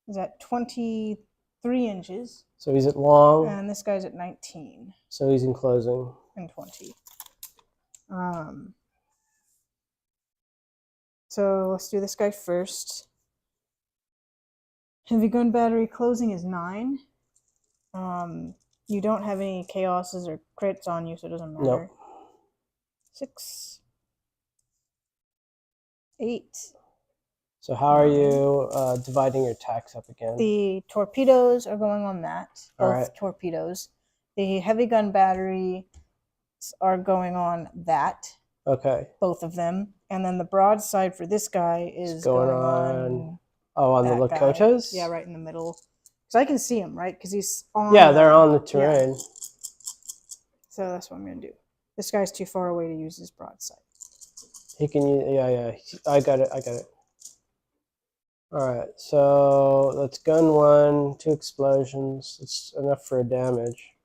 He's at 23 inches. So he's at long. And this guy's at 19. So he's in closing. And 20. So let's do this guy first. Heavy gun battery closing is 9. You don't have any chaoses or crits on you, so it doesn't matter. Nope. 6. 8. So how are you dividing your attacks up again? The torpedoes are going on that. Both torpedoes. The heavy gun battery are going on that. Okay. Both of them. And then the broadside for this guy is going on... Oh, on the Lakotas? Yeah, right in the middle. So I can see him, right? Because he's on... Yeah, they're on the terrain. Yeah. So that's what I'm going to do. This guy's too far away to use his broadside. He can use... Yeah. I got it. All right, so that's gun 1, 2 explosions. It's enough for a damage.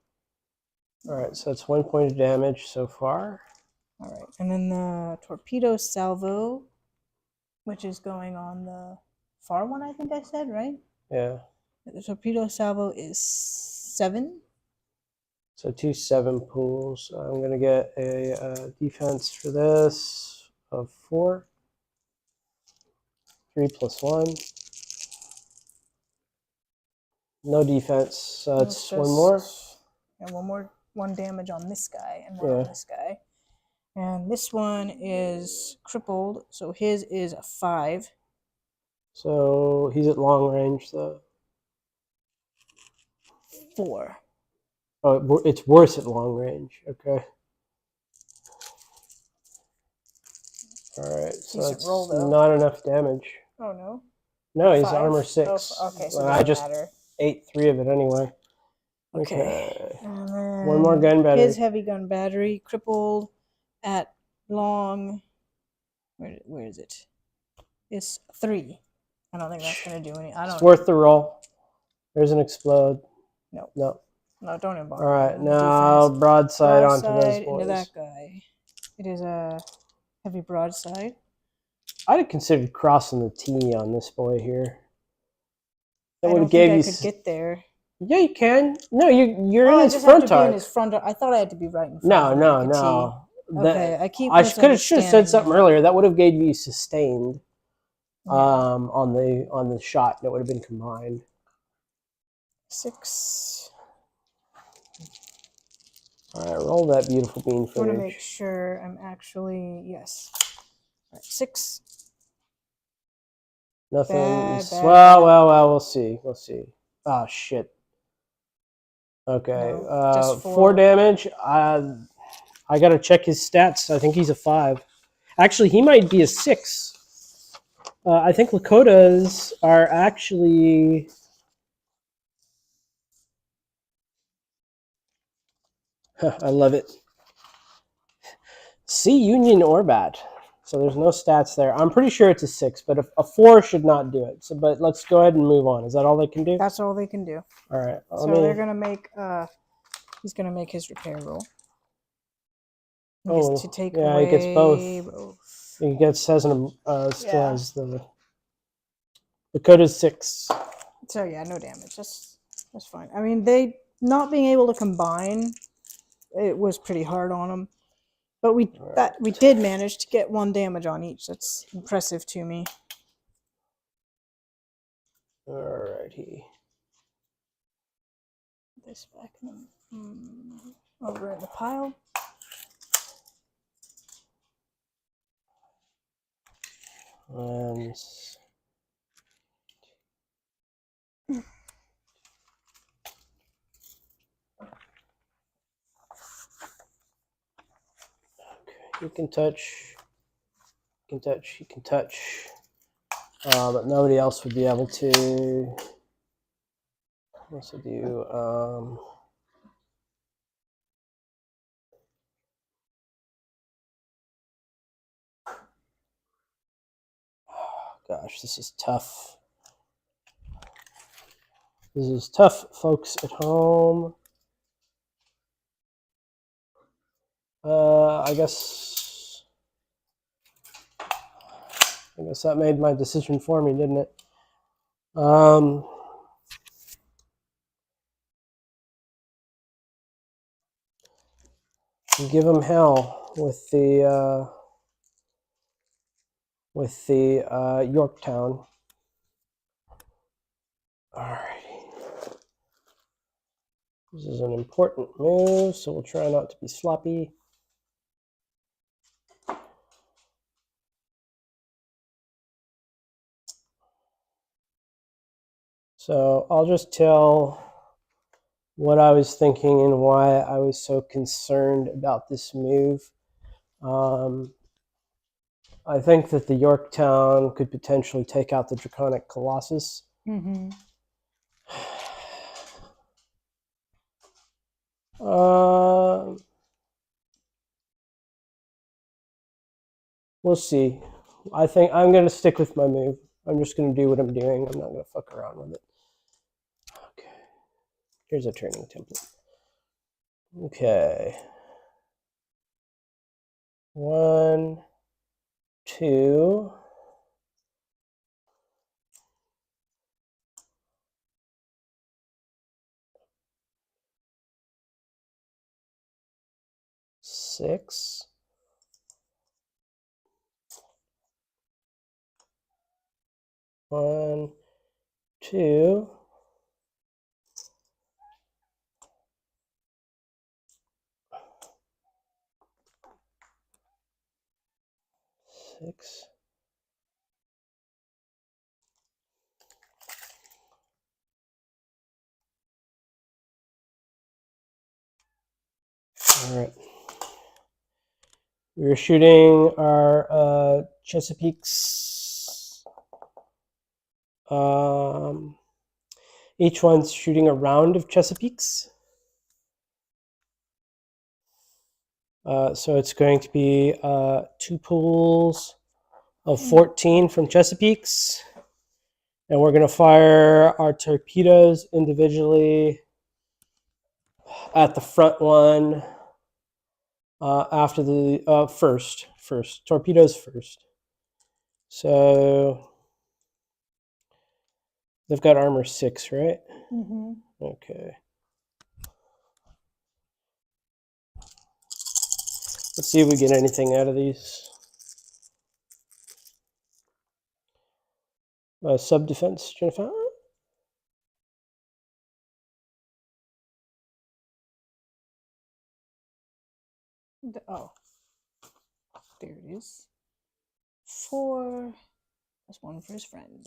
All right, so that's 1 point of damage so far. All right, and then the torpedo salvo, which is going on the far one, I think I said, right? Yeah. The torpedo salvo is 7. So 2 7 pools. I'm going to get a defense for this of 4. 3 plus 1. No defense, so it's one more. And one damage on this guy and one on this guy. And this one is crippled, so his is a 5. So he's at long range though. 4. Oh, it's worse at long range. Okay. All right, so that's not enough damage. Oh no. No, he's 5. armor 6. Oh, okay, so I just matter. ate 3 of it anyway. Okay. And then one more gun battery. His heavy gun battery crippled at long. Where is it? It's 3. I don't think that's gonna do any. It's worth the roll. There's an explode. No. No. No, don't embark. All right, now broadside onto those boys. Into that guy. It is a heavy broadside. I'd have considered crossing the T on this boy here. That would have gave you. I could get there. Yeah, you can. No, you're in his front arc. In his front. I thought I had to be right in front. No. Okay, I keep. I should have said something earlier. That would have gave you sustained. Yeah. On the shot, that would have been combined. 6. All right, roll that beautiful bean footage. I want to make sure I'm actually yes. All right, 6. Nothing. Bad. Well. We'll see. Oh shit. Okay. No, just 4 damage. I gotta check his stats. I think he's a 5. Actually, he might be a 6. I think Lakotas are actually. I love it. C Union Orbat. So there's no stats there. I'm pretty sure it's a 6, but a 4 should not do it. So, but let's go ahead and move on. Is that all they can do? That's all they can do. All right. So they're gonna make. He's gonna make his repair roll. He gets to take away he gets both. He gets still has the code is 6. So yeah, no damage. That's fine. I mean, they not being able to combine, it was pretty hard on them. But we did manage to get 1 damage on each. That's impressive to me. Alrighty. This back over in the pile. And you can touch, you can touch, you can touch, but nobody else would be able to. What's it do? Gosh, this is tough. This is tough, folks at home. I guess that made my decision for me, didn't it? Give them hell with the Yorktown. Alrighty. This is an important move, so we'll try not to be sloppy. So I'll just tell what I was thinking and why I was so concerned about this move. I think that the Yorktown could potentially take out the Draconic Colossus. Mm-hmm. We'll see. I think I'm going to stick with my move. I'm just going to do what I'm doing. I'm not going to fuck around with it. Okay. Here's a turning template. Okay. 1, 2. Six. 1, 2. 6. All right. We're shooting our Chesapeakes. Each one's shooting a round of Chesapeakes. So it's going to be 2 pools of 14 from Chesapeakes. And we're going to fire our torpedoes individually at the front one after the first. Torpedoes first. So they've got armor 6, right? Mm-hmm. Okay. Let's see if we get anything out of these. Sub-defense, Jennifer? Oh, there it is. 4. That's 1 for his friend.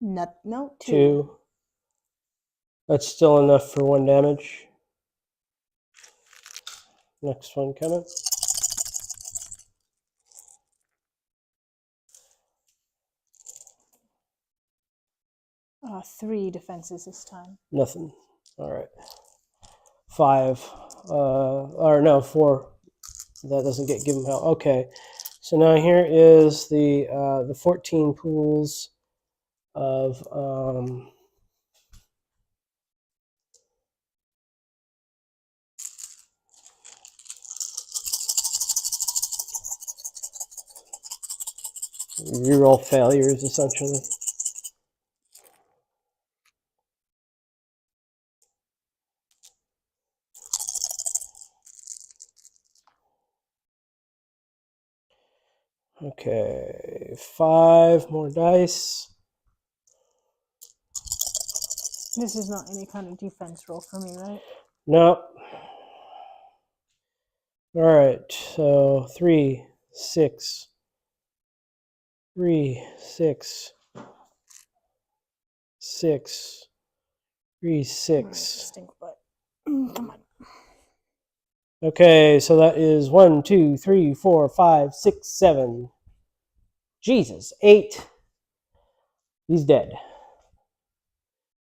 No, 2. 2. That's still enough for 1 damage. Next one coming. Three defenses this time. Nothing. All right. 5. Or no, 4. That doesn't give him hell. Okay. So now here is the 14 pools of reroll failures, essentially. Okay, 5 more dice. This is not any kind of defense roll for me, right? No. All right, so 3, 6, 3, 6, 6, 3, 6. Stink butt. Come on. Okay, so that is 1, 2, 3, 4, 5, 6, 7. Jesus, 8. He's dead.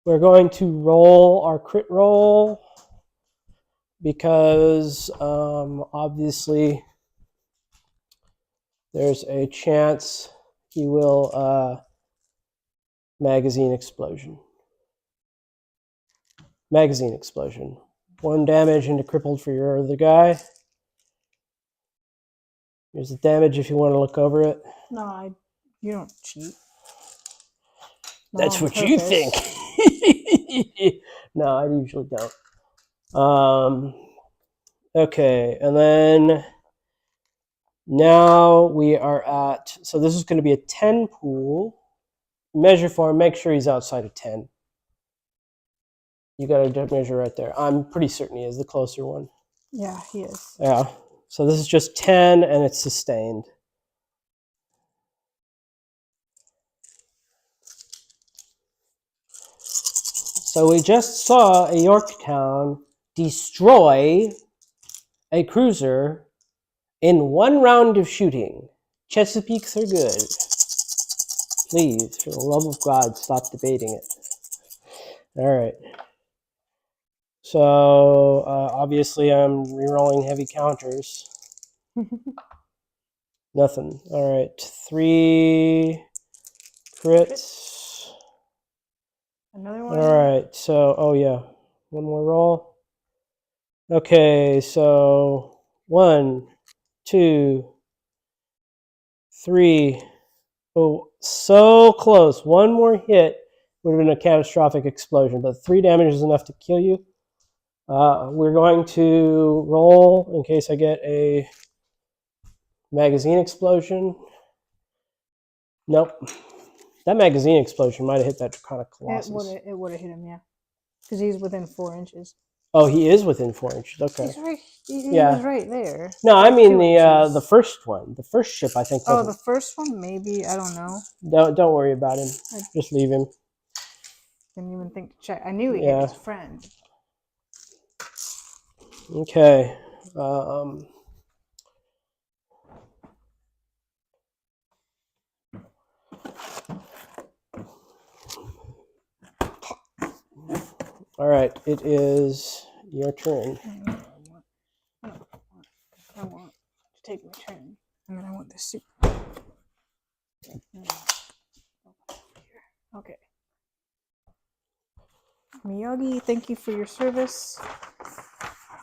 We're going to roll our crit roll because obviously there's a chance he will magazine explosion. Magazine explosion. 1 damage into crippled for your other guy. Here's the damage if you want to look over it. No, you don't cheat. That's what you think. No, I usually don't. Okay, and then now we are at, so this is going to be a 10 pool. Measure for him, make sure he's outside of 10. You got to measure right there. I'm pretty certain he is the closer one. Yeah, he is. Yeah, so this is just 10 and it's sustained. So we just saw a Yorktown destroy a cruiser in 1 round of shooting. Chesapeakes are good. Please, for the love of God, stop debating it. All right. So obviously I'm rerolling heavy counters. Nothing. All right. 3 crits. Another one? All right. So, oh yeah. 1 more roll. Okay, so 1, 2, 3. Oh, so close. 1 more hit would have been a catastrophic explosion, but 3 damage is enough to kill you. We're going to roll in case I get a magazine explosion. Nope. That magazine explosion might have hit that Draconic Colossus. It would have hit him, yeah. Because he's within 4 inches. Oh, he is within 4 inches. Okay. He's right. He Yeah. was right there. No, I Like mean 2 the inches. first one. The first ship, I think. Oh, the first one? Maybe. I don't know. Don't worry about him. Just leave him. Didn't even think to check. I knew he Yeah. hit his friend. Okay. All right, it is your turn. I want to take my turn. And then I want this soup. Okay. Miyagi, thank you for your service.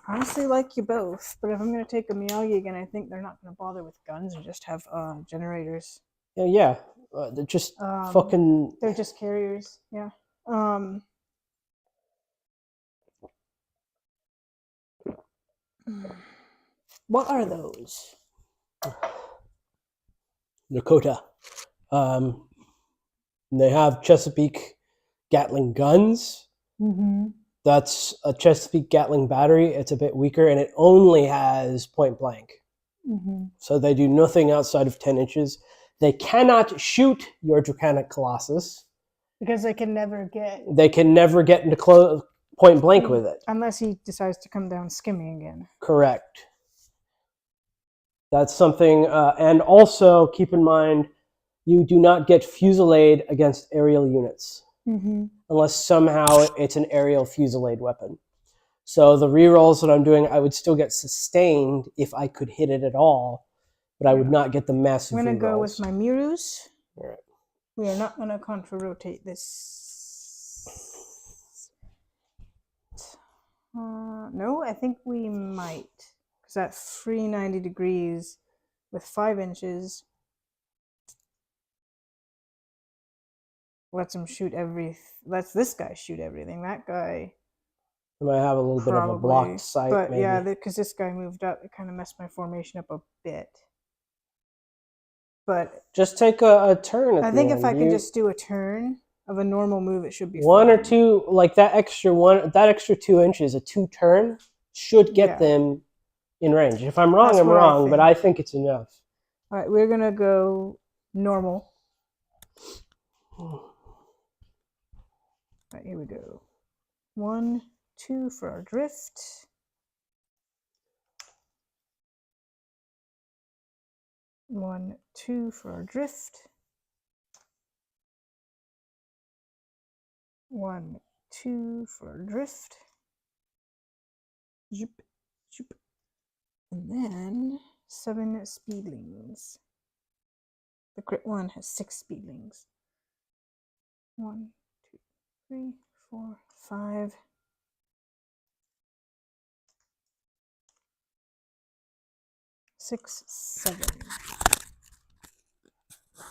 I honestly like you both, but if I'm going to take a Miyagi again, I think they're not going to bother with guns and just have generators. Yeah. They're just fucking. They're just carriers. Yeah. What are those? Lakota. They have Chesapeake Gatling guns. Mm-hmm. That's a Chesapeake Gatling battery. It's a bit weaker, and it only has point blank. Mm-hmm. So they do nothing outside of 10 inches. They cannot shoot your Draconic Colossus. Because they can never get... They can never get into point blank with it. Unless he decides to come down skimming again. Correct. That's something, and also keep in mind, you do not get fusillade against aerial units. Mm-hmm. Unless somehow it's an aerial fusillade weapon. So the rerolls that I'm doing, I would still get sustained if I could hit it at all, but I would not get the massive I'm going to go with rerolls. my Mirus. All right. We are not going to contra-rotate this. No, I think we might. Because that free 90 degrees with 5 inches lets him shoot lets this guy shoot everything. That guy I might have a little bit of a blocked sight, but maybe. yeah, because this guy moved up, it kind of messed my formation up a bit. But Just take a turn at I the think end. if I can just do a turn of a normal move, it should be one fine. or two, like that extra 2 inches, a 2 turn should get them in range. If I'm wrong, I'm wrong, but I think it's enough. All right, we're gonna go normal. All right, here we go. 1, 2 for our drift. 1, 2 for our drift. 1, 2 for our drift. Zoop, zoop. And then 7 speedlings. The crit one has 6 speedlings. 1, 2, 3, 4, 5. 6, 7.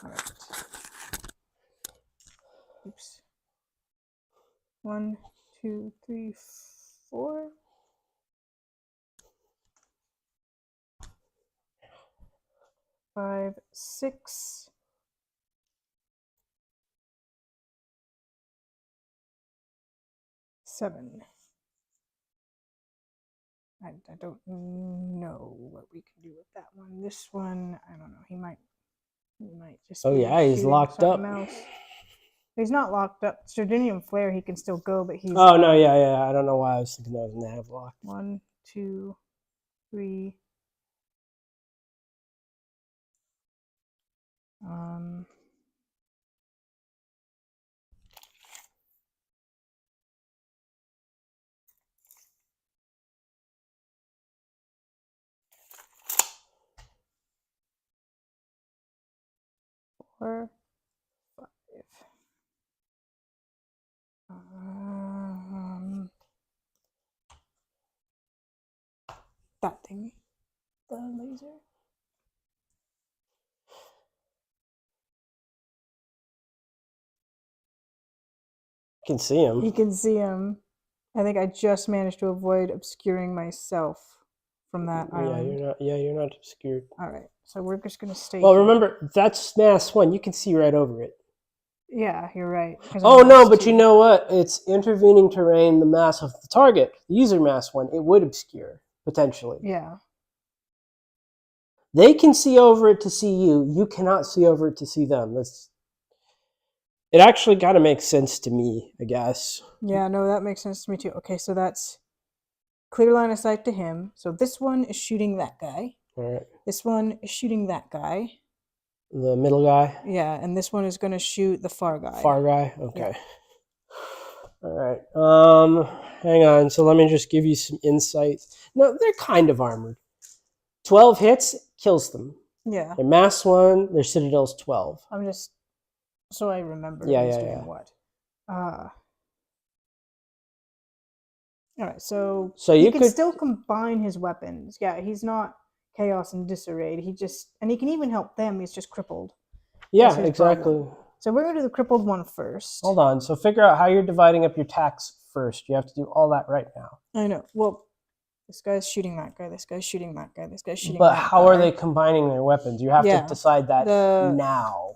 All right. Oops. 1, 2, 3, 4. 5, 6. 7. I don't know what we can do with that one. This one, I don't know. He might just. Oh yeah, he's locked up. Else. He's not locked up. Sardinian Flare, he can still go, but he's. Oh no, yeah. I don't know why I was thinking that was nav locked. 1, 2, 3. Four, 5. That thing, the laser. You can see him. You can see him. I think I just managed to avoid obscuring myself from that island. You're not obscured. All right, so we're just gonna stay. Well, remember that's mass 1. You can see right over it. Yeah, you're right. Oh no, but 2. You know what? It's intervening terrain, the mass of the target. The user mass 1, it would obscure potentially. Yeah. They can see over it to see you. You cannot see over it to see them. It actually kind of makes sense to me, I guess. Yeah, no, that makes sense to me too. Okay, so that's clear line of sight to him. So this one is shooting that guy. All right. This one is shooting that guy. The middle guy? Yeah, and this one is going to shoot the far guy. Far guy? Okay. Yeah. All right. Hang on. So let me just give you some insight. No, they're kind of armored. 12 hits kills them. Yeah. Their mass 1, their citadel's 12. I'm just so I remember who's doing what. All right, so you can still combine his weapons. Yeah, he's not chaos and disarray. He can even help them. He's just crippled. Yeah, exactly. Problem. So we're going to do the crippled one first. Hold on. So figure out how you're dividing up your attacks first. You have to do all that right now. I know. Well, this guy's shooting that guy. This guy's shooting that guy. This guy's shooting that guy. But how are they combining their weapons? You have to decide that now.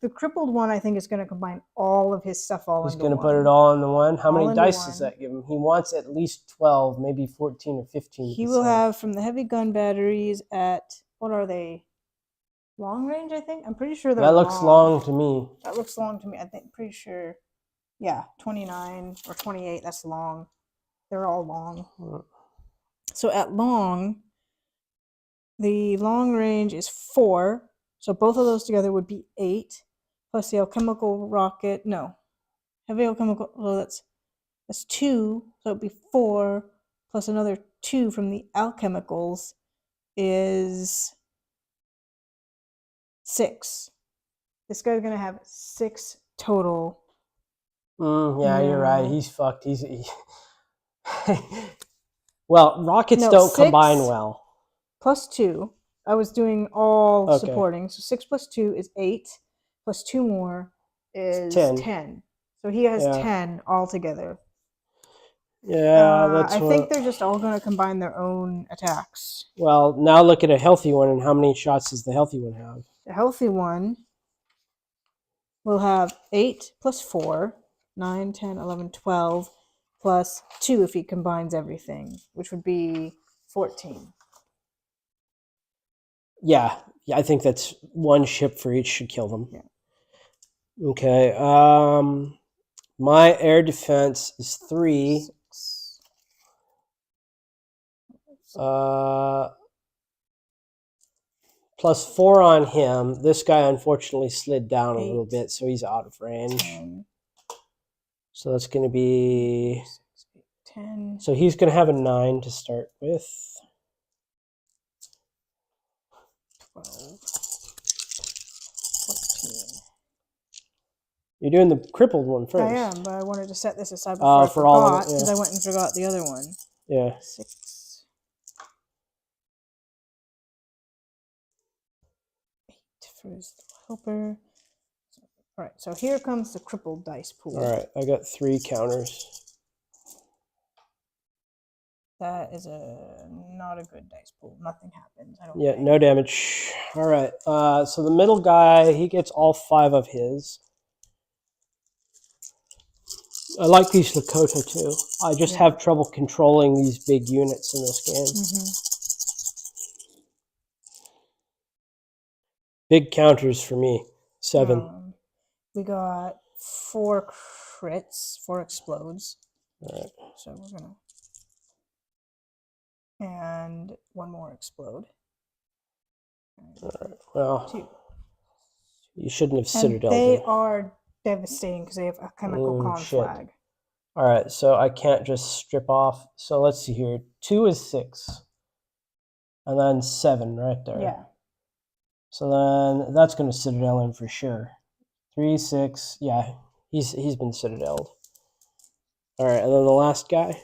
The crippled one, I think, is going to combine all of his stuff He's going to put it all into one. How many dice does that give him? He wants at least 12, maybe 14 or 15. He will have from the heavy gun batteries at, what are they? Long range, I think? I'm pretty sure they're That looks long to me. That looks long to me. I think, pretty sure. Yeah, 29 or 28, that's long. They're all long. So at long, the long range is 4. So both of those together would be 8. Plus the alchemical rocket. No. Heavy alchemical. Well, that's 2. So it'd be 4. Plus another 2 from the alchemicals is 6. This guy's going to have 6 total. Yeah, you're right. He's fucked. Well, rockets don't combine well. Plus 2. I was doing all supporting. So 6 plus 2 is 8. Plus 2 more is 10. So he has 10 altogether. Yeah, that's I what. think they're just all going to combine their own attacks. Well, now look at a healthy one, and how many shots does the healthy one have? The healthy one will have 8 plus 4, 9, 10, 11, 12, plus 2 if he combines everything, which would be 14. Yeah, I think that's one ship for each should kill them. Yeah. Okay. My air defense is 3. 6. Plus 4 on him. This guy unfortunately slid down a little 8, bit, so he's out of range. 10, So that's going to be... 6, 8, 10. So he's going to have a 9 to start with. 12, 14. You're doing the crippled one first. I am, but I wanted to set this aside before I for all of forgot, it, because yeah. I went and forgot the other one. Yeah. 6, 8 for his helper. All right, so here comes the crippled dice pool. All right, I got 3 counters. That is not a good dice pool. Nothing happens. I don't Yeah, think. no damage. All right, so the middle guy, he gets all 5 of his. I like these Lakota too. I just have trouble controlling these big units in this game. Big counters for me. 7. We got 4 crits, 4 explodes. All right. So we're gonna, and 1 more explode. All right. Well, 2. you shouldn't have And citadel. they are devastating because they have a chemical conflag. Shit. All right, so I can't just strip off. So let's see here. 2 is 6, and then 7 right there. Yeah. So then that's going to citadel him for sure. 3, 6. Yeah, he's been citadeled. All right, and then the last guy.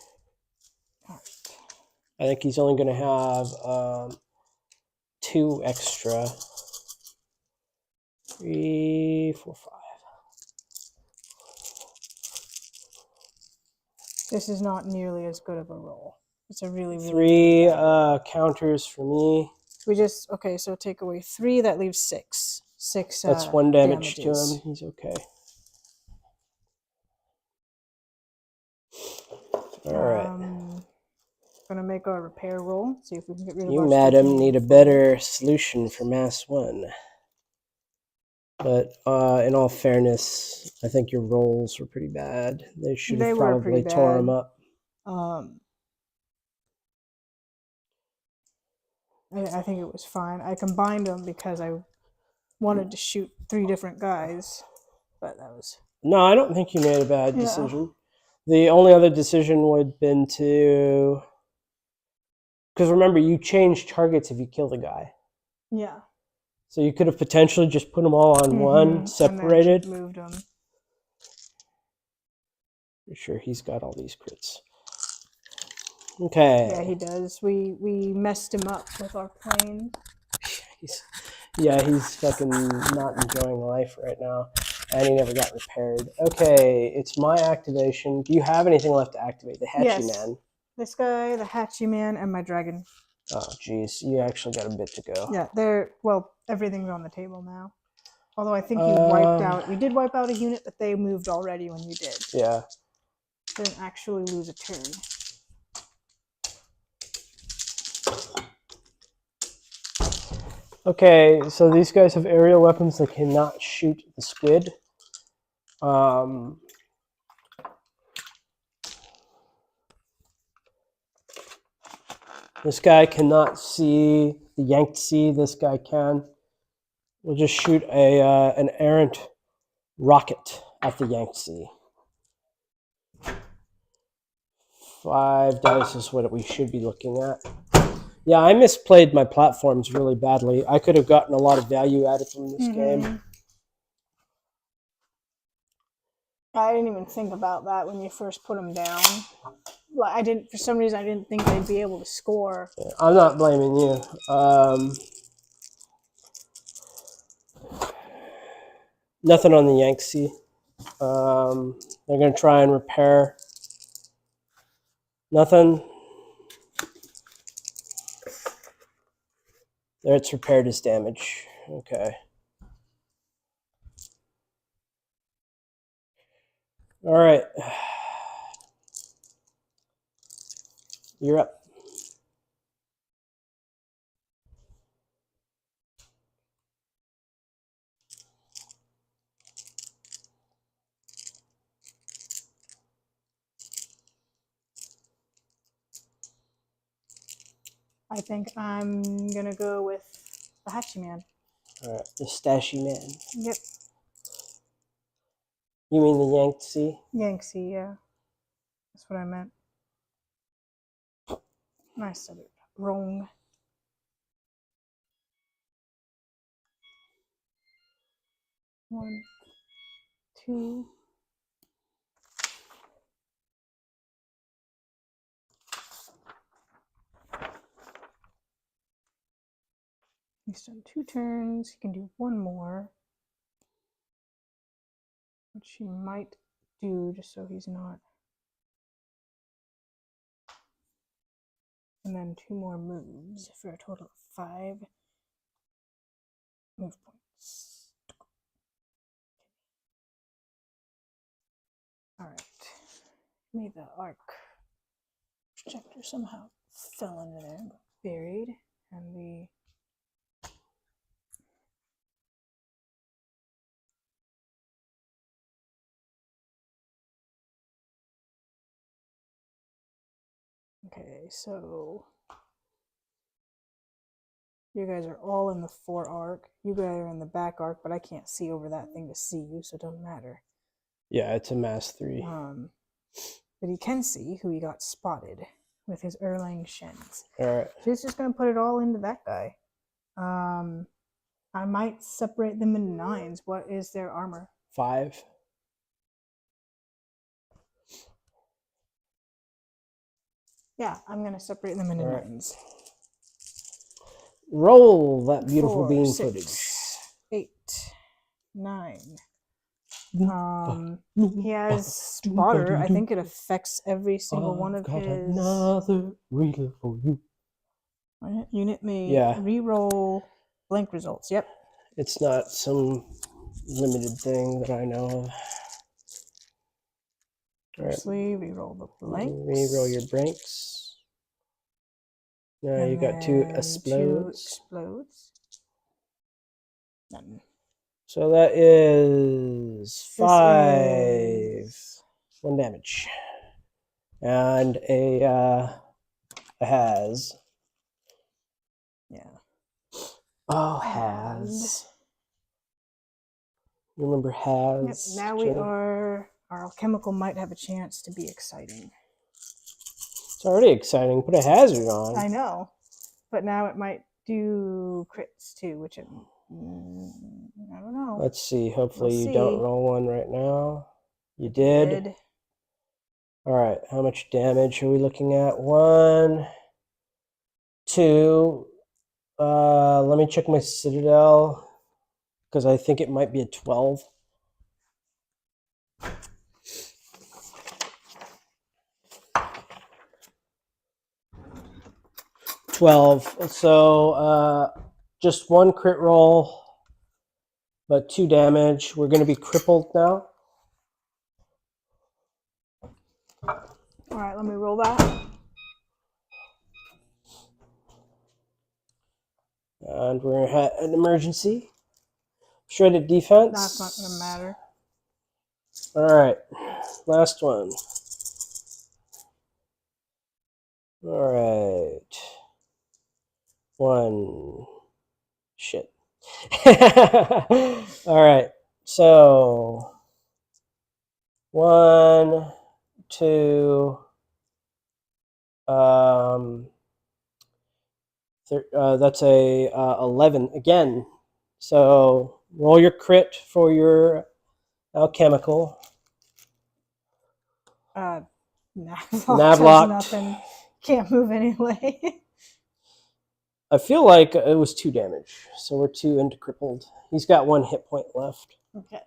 I think he's only going to have 2 extra. 3, 4, 5. This is not nearly as good of a roll. It's a really, really 3 counters for me. We just, okay, so take away 3, that leaves 6. 6 That's 1 damage damages. to him. He's okay. All right. Gonna make our repair roll. See if we can get rid of You, our madam, stinking need a better solution for Mass 1. But in all fairness, I think your rolls were pretty bad. They should have probably tore them up. I think it was fine. I combined them because I wanted to shoot 3 different guys, but that was... No, I don't think you made a bad decision. The only other decision would have been to... Because remember, you change targets if you kill the guy. Yeah. So you could have potentially just put them all on one, separated. And then moved them. For sure, he's got all these crits. Okay. Yeah, he does. We messed him up with our plane. He's fucking not enjoying life right now. And he never got repaired. Okay, it's my activation. Do you have anything left to activate? The Hatchy Man. This guy, the Hatchy Man, and my dragon. Oh, geez. You actually got a bit to go. Yeah, everything's on the table now. Although I think you wiped out... We did wipe out a unit, but they moved already when you did. Yeah. Didn't actually lose a turn. Okay, so these guys have aerial weapons that cannot shoot the squid. This guy cannot see the Yangtze. This guy can. We'll just shoot an errant rocket at the Yangtze. 5 dice is what we should be looking at. Yeah, I misplayed my platforms really badly. I could have gotten a lot of value out of from this game. I didn't even think about that when you first put them down. For some reason, I didn't think they'd be able to score. Yeah, I'm not blaming you. Nothing on the Yangtze. They're going to try and repair. Nothing. There, it's repaired his damage. Okay. All right. You're up. I think I'm gonna go with the Hatchy Man. All right, the Stashy Man. Yep. You mean the Yangtze? Yangtze, yeah. That's what I meant. I said it wrong. One, two. He's done 2 turns. He can do 1 more, which he might do just so he's not. And then 2 more moves for a total of 5 move points. Alright. Maybe the arc projector somehow fell into there and got buried. And the okay, so you guys are all in the 4 arc. You guys are in the back arc, but I can't see over that thing to see you, so it doesn't matter. Yeah, it's a mass 3. But he can see who he got spotted with his Erlang Shens. All right. So he's just going to put it all into that guy. I might separate them into 9s. What is their armor? 5. Yeah, I'm going to separate them into All right. 9s. Roll that beautiful 4, beam 6, footage. 8, 9. He has spotter. I think it affects every single one of his. Another reader for you. Unit may Yeah. re-roll blank results. Yep. It's not some limited thing that I know of. All right. Firstly, re-roll the blanks. Re-roll your blanks. Now And you got 2 then explodes. 2 explodes. None. So that is 5. Is... 1 damage. And a has. Yeah. Oh, has. You remember has? Yep. Now we are. Our alchemical might have a chance to be exciting. It's already exciting. Put a hazard on. I know, but now it might do crits too, which it, I don't know. Let's see. Hopefully We'll you don't see. roll one right now. You did. All right. How much damage are we looking at? 1, 2. Let me check my Citadel because I think it might be a 12. So just 1 crit roll, but 2 damage. We're going to be crippled now. All right, let me roll that. And we're going to have an emergency. Shredded defense. That's not going to matter. All right, last one. All right. 1. Shit. All right. So 1, 2. That's a 11 again. So roll your crit for your alchemical. Nav locked. Nothing. Can't move anyway. I feel like it was 2 damage, so we're 2 into crippled. He's got 1 hit point left. Okay.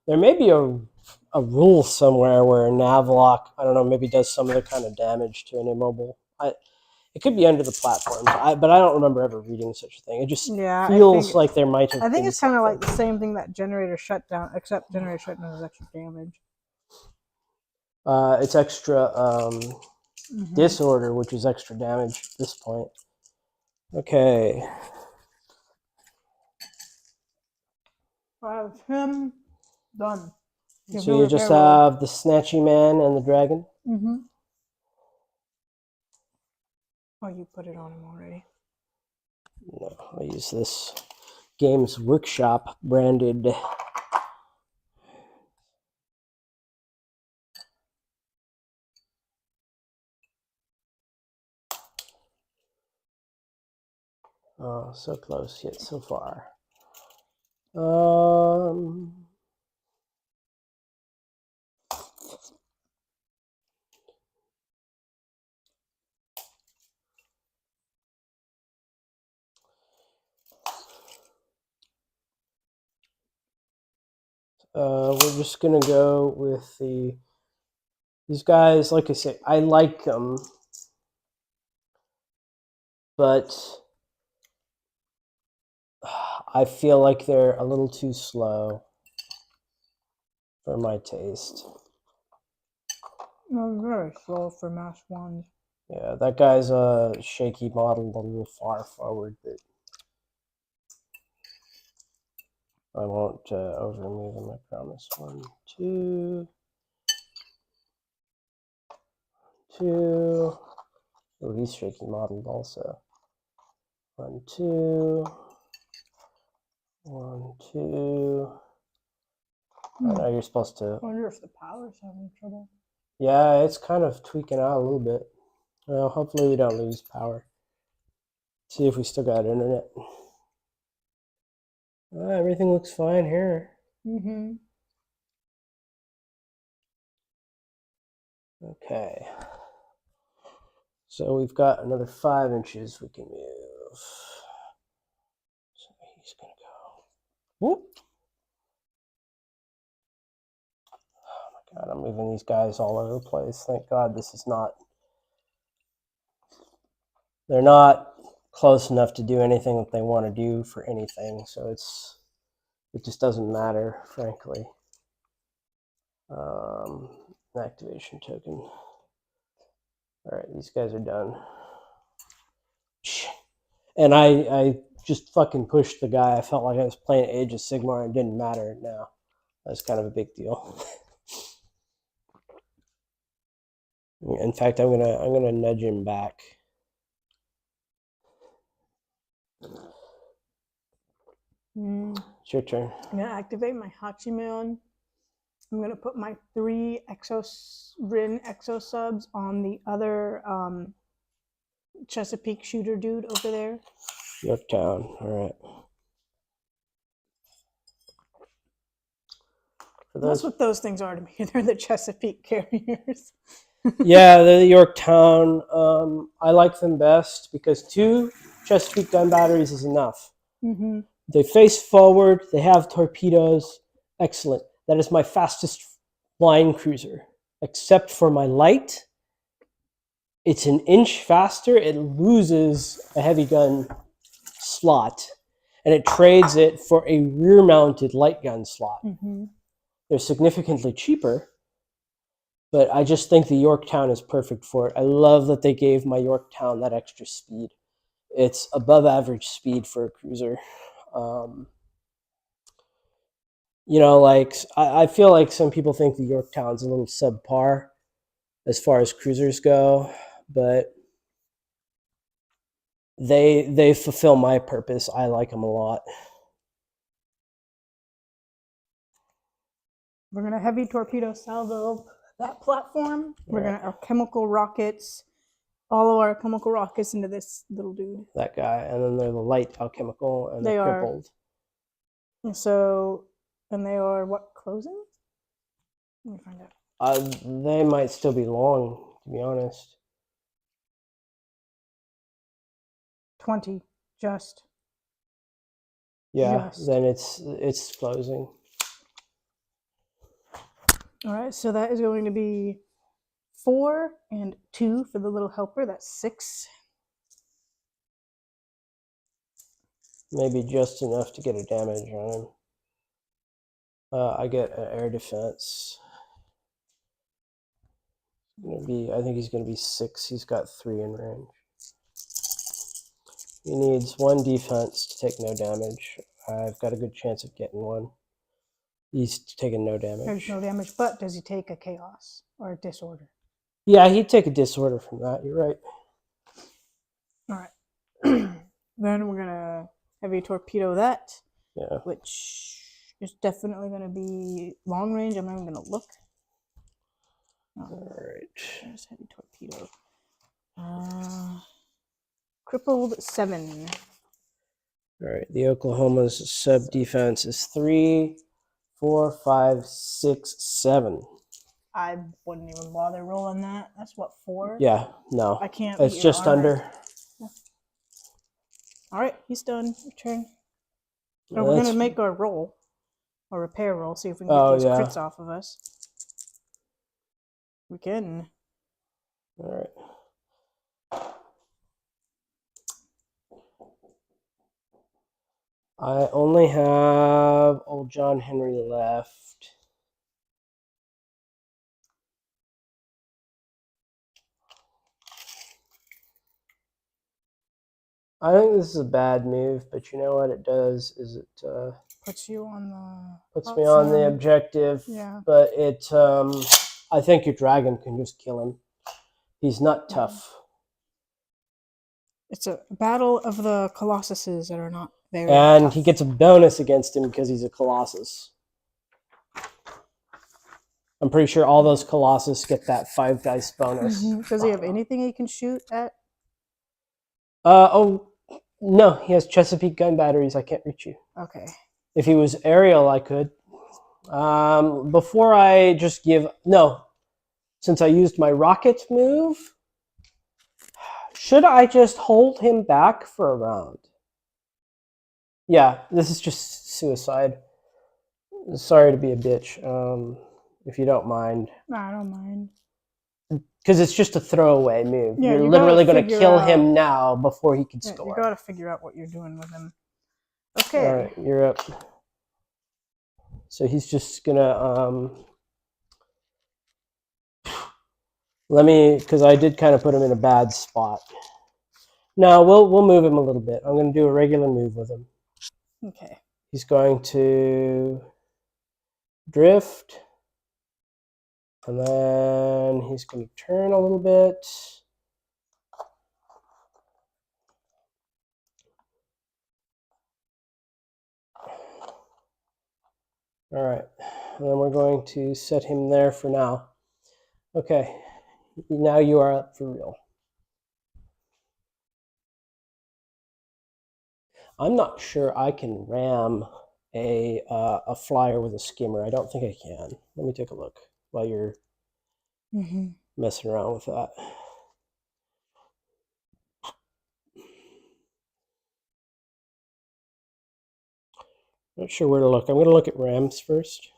There may be a a rule somewhere where a Navlock, I don't know, maybe does some other kind of damage to an immobile. It could be under the platforms, but I don't remember ever reading such a thing. It just feels like there might have been. I think it's kind of like the same thing that generator shutdown, except generator shutdown is extra damage. It's extra disorder, which is extra damage at this point. Okay. I have him done. So you just have the Snatchy Man and the Dragon? Mm-hmm. Oh, you put it on him already. No, I use this Games Workshop branded. Oh, so close yet so far. We're just gonna go with these guys. Like I say, I like them, but I feel like they're a little too slow for my taste. No, very slow for mass ones. Yeah, that guy's a shaky model, a little far forward, but I won't overmove him, I promise. 1, 2, 2. Oh, he's shaky modeled also. 1, 2. 1, 2. I know you're supposed to. I wonder if the power's having trouble. Yeah, it's kind of tweaking out a little bit. Well, hopefully we don't lose power. See if we still got internet. Everything looks fine here. Mm-hmm. Okay. So we've got another 5 inches we can move. So he's gonna go. Whoop. Oh my god, I'm moving these guys all over the place. Thank God this is not. They're not close enough to do anything that they want to do for anything, so it just doesn't matter, frankly. Activation token. All right, these guys are done. And I just fucking pushed the guy. I felt like I was playing Age of Sigmar and it didn't matter now. That's kind of a big deal. In fact, I'm gonna nudge him back. It's your turn. I'm gonna activate my Hachiman. I'm gonna put my 3 Rin Exo subs on the other Chesapeake shooter dude over there. Yorktown. All right. That's what those things are to me. They're the Chesapeake carriers. Yeah, the Yorktown. I like them best because 2 Chesapeake gun batteries is enough. Mm-hmm. They face forward. They have torpedoes. Excellent. That is my fastest flying cruiser, except for my light. It's an inch faster. It loses a heavy gun slot, and it trades it for a rear-mounted light gun slot. Mm-hmm. They're significantly cheaper, but I just think the Yorktown is perfect for it. I love that they gave my Yorktown that extra speed. It's above average speed for a cruiser. You know, like I feel like some people think the Yorktown's a little subpar as far as cruisers go, but they fulfill my purpose. I like them a lot. We're gonna heavy torpedo salvo that platform. We're gonna alchemical rockets, all of our alchemical rockets into this little dude. That guy, and then they're the light alchemical, and they're crippled. And so, and they are what, closing? Let me find out. They might still be long, to be honest. 20, just. Yeah, then it's closing. All right, so that is going to be 4 and 2 for the little helper. That's 6. Maybe just enough to get a damage on him. I get an air defense. I think he's going to be 6. He's got 3 in range. He needs 1 defense to take no damage. I've got a good chance of getting 1. He's taking no damage. There's no damage, but does he take a chaos or a disorder? Yeah, he'd take a disorder from that. You're right. All right. Then we're going to heavy torpedo that, Yeah. which is definitely going to be long range. I'm not even going to look. All right. There's heavy torpedo. Crippled 7. All right. The Oklahoma's sub defense is 3, 4, 5, 6, 7. I wouldn't even bother rolling that. That's what, 4? Yeah, no. I can't. It's just under. All right, he's done. Your turn. And we're gonna make our roll, or repair roll, see if we can get these crits off of us. We can. All right. I only have old John Henry left. I think this is a bad move, but you know what it does is it puts you on the puts me on the objective. Yeah. But it I think your dragon can just kill him. He's not tough. It's a battle of the colossuses that are not very And tough. he gets a bonus against him because he's a colossus. I'm pretty sure all those colossus get that 5 dice bonus. Does he have anything he can shoot at? Oh, no, he has Chesapeake gun batteries. I can't reach you. Okay. If he was aerial, I could. Before I just give... No. Since I used my rocket move, should I just hold him back for a round? Yeah, this is just suicide. Sorry to be a bitch, if you don't mind. No, I don't mind. Because it's just a throwaway move. Yeah, you're literally going to kill him now before he can score. You got to figure out what you're doing with him. Okay. All right, you're up. So he's just going to... Let me... Because I did kind of put him in a bad spot. No, we'll move him a little bit. I'm going to do a regular move with him. Okay. He's going to drift. And then he's going to turn a little bit. All right. And then we're going to set him there for now. Okay. Now you are up for real. I'm not sure I can ram a flyer with a skimmer. I don't think I can. Let me take a look while you're messing around with that. Not sure where to look. I'm going to look at rams first.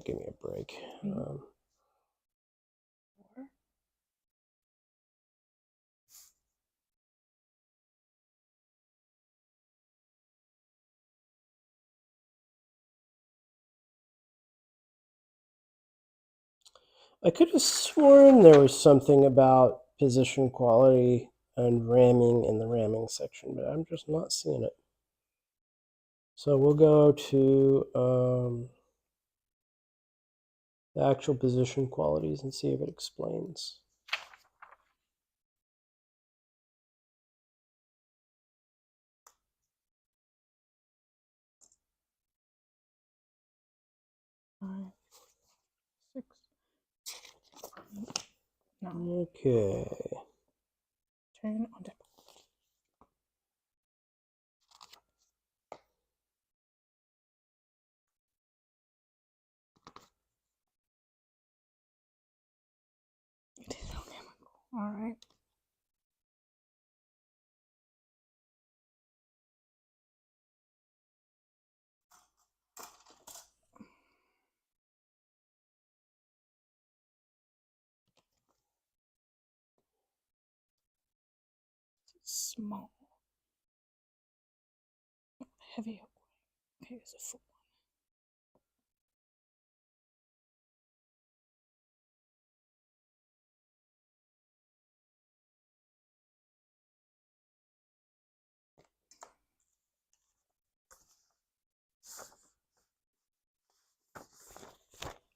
Give me a break. I could have sworn there was something about position quality and ramming in the ramming section, but I'm just not seeing it. So we'll go to the actual position qualities and see if it explains. No. Okay. Turn on deck. It is alchemical. All right. Small. Heavy. Okay, it's a full one.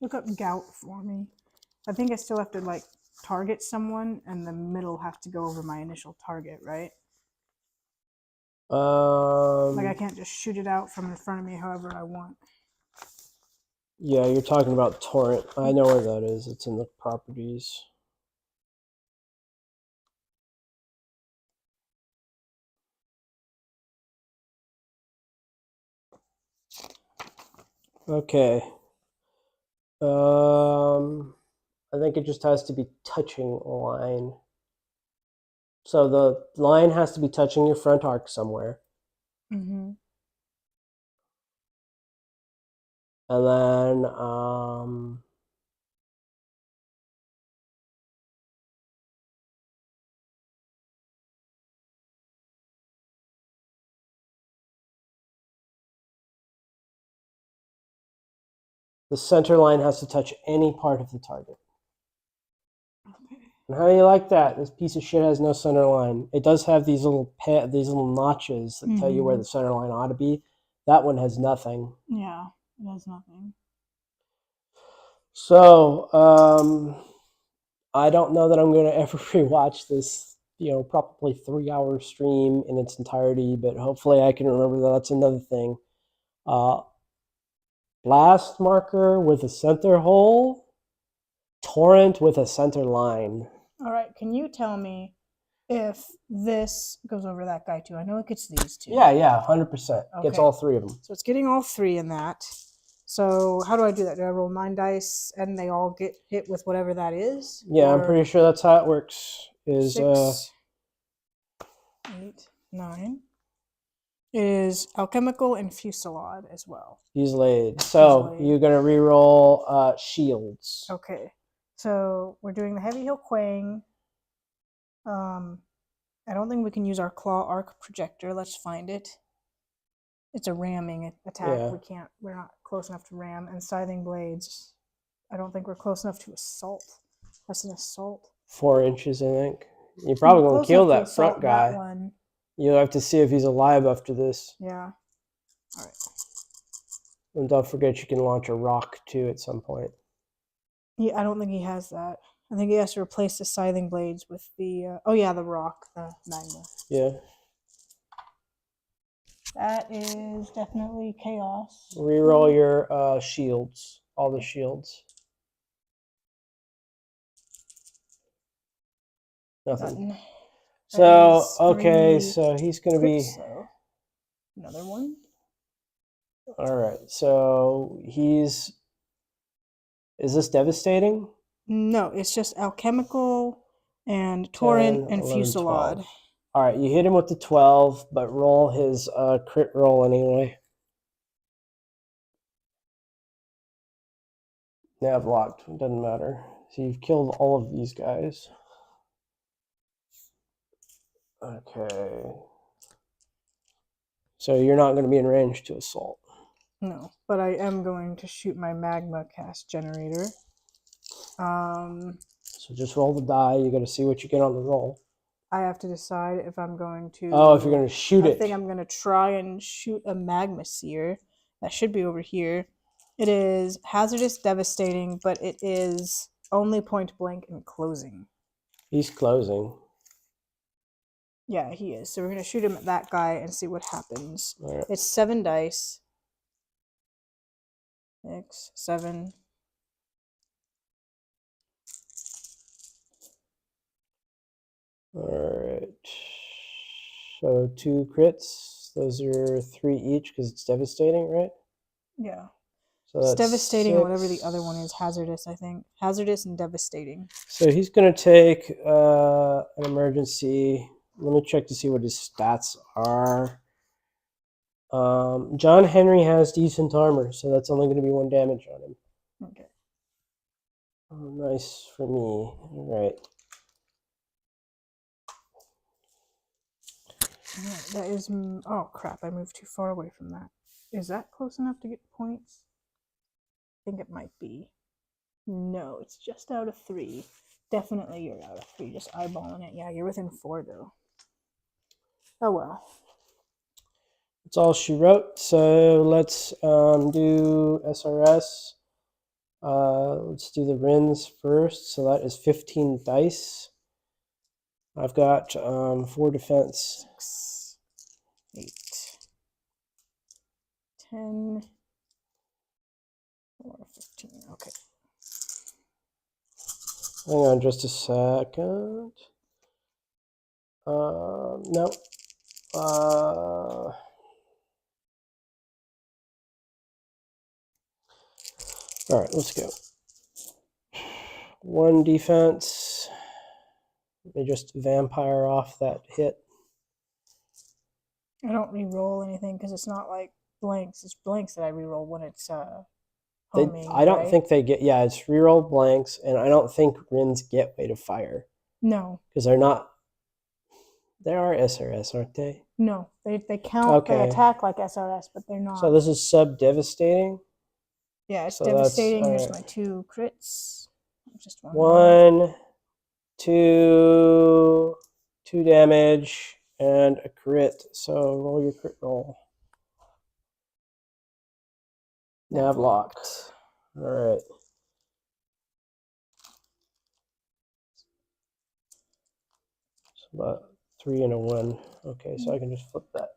Look up gout for me. I think I still have to like target someone, and the middle have to go over my initial target, right? Like I can't just shoot it out from in front of me however I want. Yeah, you're talking about torrent. I know where that is. It's in the properties. Okay. I think it just has to be touching a line. So the line has to be touching your front arc somewhere. Mm-hmm. And then the center line has to touch any part of the target. Okay. And how do you like that? This piece of shit has no center line. It does have these little notches that tell you where the center line ought to be. That one has nothing. Yeah, it has nothing. So I don't know that I'm going to ever rewatch this, probably 3-hour stream in its entirety, but hopefully I can remember that that's another thing. Blast marker with a center hole, torrent with a center line. All right, can you tell me if this goes over that guy too? I know it gets these two. Yeah, 100%. Gets Okay. all three of them. So it's getting all three in that. So how do I do that? Do I roll 9 dice and they all get hit with whatever that is? Yeah, I'm pretty sure that's how it works. Is 6, 8, 9. It is alchemical and fusillade as well. he's laid. So He's laid. you're gonna re-roll shields. Okay. So we're doing the heavy hill quang. I don't think we can use our claw arc projector. Let's find it. It's a ramming attack. Yeah. We're not close enough to ram. And scything blades. I don't think we're close enough to assault. That's an assault. 4 inches, I think. You're probably gonna Close kill enough to that front assault guy. that one. You'll have to see if he's alive after this. Yeah. All right. And don't forget you can launch a rock too at some point. Yeah, I don't think he has that. I think he has to replace the scything blades with the the rock, the magma. Yeah. That is definitely chaos. Reroll your shields. All the shields. Nothing. So, okay, so he's going to be... So. Another one. All right, so he's... Is this devastating? No, it's just alchemical and torrent 10, and 11, fusillade. 12. All right, you hit him with the 12, but roll his crit roll anyway. Nav locked, it doesn't matter. So you've killed all of these guys. Okay. So you're not going to be in range to assault. No, but I am going to shoot my magma cast generator. So just roll the die. You got to see what you get on the roll. I have to decide if I'm going to... Oh, if you're going to shoot it. I think I'm going to try and shoot a magma seer. That should be over here. It is hazardous, devastating, but it is only point blank and closing. He's closing. Yeah, he is. So we're going to shoot him at that guy and see what happens. All right. It's 7 dice. 6, 7. Alright. So 2 crits. Those are 3 each because it's devastating, right? Yeah. So It's that's devastating 6. or whatever the other one is. Hazardous, I think. Hazardous and devastating. So he's going to take an emergency. Let me check to see what his stats are. John Henry has decent armor, so that's only going to be 1 damage on him. Okay. Oh, nice for me. All right. That is... Oh, crap. I moved too far away from that. Is that close enough to get points? I think it might be. No, it's just out of 3. Definitely you're out of 3. Just eyeballing it. Yeah, you're within 4, though. Oh, well. That's all she wrote. So let's do SRS. Let's do the RINs first. So that is 15 dice. I've got 4 defense. 6, 8, 10, or 15. Okay. Hang on just a second. No. All right, let's go. 1 defense. Let me just vampire off that hit. I don't re-roll anything because it's not like blanks. It's blanks that I re-roll when it's They, homing. I don't right? think they get, yeah, it's reroll blanks, and I don't think RINs get weight of fire. No. Because they're not, they are SRS, aren't they? No. They count, Okay. they attack like SRS, but they're not. So this is sub-devastating? Yeah, it's So devastating. that's, Here's right. my 2 crits. Just 1, 2, 2 damage, and a crit. So roll your crit roll. Nav locked. All right. So about 3 and a 1. Okay, so I can just flip that.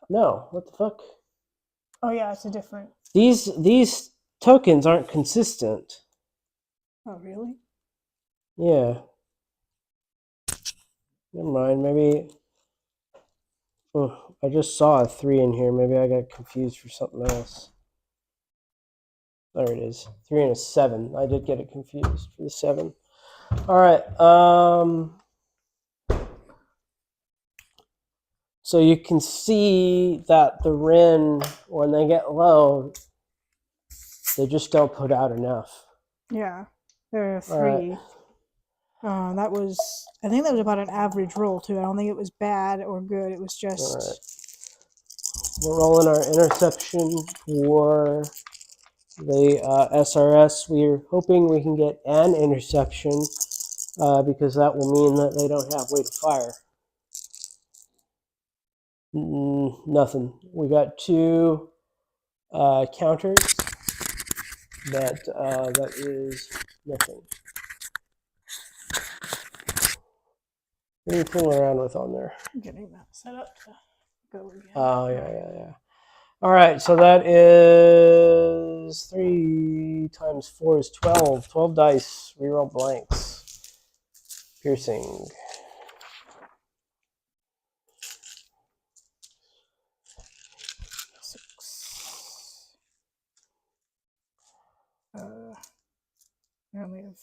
No, what the fuck? Oh yeah, it's a different. These tokens aren't consistent. Oh really? Yeah. Never mind. Maybe. Oh, I just saw a 3 in here. Maybe I got confused for something else. There it is. 3 and a 7. I did get it confused for the 7. All right. So you can see that the RIN, when they get low, they just don't put out enough. Yeah, there are 3. Right. That was, I think that was about an average roll too. I don't think it was bad or good. It was just. All right. We're rolling our interception for the SRS. We're hoping we can get an interception because that will mean that they don't have weight of fire. Nothing. We got 2 counters. That is nothing. What are you fooling around with on there? I'm getting that set up to go again. Oh, yeah. All right, so that is 3 times 4 is 12. 12 dice. Reroll blanks. Piercing. I only have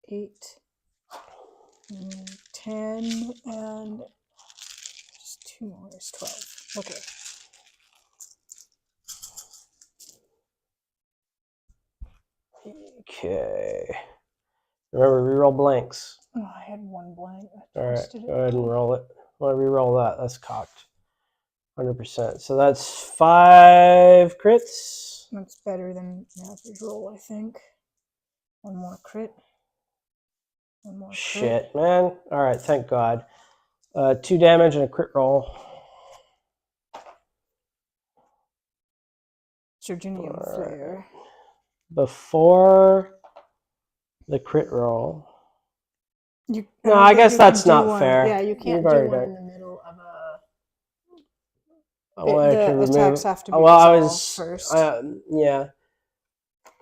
8, 10, and just 2 more is 12. Okay. Okay. Remember, reroll blanks. Oh, I had 1 blank. All right, go ahead and roll it. Want to reroll that? That's cocked. 100%. So that's 5 crits. That's better than an average roll, I think. 1 more crit. 1 more crit. Shit, man. All right, thank God. 2 damage and a crit roll. Surginium Flare. Before the crit roll. No, I guess that's not fair. Yeah, you can't do one in the middle of a. The attacks have to be resolved first. Yeah.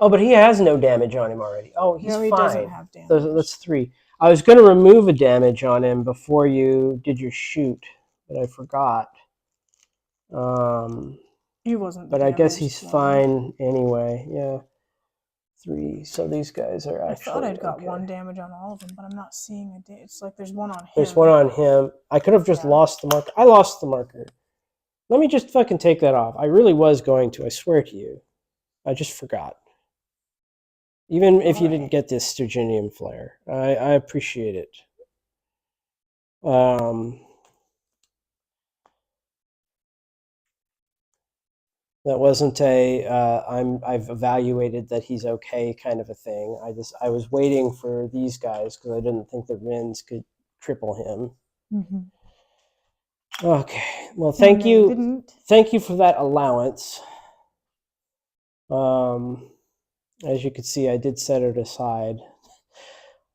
Oh, but he has no damage on him already. Oh, he's no, he fine. doesn't have damage. That's 3. I was going to remove a damage on him before you did your shoot, but I forgot. He wasn't. But I guess he's one. fine anyway. Yeah. 3. So these guys are actually. I thought I'd got okay. 1 damage on all of them, but I'm not seeing a. It's like there's 1 on him. There's 1 on him. I could have just lost the marker. I lost the marker. Let me just fucking take that off. I really was going to. I swear to you. I just forgot. Even if you didn't get this Sturginium flare, I appreciate it. That wasn't a I've evaluated that he's okay kind of a thing. I was waiting for these guys because I didn't think the Rins could triple him. Mm-hmm. Okay. Well, thank you. Thank you for that allowance. As you can see, I did set it aside,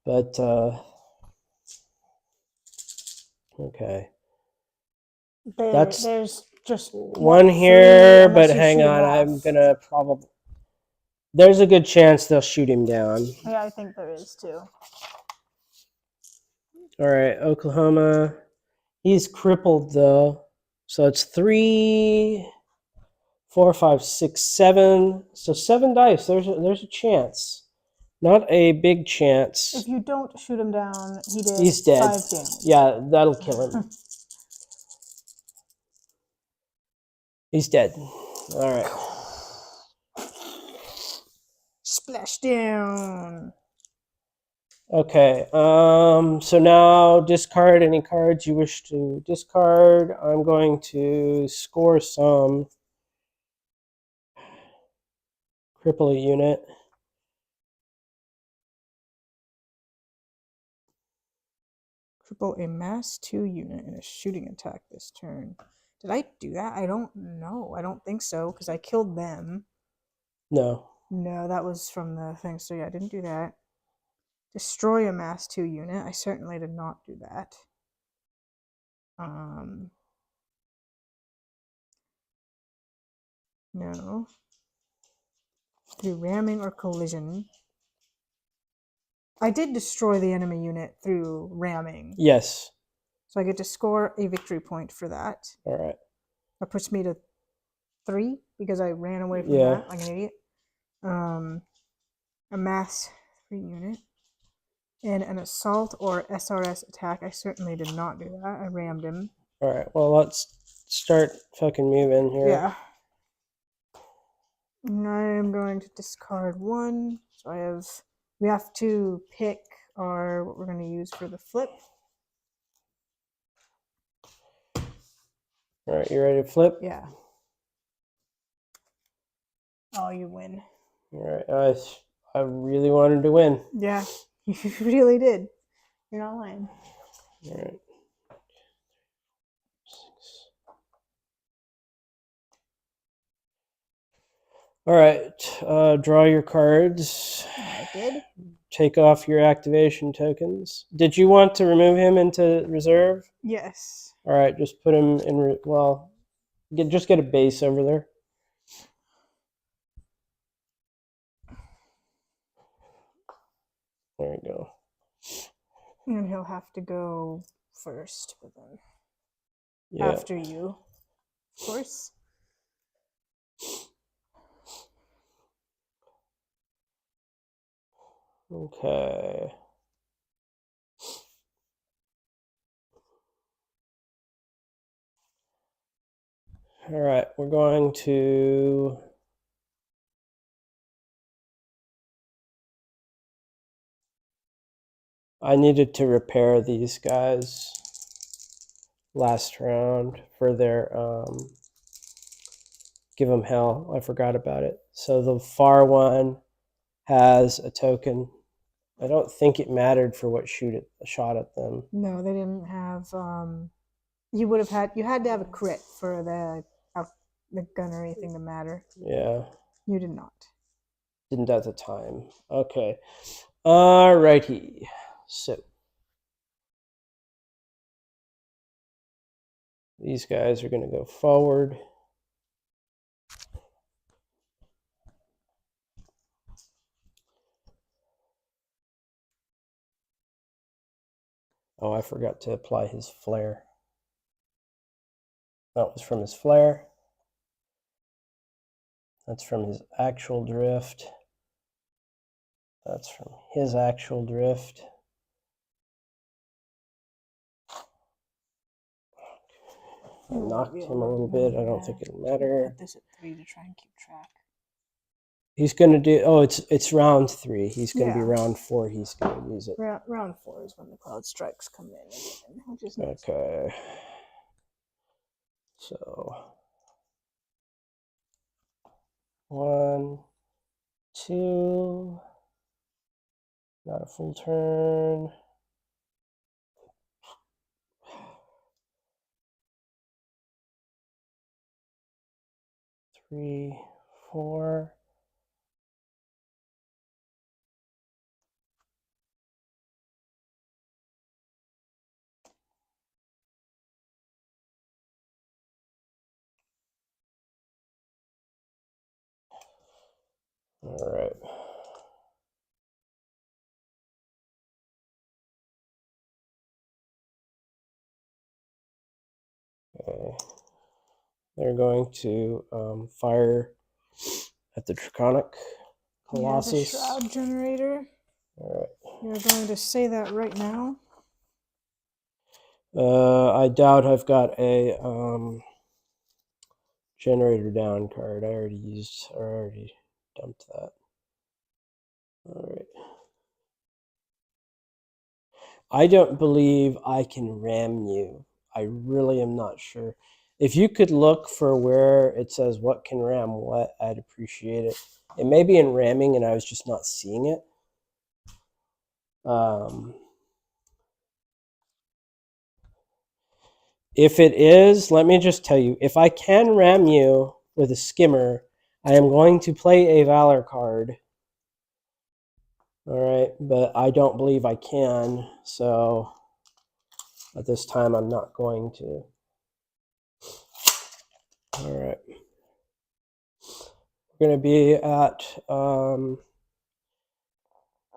but okay. There's just 1 here, but hang on, I'm gonna probably. There's a good chance they'll shoot him down. Yeah, I think there is too. All right, Oklahoma. He's crippled though, so it's 3, 4, 5, 6, 7. So 7 dice. There's a chance, not a big chance. If you don't shoot him down, he's dead. 5 damage. Yeah, that'll kill him. He's dead. All right. Splashdown. Okay. So now discard any cards you wish to discard. I'm going to score some. Cripple a unit. Cripple a mass 2 unit in a shooting attack this turn. Did I do that? I don't know. I don't think so because I killed them. No. No, that was from the thing. So yeah, I didn't do that. Destroy a mass 2 unit. I certainly did not do that. No. Through ramming or collision. I did destroy the enemy unit through ramming. Yes. So I get to score a victory point for that. All right. That puts me to 3 because I ran away from that like an idiot. A mass 3 unit. And an assault or SRS attack. I certainly did not do that. I rammed him. All right. Well, let's start fucking moving here. Yeah. And I am going to discard 1. So we have to pick what we're going to use for the flip. All right, you ready to flip? Yeah. Oh, you win. All right. I really wanted to win. Yeah, you really did. You're not lying. All right. 6. All right. Draw your cards. I did. Take off your activation tokens. Did you want to remove him into reserve? Yes. All right, just put him in. Just get a base over there. There you go. And he'll have to go first, but then after you, of course. Okay. All right, we're going to. I needed to repair these guys last round for their give them hell. I forgot about it. So the far one has a token. I don't think it mattered for what shot at them. No, they didn't have. You had to have a crit for the gunnery thing to matter. Yeah. You did not. Didn't at the time. Okay. Alrighty. So these guys are going to go forward. I forgot to apply his flare. That was from his flare. That's from his actual drift. That's from his actual drift. I knocked him a little bit. I don't think it'll matter. Put this at 3 to try and keep track. He's going to do, oh, it's round 3. He's going to be Yeah. round 4. He's going to use it. Round 4 is when the cloud strikes come in again, which is nice. Okay. So 1, 2, not a full turn. 3, 4. All right. Okay. They're going to fire at the Draconic Colossus. Yeah, the shroud generator. All right. You're going to say that right now? I doubt I've got a generator down card. I already dumped that. All right. I don't believe I can ram you. I really am not sure. If you could look for where it says what can ram what, I'd appreciate it. It may be in ramming and I was just not seeing it. If it is, let me just tell you, if I can ram you with a skimmer, I am going to play a Valor card. All right, but I don't believe I can, so at this time I'm not going to. All right. We're going to be at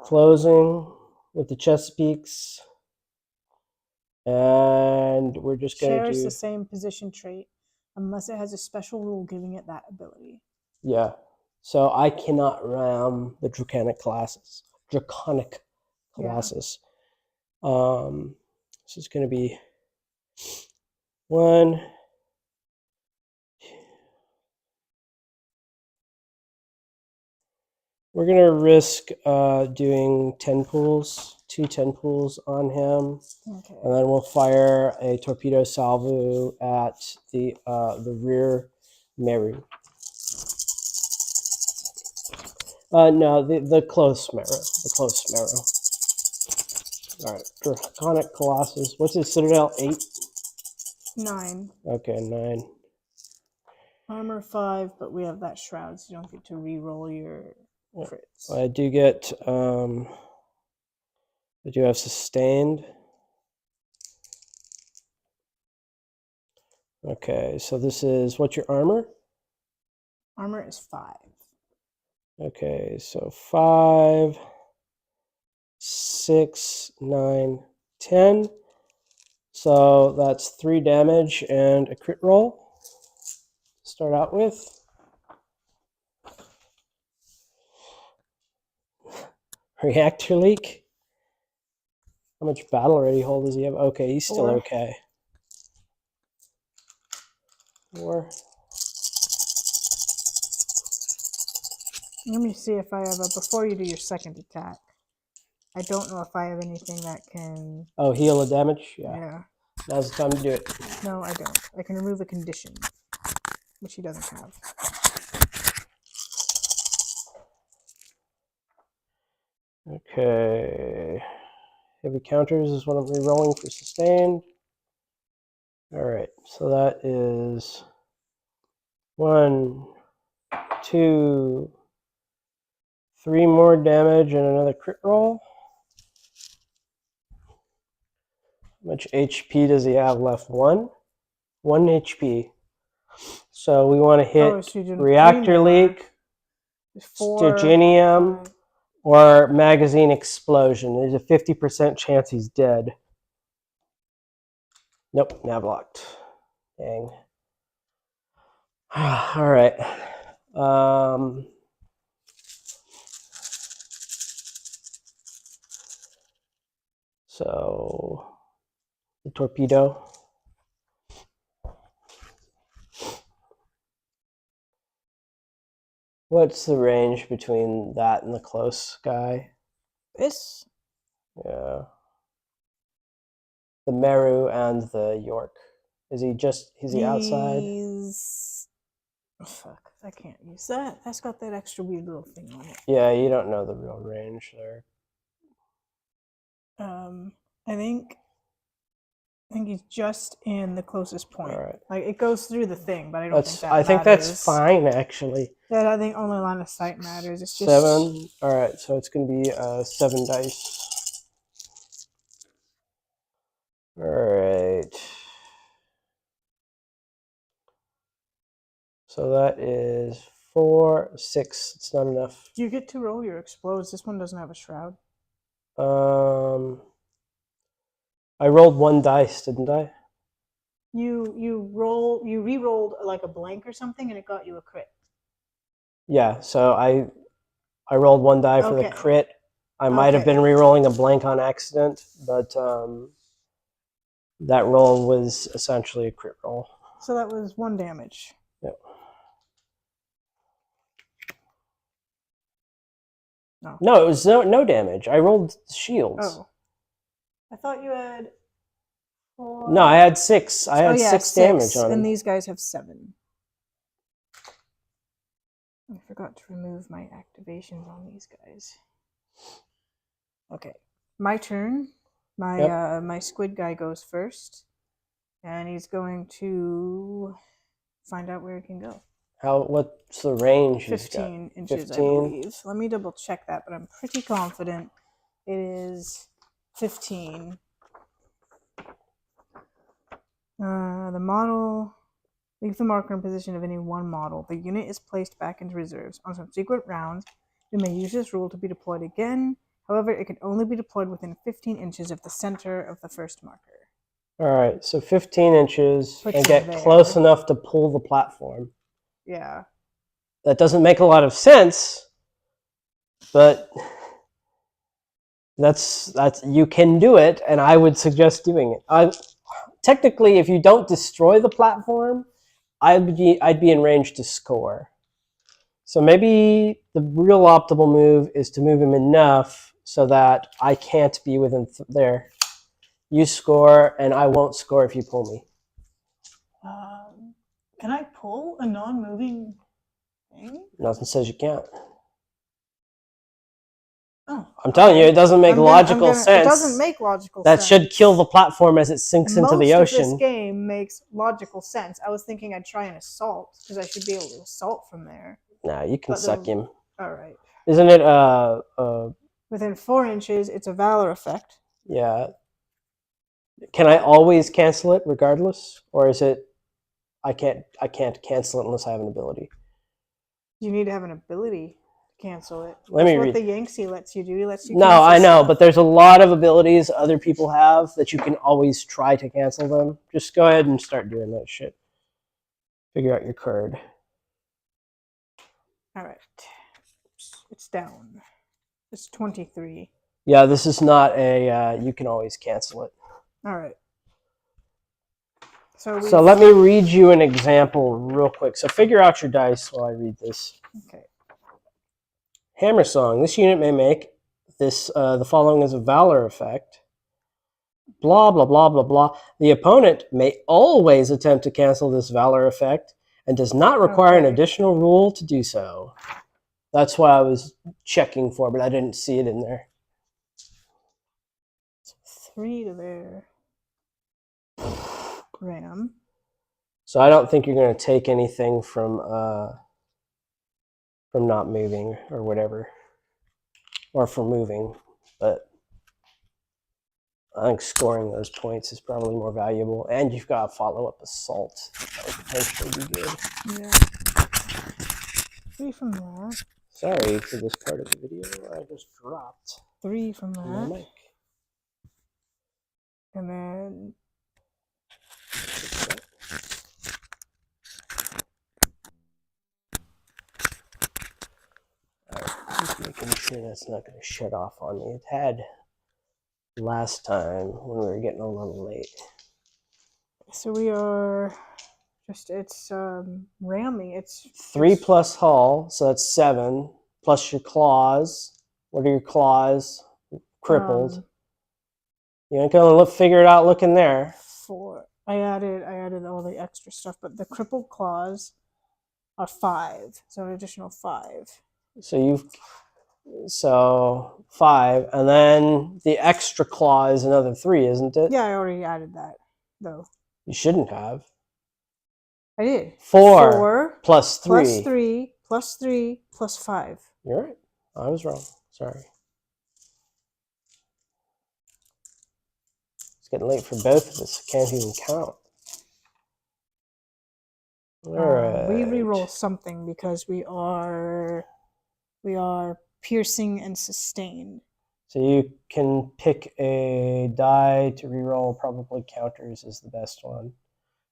closing with the Chesapeakes. And we're just going to do... Shares the same position trait unless it has a special rule giving it that ability. Yeah. So I cannot ram the Draconic Colossus. Yeah. This is going to be 1... We're going to risk doing 10 pulls, 2 10 pulls on him. Okay. And then we'll fire a torpedo salvo at the rear Meru. No, the close Meru. The close Meru. All right, Draconic Colossus. What's his Citadel? 8? 9. Okay, 9. Armor 5, but we have that shroud, so you don't get to re-roll your crits. I do get, I do have sustained. Okay, so this is, what's your armor? Armor is 5. Okay, so 5, 6, 9, 10. So that's 3 damage and a crit roll to start out with. Reactor leak. How much battle ready hold does he have? Okay, he's still 4. okay. 4. Let me see if I have a, before you do your second attack, I don't know if I have anything that can... Oh, heal the damage? Yeah. Now's the time to do it. No, I don't. I can remove a condition, which he doesn't have. Okay. Heavy counters is what I'm re-rolling for sustained. All right, so that is 1, 2, 3 more damage and another crit roll. How much HP does he have left? 1? 1 HP. So we want to hit reactor leak, Stygianium, or magazine explosion. There's a 50% chance he's dead. Nope, nav locked. Dang. All right. So the torpedo. What's the range between that and the close guy? This? Yeah. The Meru and the York. Is he outside? Oh, fuck, I can't use that. That's got that extra weird little thing on it. Yeah, you don't know the real range there. I think he's just in the closest point. All right. Like it goes through the thing, but I don't think that I think matters. that's fine actually. Yeah, I think only line of sight matters. It's just 7. All right, so it's going to be 7 dice. All right. So that is 4, 6. It's not enough. Do you get to roll your explodes? This one doesn't have a shroud. I rolled 1 dice, didn't I? You re-rolled like a blank or something, and it got you a crit. Yeah. So I rolled 1 die for the crit. I might have been re-rolling a blank on accident, but that roll was essentially a crit roll. So that was 1 damage. Yep. No, it was no damage. I rolled shields. Oh. I thought you had 4. No, I had 6. I had 6 damage on him. And these guys have 7. I forgot to remove my activations on these guys. Okay, my turn. My squid guy goes first, and he's going to find out where he can go. What's the range? 15 inches, 15? I believe. Let me double check that, but I'm pretty confident it is 15. The model, leave the marker in position of any one model. The unit is placed back into reserves. On subsequent rounds, you may use this rule to be deployed again. However, it can only be deployed within 15 inches of the center of the first marker. All right, so 15 inches and get close enough to pull the platform. Yeah. That doesn't make a lot of sense, but that's you can do it, and I would suggest doing it. Technically, if you don't destroy the platform, I'd be in range to score. So maybe the real optimal move is to move him enough so that I can't be within there. You score, and I won't score if you pull me. Can I pull a non-moving thing? Nothing says you can't. Oh, I'm telling you, it doesn't make logical sense. It doesn't make logical sense. That sense. should kill the platform as it sinks into the ocean. Most of this game makes logical sense. I was thinking I'd try an assault, because I should be able to assault from there. Nah, you can suck him. All right. Isn't it within 4 inches, it's a Valor effect. Yeah. Can I always cancel it regardless? Or is it I can't cancel it unless I have an ability? You need to have an ability to cancel it. Let me read. What the Yangtze lets you do. He lets you No, I know, but there's a lot of abilities other people have that you can always try to cancel them. Just go ahead and start doing that shit. Figure out your card. All right. It's down. It's 23. Yeah, this is not a you can always cancel it. All right. So let me read you an example real quick. So figure out your dice while I read this. Okay. Hammer Song. This unit may make this the following as a Valor effect. Blah, blah, blah, blah, blah. The opponent may always attempt to cancel this Valor effect and does not require an additional rule to do so. That's what I was checking for, but I didn't see it in there. 3 to there. Ram. So I don't think you're going to take anything from not moving or whatever, or from moving, but I think scoring those points is probably more valuable, and you've got a follow-up assault. That would potentially be good. Yeah. 3 from there. Sorry for this part of the video. I just dropped 3 from that. my mic. And then Hopefully that's not going to shut off on me. It had last time when we were getting a little late. So we are just, it's ramming. It's 3 plus hull, so that's 7, plus your claws. What are your claws? Crippled. You ain't gonna figure it out looking there. 4. I added all the extra stuff, but the crippled claws are 5, so an additional 5. So 5, and then the extra claw is another 3, isn't it? Yeah, I already added that, though. You shouldn't have. I did. 4 plus 3. Plus 3, plus 3, plus 5. You're right. I was wrong. Sorry. It's getting late for both of us. I can't even count. All right. We reroll something because we are piercing and sustained. So you can pick a die to reroll. Probably counters is the best one.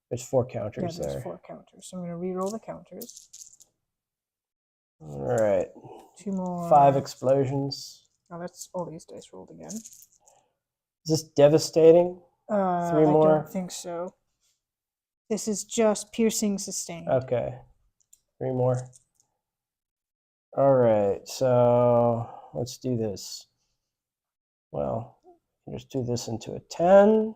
There's 4 counters there. There's 4 counters. So I'm going to reroll the counters. All right. 2 more. 5 explosions. Oh, that's all these dice rolled again. Is this devastating? 3 more? I don't think so. This is just piercing sustained. Okay. 3 more. All right. So let's do this. Well, just do this into a 10.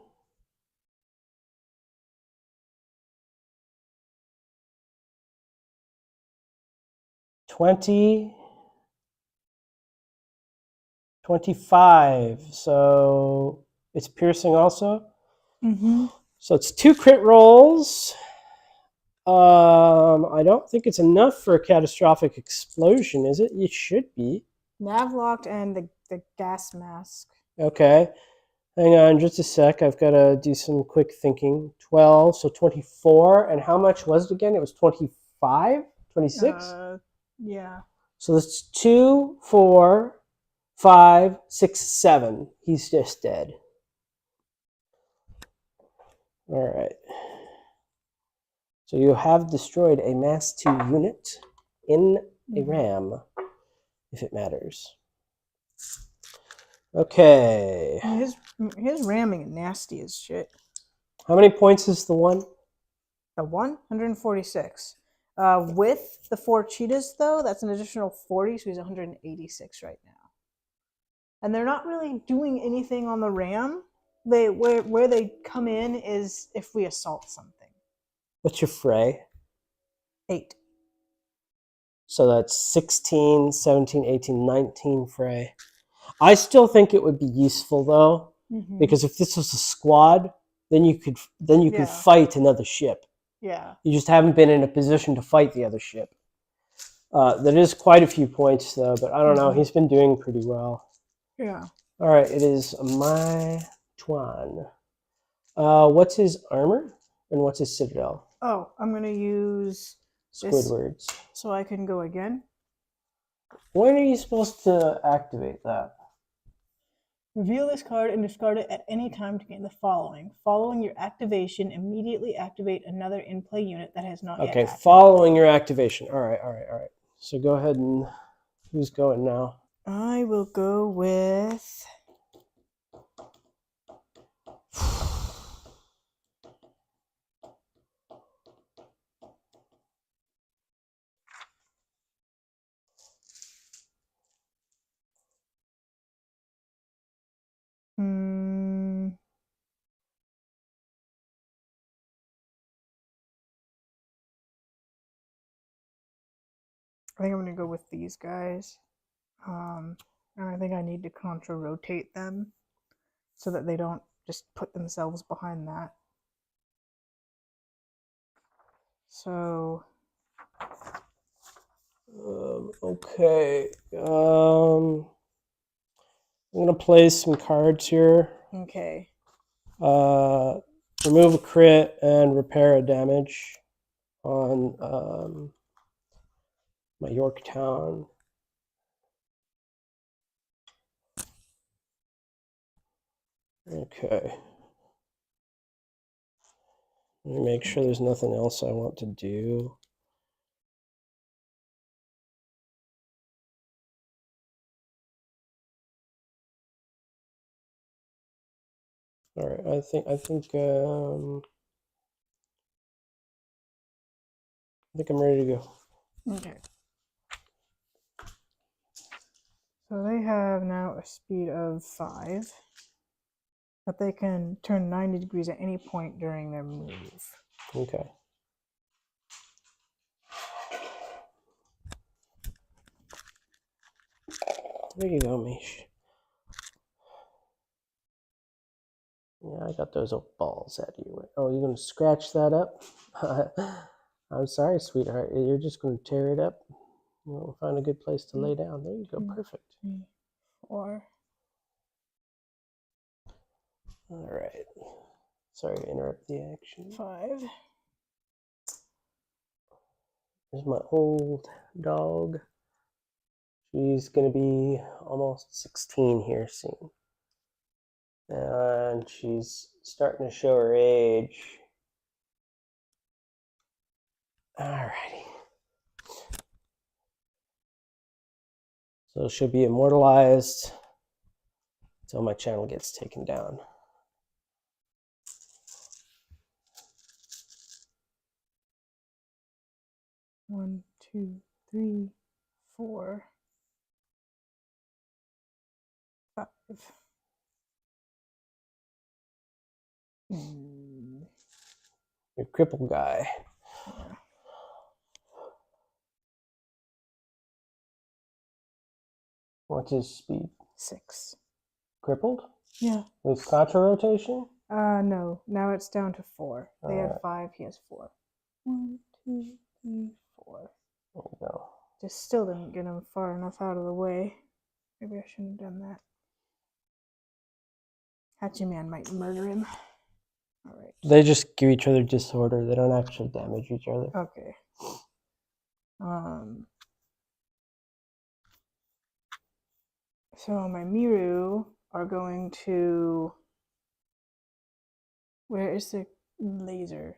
20. 25. So it's piercing also. Mm-hmm. So it's 2 crit rolls. I don't think it's enough for a catastrophic explosion, is it? It should be. Nav locked and the gas mask. Okay. Hang on just a sec. I've got to do some quick thinking. 12, so 24. And how much was it again? It was 25? 26? Yeah. So that's 2, 4, 5, 6, 7. He's just dead. All right. So you have destroyed a Mass 2 unit in a ram, if it matters. Okay. His ramming is nasty as shit. How many points is the one? The 146. With the 4 cheetahs, though, that's an additional 40, so he's 186 right now. And they're not really doing anything on the ram. Where they come in is if we assault something. What's your fray? 8. So that's 16, 17, 18, 19 fray. I still think it would be useful though, because if this was a squad, then you could fight another ship. Yeah. You just haven't been in a position to fight the other ship. That is quite a few points though, but I don't know. He's been doing pretty well. Yeah. All right, it is my Tuan. What's his armor and what's his citadel? Oh, I'm gonna use Squidwards. so I can go again. When are you supposed to activate that? Reveal this card and discard it at any time to gain the following. Following your activation, immediately activate another in-play unit that has not yet activated. Okay, following your activation. All right. So go ahead and who's going now? I will go with... I think I'm going to go with these guys. And I think I need to contra-rotate them so that they don't just put themselves behind that. So... okay. I'm going to play some cards here. Okay. Remove a crit and repair a damage on my Yorktown. Okay. Let me make sure there's nothing else I want to do. All right, I think I'm ready to go. Okay. So they have now a speed of 5, but they can turn 90 degrees at any point during their move. Okay. There you go, Mish. Yeah, I got those old balls at you. Oh, you're gonna scratch that up? I'm sorry, sweetheart. You're just gonna tear it up. We'll find a good place to lay down. There you go. Perfect. 3, 4. All right. Sorry to interrupt the action. 5. There's my old dog. She's gonna be almost 16 here soon. And she's starting to show her age. Alrighty. So she'll be immortalized until my channel gets taken down. One, 2, 3, 4, 5. Your crippled guy. Yeah. What's his speed? 6. Crippled? Yeah. With contra rotation? No. Now it's down to 4. They had Alright. 5. He has 4. 1, 2, 3, 4. There you go. Just still didn't get him far enough out of the way. Maybe I shouldn't have done that. Hachiman might murder him. Alright. They just give each other disorder. They don't actually damage each other. Okay. So my Miru are going to... Where is the laser?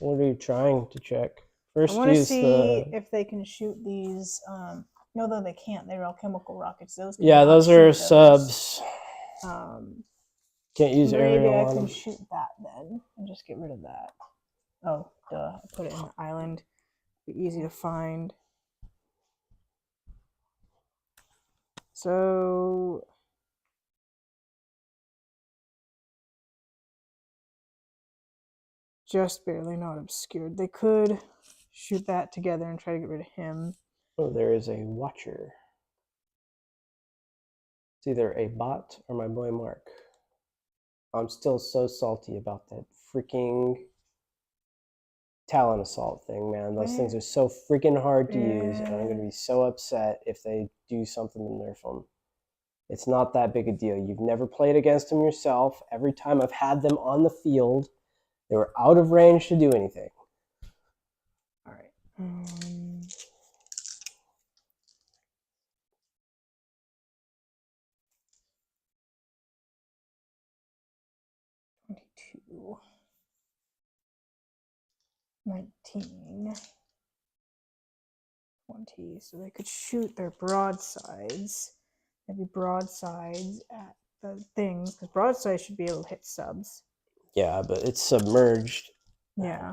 What are you trying to check? I First, want to use see if they can shoot these... no, though they can't. They're all chemical rockets. Those Yeah, cannot those shoot are those. subs. Can't use Maybe aerial I on can them. shoot that then and just get rid of that. Oh, duh. I put it in the island. Be easy to find. So... Just barely not obscured. They could shoot that together and try to get rid of him. Oh, there is a watcher. It's either a bot or my boy Mark. I'm still so salty about that freaking Talon Assault thing, man. Those things are so freaking hard to use, and I'm going to be so upset if they do something to nerf them. It's not that big a deal. You've never played against them yourself. Every time I've had them on the field, they were out of range to do anything. All right. 22. 19. 20. So they could shoot their broadsides. Maybe broadsides at the things, because broadsides should be able to hit subs. Yeah, but it's submerged. Yeah.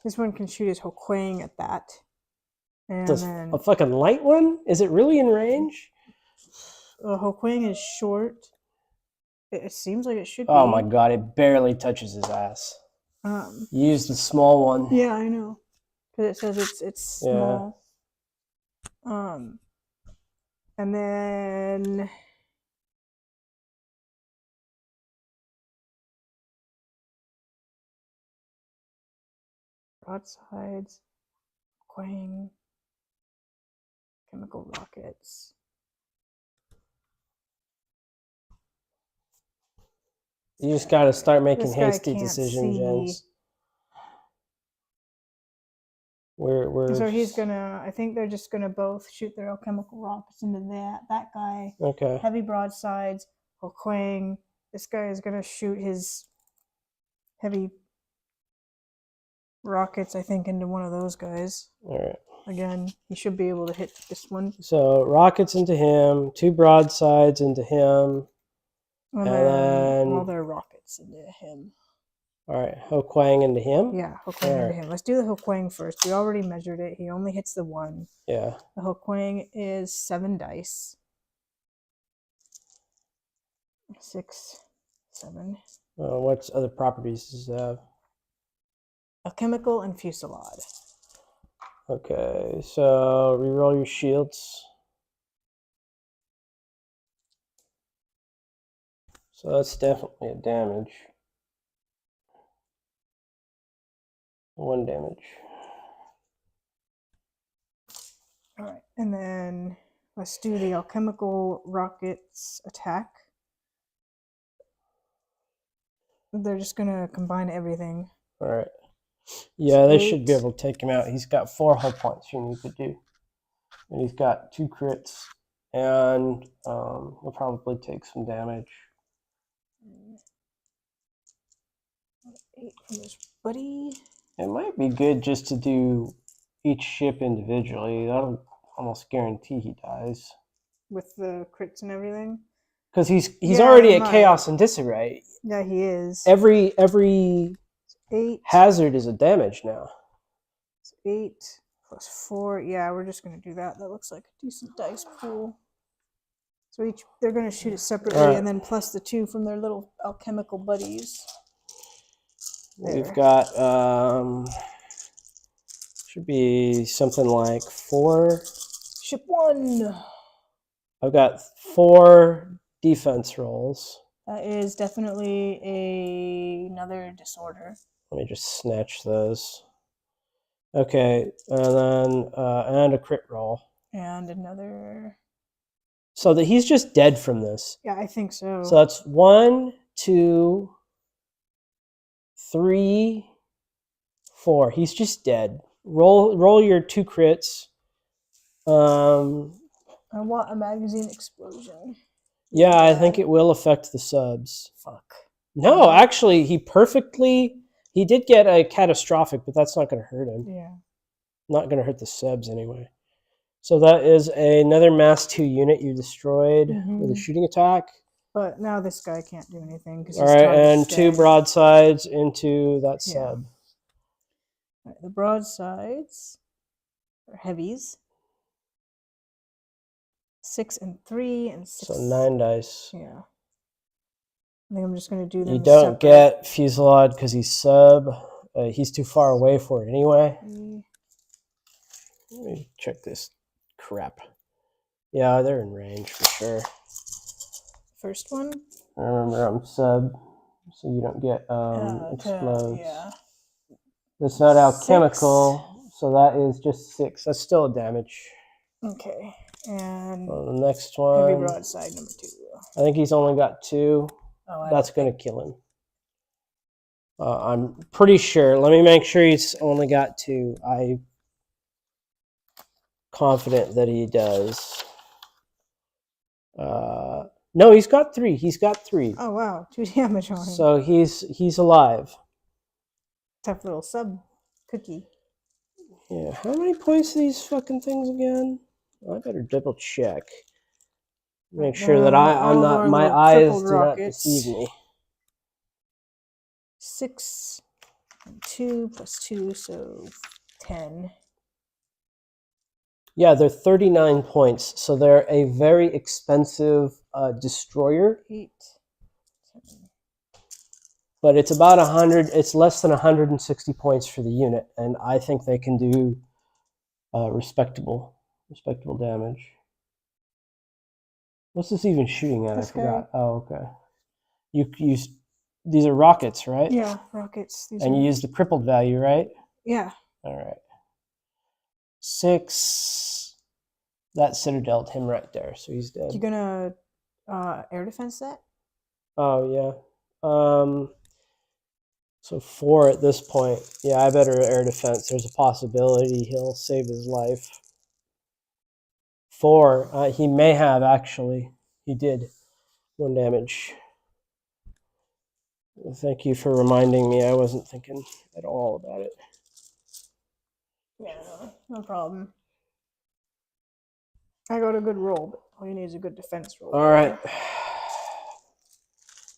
This one can shoot his Hokwang at that. And then a fucking light one? Is it really in range? Hokwang is short. It seems like it should be. Oh my god, it barely touches his ass. Use the small one. Yeah, I know. Because it says it's small. Yeah. And then broadsides, Quang, chemical rockets. You just got to start making hasty decisions, Jens. So he's gonna. I think they're just gonna both shoot their alchemical rockets into that guy. Okay. Heavy broadsides, Quang. This guy is gonna shoot his heavy rockets, I think, into one of those guys. All right. again, he should be able to hit this one. So rockets into him, 2 broadsides into him. And And then then- all their rockets into him. All right, Ho Kwang into him. Yeah, Ho Kwang into him. Let's do the Ho Kwang first. We already measured it. He only hits the 1. Yeah. The Ho Kwang is 7 dice. 6, 7. What other properties does it have? Alchemical and Fusillade. Okay, so reroll your shields. So that's definitely a damage. 1 damage. All right, and then let's do the alchemical rockets attack. They're just gonna combine everything. All right. Yeah, they should be 8. able to take him out. He's got 4 hull points you need to do. And he's got 2 crits. And he'll probably take some damage. 8 from his buddy. It might be good just to do each ship individually. That'll almost guarantee he dies. With the crits and everything. Because he's Yeah, already it at might. chaos and disarray. Yeah, he is. Every 8. hazard is a damage now. 8 plus 4. Yeah, we're just gonna do that. That looks like a decent dice pool. So they're gonna shoot it separately, Alright. and then plus the 2 from their little alchemical buddies. We've There. got should be something like 4. Ship 1. I've got 4 defense rolls. That is definitely another disorder. Let me just snatch those. Okay, and then and a crit roll. And another. So that he's just dead from this. Yeah, I think so. So that's 1, 2, 3, 4. He's just dead. Roll your 2 crits. I want a magazine explosion. Yeah, I think it will affect the subs. Fuck. No, actually, he did get a catastrophic, but that's not going to hurt him. Yeah. Not going to hurt the subs anyway. So that is another mass 2 unit you destroyed with a shooting attack. But now this guy can't do anything because All right, and 2 broadsides into that sub. All right, the broadsides are heavies. 6 and 3 and 6. So 9 dice. Yeah. I think I'm just going to do them You don't separate. get Fusillade because he's sub. He's too far away for it anyway. Let me check this crap. Yeah, they're in range for sure. First one? Remember, I'm sub, so you don't get explodes. Yeah. That's not alchemical, so that is just 6. That's still a damage. Okay. And The next one. heavy broadside number 2. I think he's only got 2. Oh, That's going to kill him. I'm pretty sure. Let me make sure he's only got 2. I'm confident that he does. No, he's got 3. He's got 3. Oh wow, 2 damage on him. So he's alive. Tough little sub cookie. Yeah. How many points are these fucking things again? I better double check. Make sure that I'm not. My eyes do not deceive me. 6 and 2 plus 2, so 10. Yeah, they're 39 points, so they're a very expensive destroyer. 8. But it's about 100. It's less than 160 points for the unit, and I think they can do respectable damage. What's this even shooting at? This I forgot. guy. Oh, okay. You use these are rockets, right? Yeah, rockets. And you use the crippled value, right? Yeah. All right. 6. That citadeled him right there, so he's dead. You gonna air defense that? Oh yeah. So 4 at this point. Yeah, I better air defense. There's a possibility he'll save his life. 4. He may have actually. He did 1 damage. Thank you for reminding me. I wasn't thinking at all about it. Yeah, no problem. I got a good roll, but all you need is a good defense roll. All right.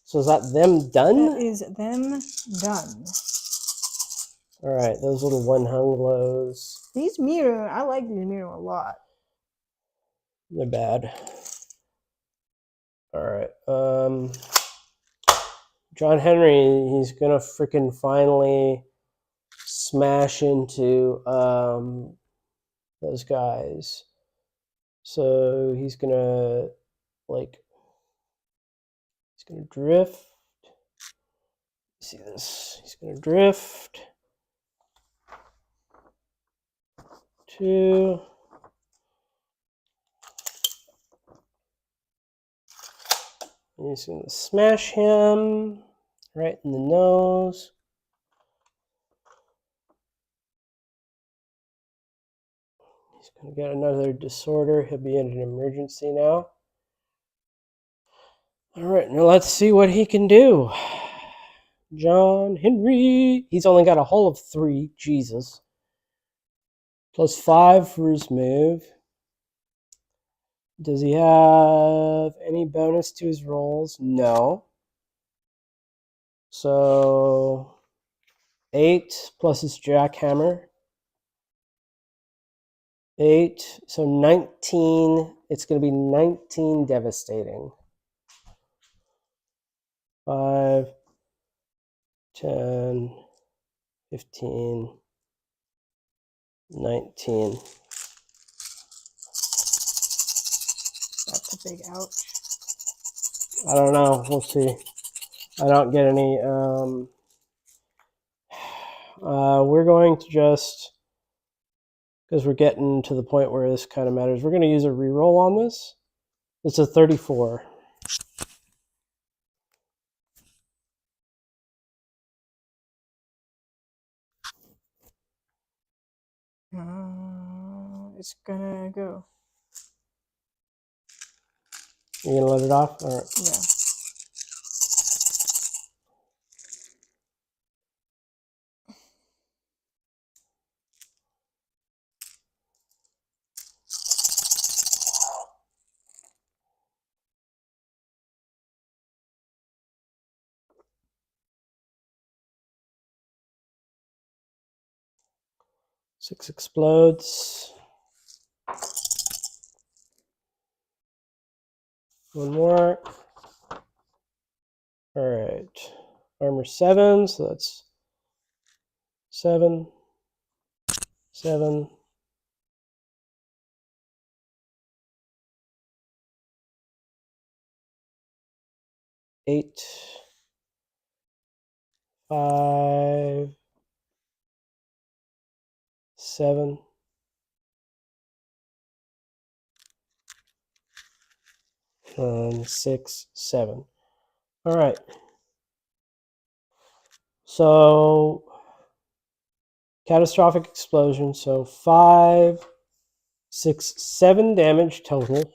So is that them done? That is them done. All right, those little one-hung glows. These mirror, I like these mirror a lot. They're bad. All right. John Henry, he's gonna freaking finally smash into those guys. So he's gonna drift. See this? He's gonna drift. 2. And he's gonna smash him right in the nose. He's gonna get another disorder. He'll be in an emergency now. All right, now let's see what he can do. John Henry. He's only got a hull of 3. Jesus. +5 for his move. Does he have any bonus to his rolls? No. So 8 plus his jackhammer. 8. So 19. It's going to be 19 devastating. 5, 10, 15, 19. That's a big ouch. I don't know. We'll see. I don't get any. We're going to just, because we're getting to the point where this kind of matters, we're going to use a reroll on this. It's a 34. It's gonna go. You gonna let it off? All right. Yeah. Six explodes. One more. All right. Armor 7, so that's 7, 7. Eight, 5, 7. And 6, 7. All right. So catastrophic explosion. So 5, 6, 7 damage total.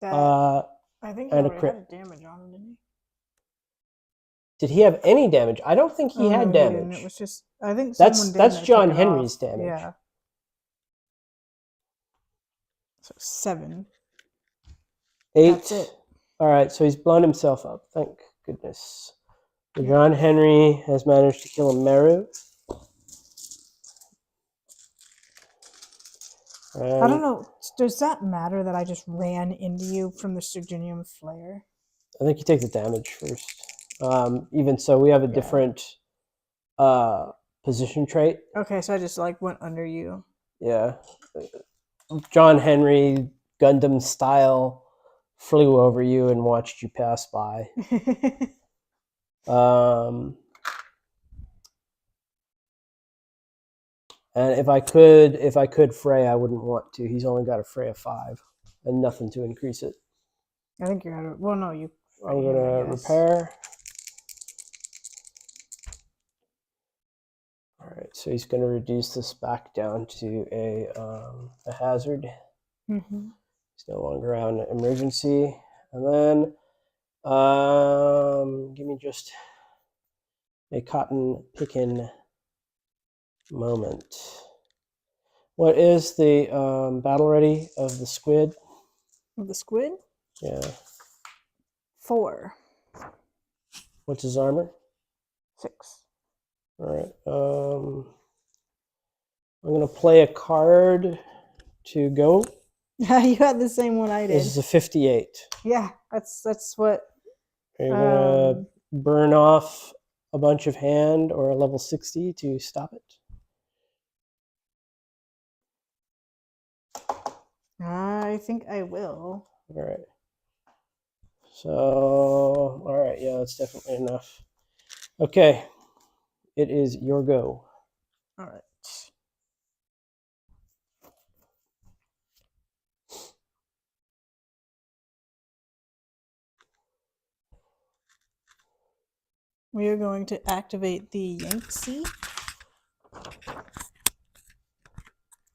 I think he and a already crit. had damage on him, didn't he? Did he have any damage? I don't think he had no, damage. He didn't. It was just, I think That's someone did. and they John took it Henry's off. damage. Yeah. So 7. 8. That's it. All right, so he's blown himself up. Thank goodness. So John Henry has managed to kill a Meru. I don't know. Does that matter that I just ran into you from the Sturginium Flare? I think you take the damage first. Even so, we have a different position trait. Okay, so I just like went under you. Yeah. John Henry, Gundam style, flew over you and watched you pass by. And if I could fray, I wouldn't want to. He's only got a fray of 5 and nothing to increase it. I think you're out of. Well, no, you. I'm gonna repair. All right, so he's gonna reduce this back down to a hazard. Mm-hmm. He's no longer on emergency, and then give me just a cotton picking moment. What is the battle ready of the squid? Of the squid? Yeah. 4. What's his armor? 6. All right. I'm gonna play a card to go. You had the same one I did. This is a 58. Yeah, that's what. Are you gonna burn off a bunch of hand or a level 60 to stop it? I think I will. All right. So, all right, yeah, that's definitely enough. Okay, it is your go. All right. We are going to activate the Yangtze.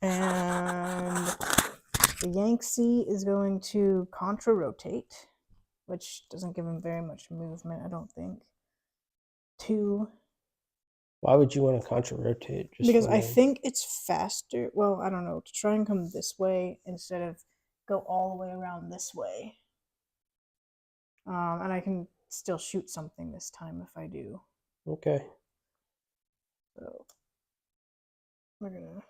And the Yangtze is going to contra-rotate, which doesn't give him very much movement, I don't think. 2. Why would you want to contra-rotate? Because I think it's faster. Well, I don't know. To try and come this way instead of go all the way around this way. And I can still shoot something this time if I do. Okay. So we're gonna.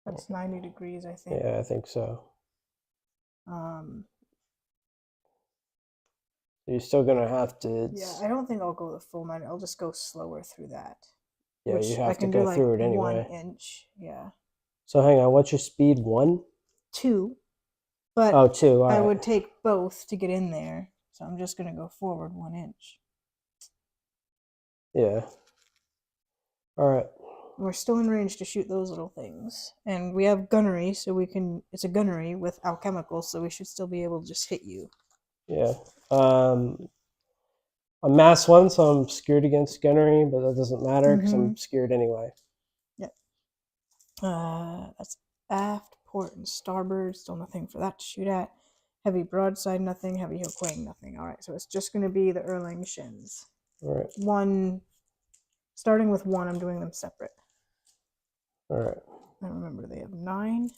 That's 90 degrees, I think. Yeah, I think so. You're still gonna have to. Yeah, I don't think I'll go the full 90. I'll just go slower through that. Yeah, Which you I have to can go do like through it 1 anyway. inch. Yeah. So hang on, what's your speed? 1? 2. But Oh, 2. All I right. would take both to get in there. So I'm just gonna go forward 1 inch. Yeah. All right. We're still in range to shoot those little things. And we have gunnery, so we can. It's a gunnery with alchemicals, so we should still be able to just hit you. Yeah. I'm mass 1, so I'm scared against gunnery, but that doesn't matter because I'm scared anyway. Yep. That's aft, port, and starboard. Still nothing for that to shoot at. Heavy broadside, nothing. Heavy hook wing, nothing. All right, so it's just going to be the Erlang shins. All right. 1, starting with 1, I'm doing them separate. All right. And remember, they have 9.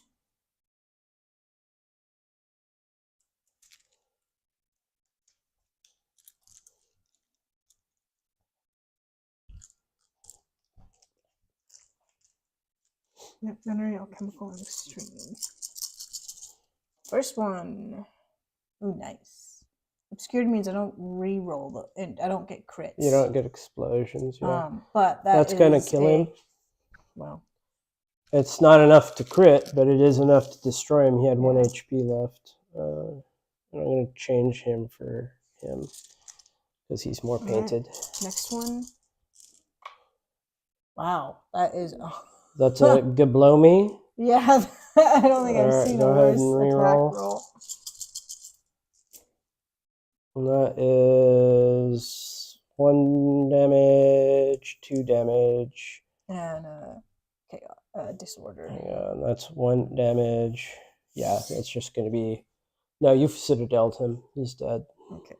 Yep, gunnery, alchemical, and extreme. First one. Ooh, nice. Obscured means I don't re-roll the, and I don't get crits. You don't get explosions. Yeah. But that's gonna kill him. Well, it's not enough to crit, but it is enough to destroy him. He had 1 HP left. And I'm gonna change him for him because he's more painted. Right. Next one. Wow, that is. That's a Gablomi. Yeah, I don't think I've seen a worse attack roll. And that is 1 damage, 2 damage. And disorder. Hang on, that's 1 damage. Yeah, that's just going to be... No, you've citadeled him. He's dead. Okay.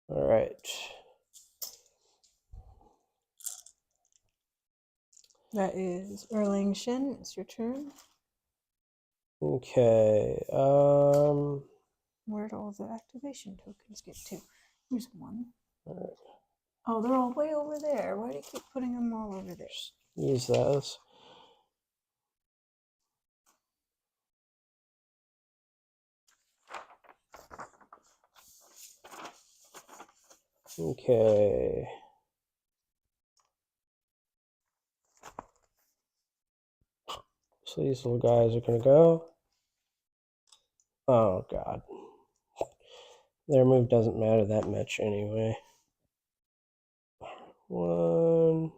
All right. That is Erlang Shin. It's your turn. Okay. Where'd all the activation tokens get to? Here's 1. All right. Oh, they're all way over there. Why do you keep putting them all over there? Use those. Okay. So these little guys are going to go. Oh, God. Their move doesn't matter that much anyway. 1.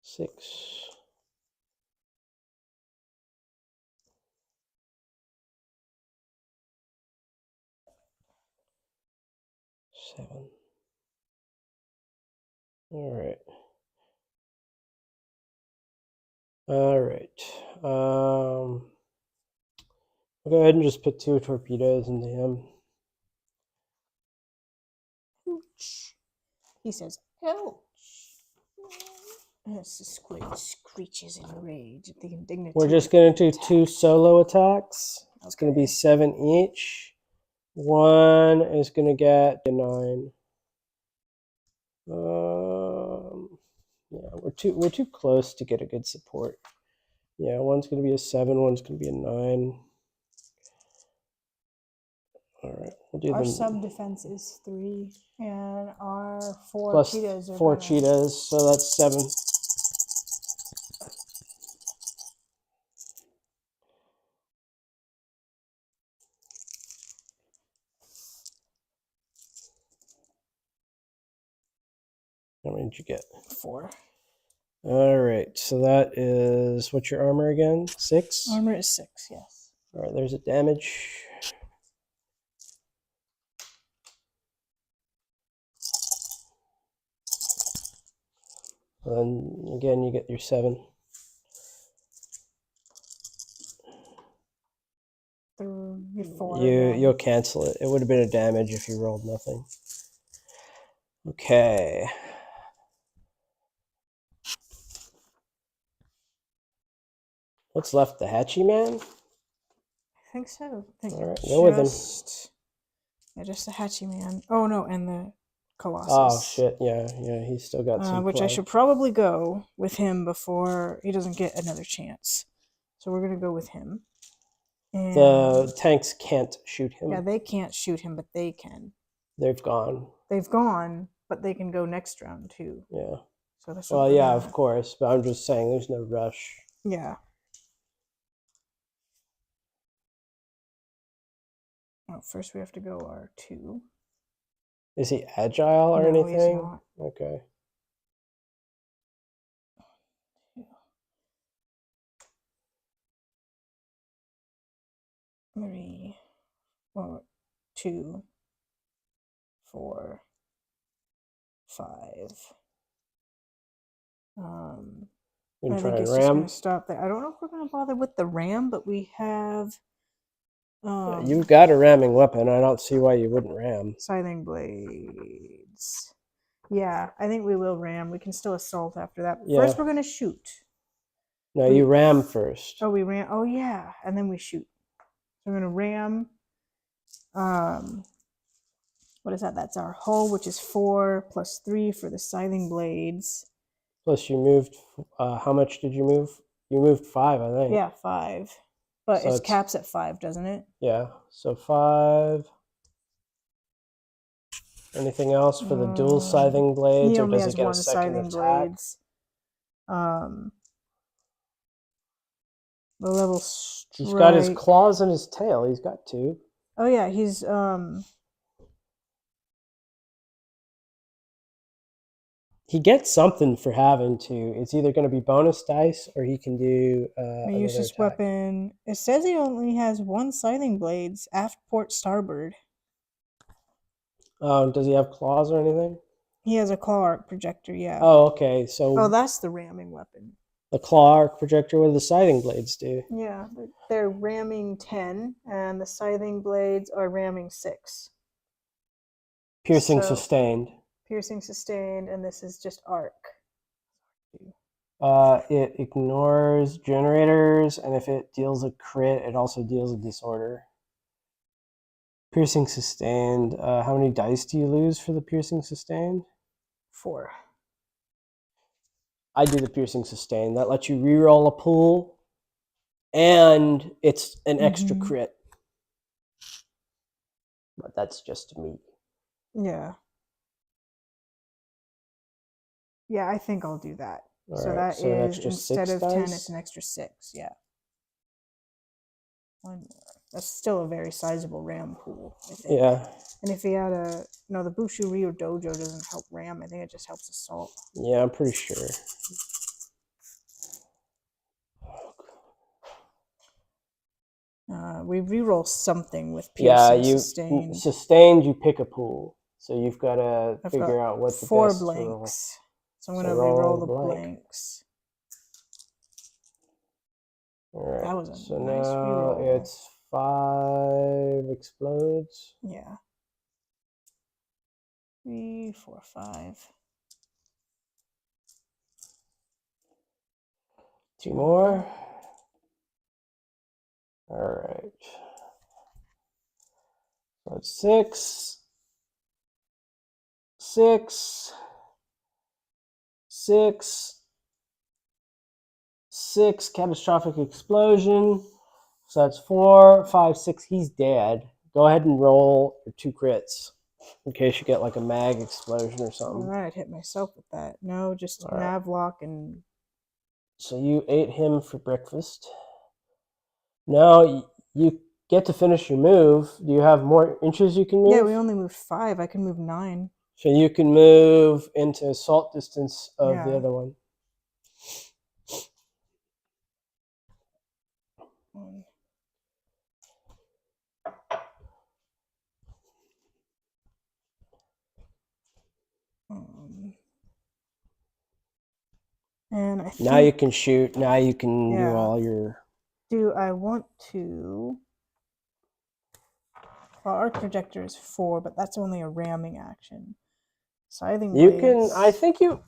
Six. 7. All right. All right. I'll go ahead and just put 2 torpedoes into him. Ouch. He says, ouch. Yes, the squid screeches in rage at the indignity. We're just going to do 2 solo attacks. It's going to be 7 each. One is going to get a 9. Yeah, we're too close to get a good support. Yeah, one's going to be a 7, one's going to be a 9. All right, we'll do our them. sub defense is 3, and our 4 Plus cheetahs are 4 gonna... cheetahs, so that's 7. How many did you get? 4. All right, so that is, what's your armor again? 6? Armor is 6, yes. All right, there's a damage. And again, you get your 7. 4. You'll cancel it. It would have been a damage if you rolled nothing. Okay. What's left? The Hatchie Man? I think so. All right, go with him. Yeah, just the Hatchie Man. Oh no, and the Colossus. Oh shit! Yeah, he's still got some. Which I should probably go with him before he doesn't get another chance. So we're gonna go with him. And the tanks can't shoot him. Yeah, they can't shoot him, but they can. They've gone. They've gone, but they can go next round too. Yeah. So that's well, yeah, of course, but I'm just saying, there's no rush. Yeah. Oh, first we have to go R2. Is he agile or No, anything? He's not. Okay. Three, 2, 4, 5. We can I try think and it's just ram. going to stop there. I don't know if we're going to bother with the ram, but we have. You've got a ramming weapon. I don't see why you wouldn't ram. Scything blades. Yeah, I think we will ram. We can still assault after that. Yeah. First, we're going to shoot. No, you ram first. Oh, we ram. Oh, yeah, and then we shoot. So we're going to ram. What is that? That's our hull, which is 4 plus 3 for the scything blades. Plus you moved, how much did you move? You moved 5, I think. Yeah, 5. But so it caps at 5, doesn't it? Yeah, so 5. Anything else for the dual scything blades? He or only does has it get 1 a second scything attack? blades. The level strike. He's got his claws and his tail. He's got 2. Oh yeah, he's he gets something for having 2. It's either going to be bonus dice or he can do useless weapon. It says he only has 1 scything blades, aft port starboard. Does he have claws or anything? He has a claw arc projector, yeah. Oh, okay. So oh, that's the ramming weapon. The claw arc projector, what do the scything blades do? Yeah, they're ramming 10, and the scything blades are ramming 6. Piercing sustained. Piercing sustained, and this is just arc. It ignores generators, and if it deals a crit, it also deals a disorder. Piercing sustained. How many dice do you lose for the piercing sustained? 4. I do the piercing sustained. That lets you reroll a pool, and it's an extra crit. But that's just me. Yeah. Yeah, I think I'll do that. All so right, that is, instead of 10, dice? it's an extra 6, yeah. 1 more. That's still a very sizable ram pool, I think. Yeah. And if he had no, the Bushu Ryu Dojo doesn't help ram. I think it just helps assault. Yeah, I'm pretty sure. We reroll something with piercing sustained. Sustained, you pick a pool. So you've got to figure out what the 4 best blanks. roll. So I'm going to reroll the blanks. All right. That was a so nice now reroll. it's 5 explodes. Yeah. 3, 4, 5. 2 more. All right. So it's 6, 6, 6, 6. Catastrophic explosion. So that's 4, 5, 6. He's dead. Go ahead and roll your 2 crits in case you get like a mag explosion or something. Alright, hit myself with that. No, just All right. Navlock and... So you ate him for breakfast. Now you get to finish your move. Do you have more inches you can move? Yeah, we only moved 5. I can move 9. So you can move into assault distance of the Yeah. other one. And I think... Now you can shoot. Now you can do Yeah. all your... Do I want to... Well, arc projector is 4, but that's only a ramming action. Scything You blades... can... I think you...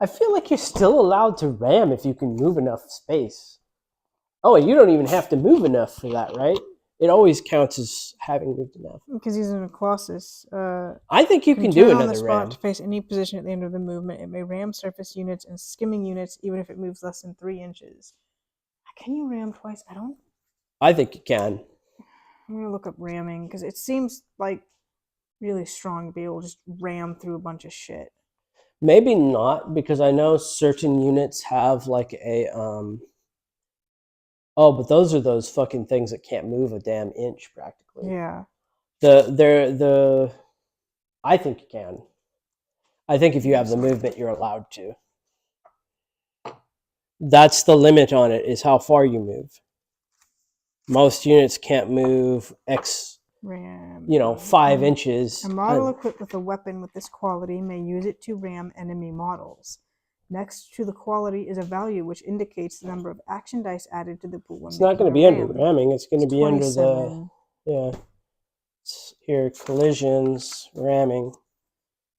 I feel like you're still allowed to ram if you can move enough space. Oh, you don't even have to move enough for that, right? It always counts as having moved enough. Because he's in a Colossus. I think you can turn do on the another spot ram. to face any position at the end of the movement. It may ram surface units and skimming units, even if it moves less than 3 inches. Can you ram twice? I don't... I think you can. I'm going to look up ramming, because it seems like really strong to be able to just ram through a bunch of shit. Maybe not, because I know certain units have like a... Oh, but those are those fucking things that can't move a damn inch, practically. Yeah. I think you can. I think if you have the movement, you're allowed to. That's the limit on it, is how far you move. Most units can't move Ram. 5 inches. A model equipped with a weapon with this quality may use it to ram enemy models. Next to the quality is a value which indicates the number of action dice added to the pool. It's not going to be under ramming. It's going to be under the... Yeah. Here, collisions, ramming.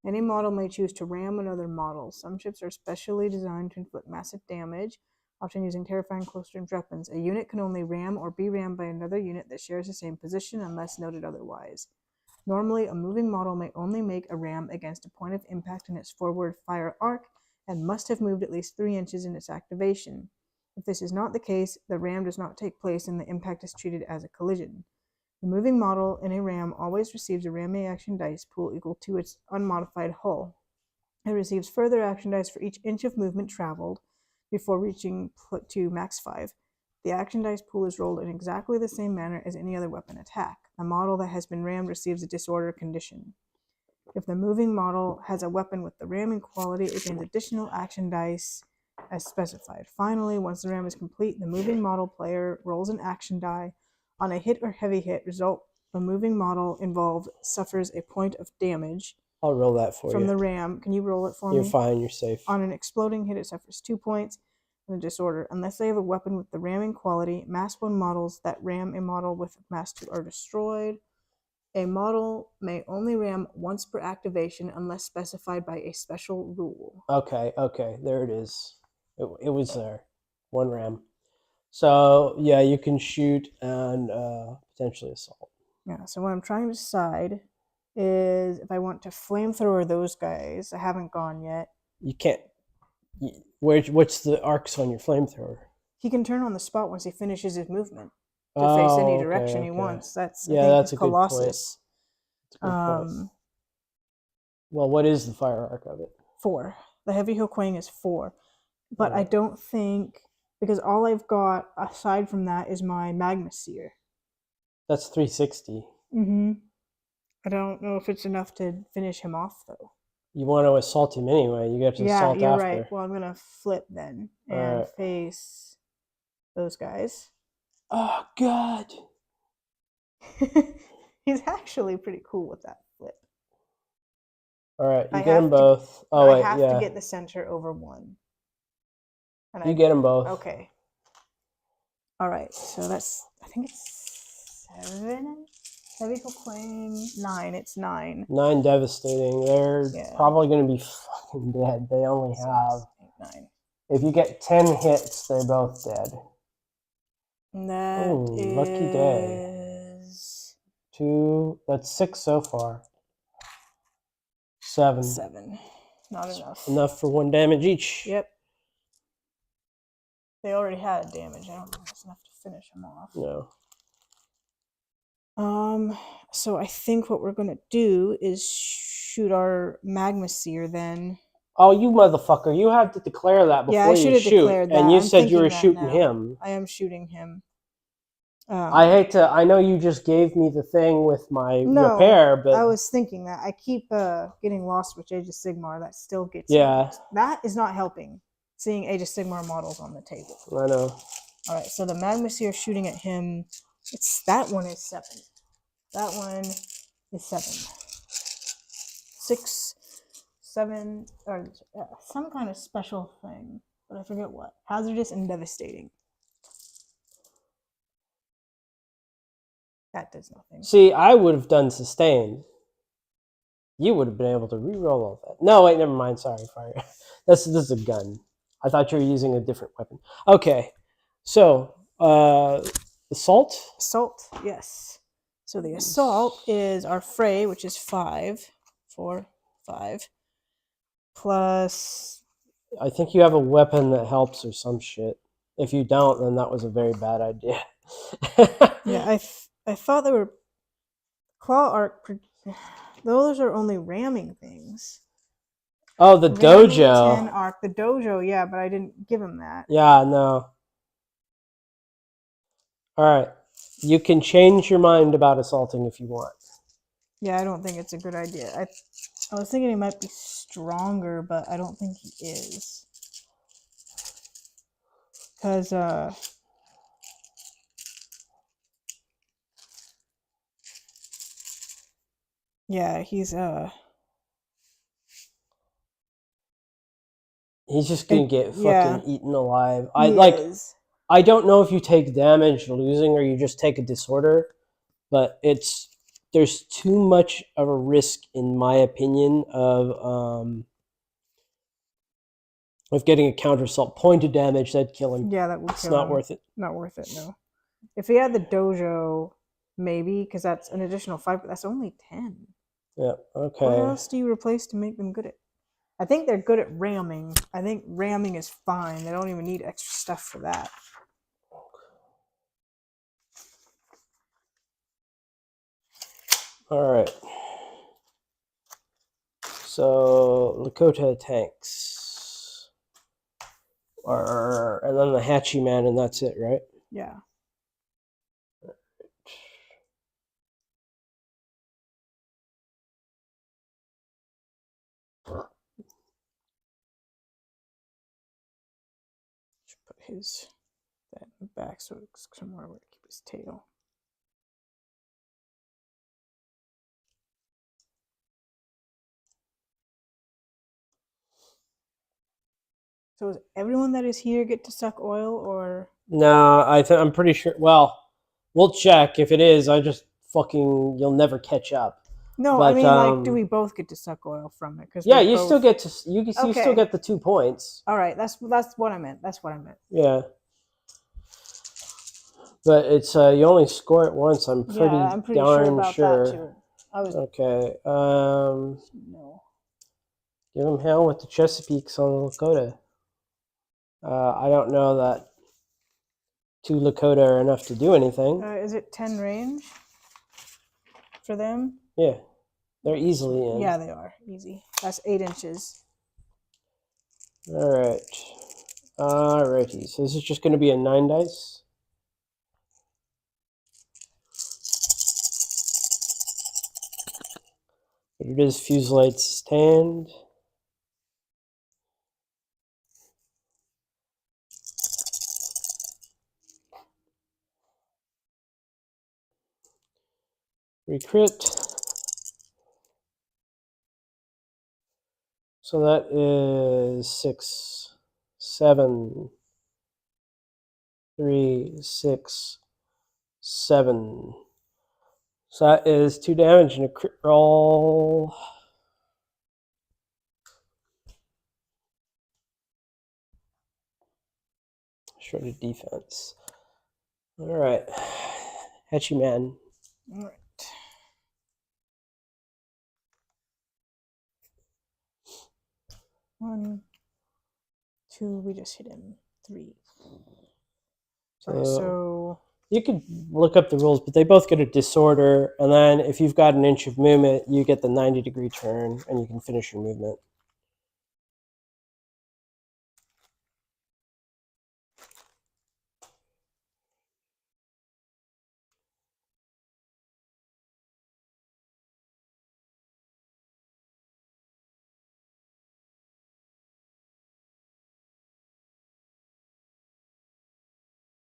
Any model may choose to ram another model. Some ships are specially designed to inflict massive damage, often using terrifying close-range weapons. A unit can only ram or be rammed by another unit that shares the same position unless noted otherwise. Normally, a moving model may only make a ram against a point of impact in its forward fire arc and must have moved at least 3 inches in its activation. If this is not the case, the ram does not take place and the impact is treated as a collision. The moving model in a ram always receives a ramming action dice pool equal to its unmodified hull. It receives further action dice for each inch of movement traveled before reaching to max 5. The action dice pool is rolled in exactly the same manner as any other weapon attack. The model that has been rammed receives a disorder condition. If the moving model has a weapon with the ramming quality, it gains additional action dice as specified. Finally, once the ram is complete, the moving model player rolls an action die. On a hit or heavy hit result, the moving model involved suffers a point of damage. I'll roll that for you. From the ram. Can you roll it for me? You're fine, you're safe. On an exploding hit, it suffers 2 points and a disorder. Unless they have a weapon with the ramming quality, mass 1 models that ram a model with mass 2 are destroyed. A model may only ram once per activation unless specified by a special rule. Okay, there it is. It was there. 1 ram. So, yeah, you can shoot and potentially assault. Yeah, so what I'm trying to decide is if I want to flamethrower those guys. I haven't gone yet. You can't... What's the arcs on your flamethrower? He can turn on the spot once he finishes his movement to face any direction he wants. That's that's a Colossus. Good point. Well, what is the fire arc of it? 4. The heavy Hokwang is 4. But I don't think, because all I've got aside from that is my Magma Seer. That's 360. I don't know if it's enough to finish him off, though. You want to assault him anyway. You get to assault after. Yeah, you're right. Well, I'm going to flip then and face those guys. Oh, God. He's actually pretty cool with that flip. All right, you get them both. I have to get the center over 1. And you get them both. Okay. All right, so that's, I think it's 7. Heavy proclaim 9. It's 9. 9 devastating. They're Yeah. probably going to be fucking dead. They only have. 6, 8, 9. If you get 10 hits, they're both dead. And that Ooh, lucky day. is 2. That's 6 so far. 7. 7. Not enough. Enough for 1 damage each. Yep. They already had damage. I don't know if that's enough to finish them off. No. So I think what we're gonna do is shoot our magma seer then. Oh, you motherfucker! You have to declare that before Yeah, I should you have shoot. declared that. And you I'm said you thinking were that shooting now. him. I am shooting him. I hate to. I know you just gave me the thing with my repair, but I was thinking that. I keep getting lost with Age of Sigmar. That still gets yeah, me. That is not helping. Seeing Age of Sigmar models on the table. I know. All right, so the magma seer shooting at him. It's that one is 7. That one is 7. 6, 7, or some kind of special thing, but I forget what. Hazardous and devastating. That does nothing. See, I would have done sustain. You would have been able to re-roll all that. No, wait, never mind. Sorry, fire. This is a gun. I thought you were using a different weapon. Okay, so assault. Assault, yes. So the assault is our fray, which is 5, 4, 5, plus. I think you have a weapon that helps or some shit. If you don't, then that was a very bad idea. Yeah, I thought they were claw arc. Those are only ramming things. Oh, the Ramming, dojo. 10 arc. The dojo, yeah, but I didn't give him that. Yeah, no. All right. You can change your mind about assaulting if you want. Yeah, I don't think it's a good idea. I was thinking he might be stronger, but I don't think he is. Because, yeah, he's just gonna get fucking eaten alive. is. I don't know if you take damage losing or you just take a disorder, but there's too much of a risk, in my opinion, of getting a counter assault point of damage that'd kill him. Yeah, that would It's kill not him. worth it. Not worth it, no. If he had the dojo, maybe, because that's an additional 5, but that's only 10. Yeah, okay. What else do you replace to make them good at? I think they're good at ramming. I think ramming is fine. They don't even need extra stuff for that. All right. So Lakota tanks, and then the Hatchie Man, and that's it, right? Yeah. Should put that in the back so it's somewhere where to keep his tail. So does everyone that is here get to suck oil, or? No, I'm pretty sure. Well, we'll check. If it is, you'll never catch up. No, but, I mean, like, do we both get to suck oil from it? Yeah, you still get to. You Okay. still get the 2 points. All right, that's what I meant. That's what I meant. Yeah. But it's you only score it once. I'm pretty darn sure about that too. Okay. No. Give him hell with the Chesapeakes on the Lakota. I don't know that 2 Lakota are enough to do anything. Is it 10 range for them? Yeah, they're easily in. Yeah, they are easy. That's 8 inches. All right. Alrighty. So this is just going to be a 9 dice. But it is Fuselight stand. Recrit. So that is 6, 7, 3, 6, 7. So that is 2 damage and a crit roll. Shredded defense. All right. Hetchy man. All right. One, 2, we just hit him. 3. So you could look up the rules, but they both get a disorder, and then if you've got an inch of movement, you get the 90-degree turn, and you can finish your movement.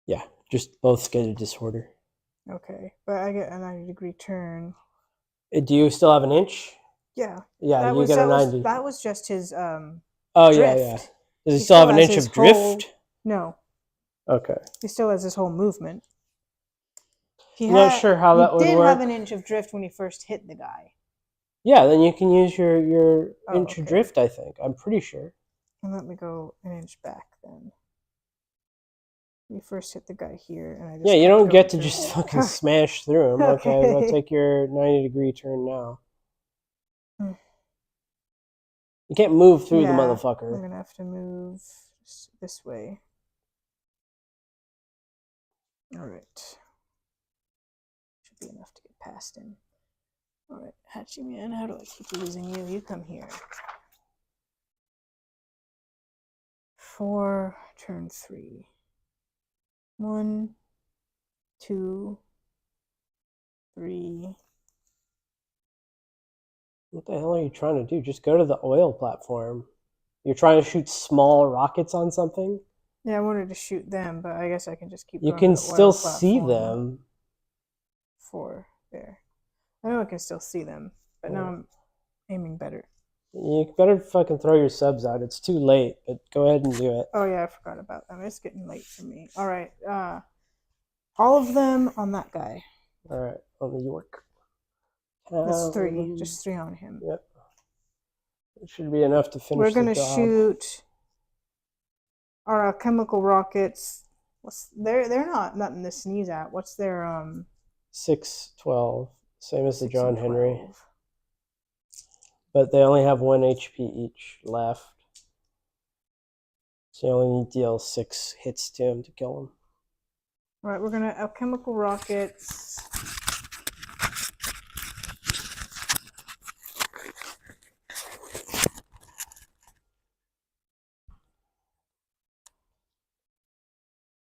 Yeah, just both get a disorder. okay, but I get a 90-degree turn. Do you still have an inch? Yeah. Yeah, you get a 90. That was just his Oh, drift. yeah. Does he still have an inch of drift? No. Okay. He still has his whole movement. I'm not sure how that would He did work. have an inch of drift when he first hit the guy. Yeah, then you can use your inch of drift, I think. I'm pretty sure. And let me go an inch back then. We first hit the guy here, and I just you don't get to just fucking smash through him. Okay, Okay. well, take your 90-degree turn now. You can't move through the motherfucker. I'm gonna have to move this way. All right. Should be enough to get past him. All right, Hatchy man, how do I keep losing you? You come here. 4, turn 3. 1, 2, 3. What the hell are you trying to do? Just go to the oil platform. You're trying to shoot small rockets on something? Yeah, I wanted to shoot them, but I guess I can just keep You going can to the still oil see platform. them. 4, there. I know I can still see them, but now I'm aiming better. You better fucking throw your subs out. It's too late, but go ahead and do it. Oh yeah, I forgot about them. It's getting late for me. All right, all of them on that guy. All right, on the York. That's 3, just 3 on him. Yep. It should be enough to finish We're the gonna job. shoot our chemical rockets. They're not nothing to sneeze at. What's their 6, 12, same as the 6 John and Henry. 12. But they only have 1 HP each left. So you only need to deal 6 hits to him to kill him. All right, we're gonna alchemical rockets.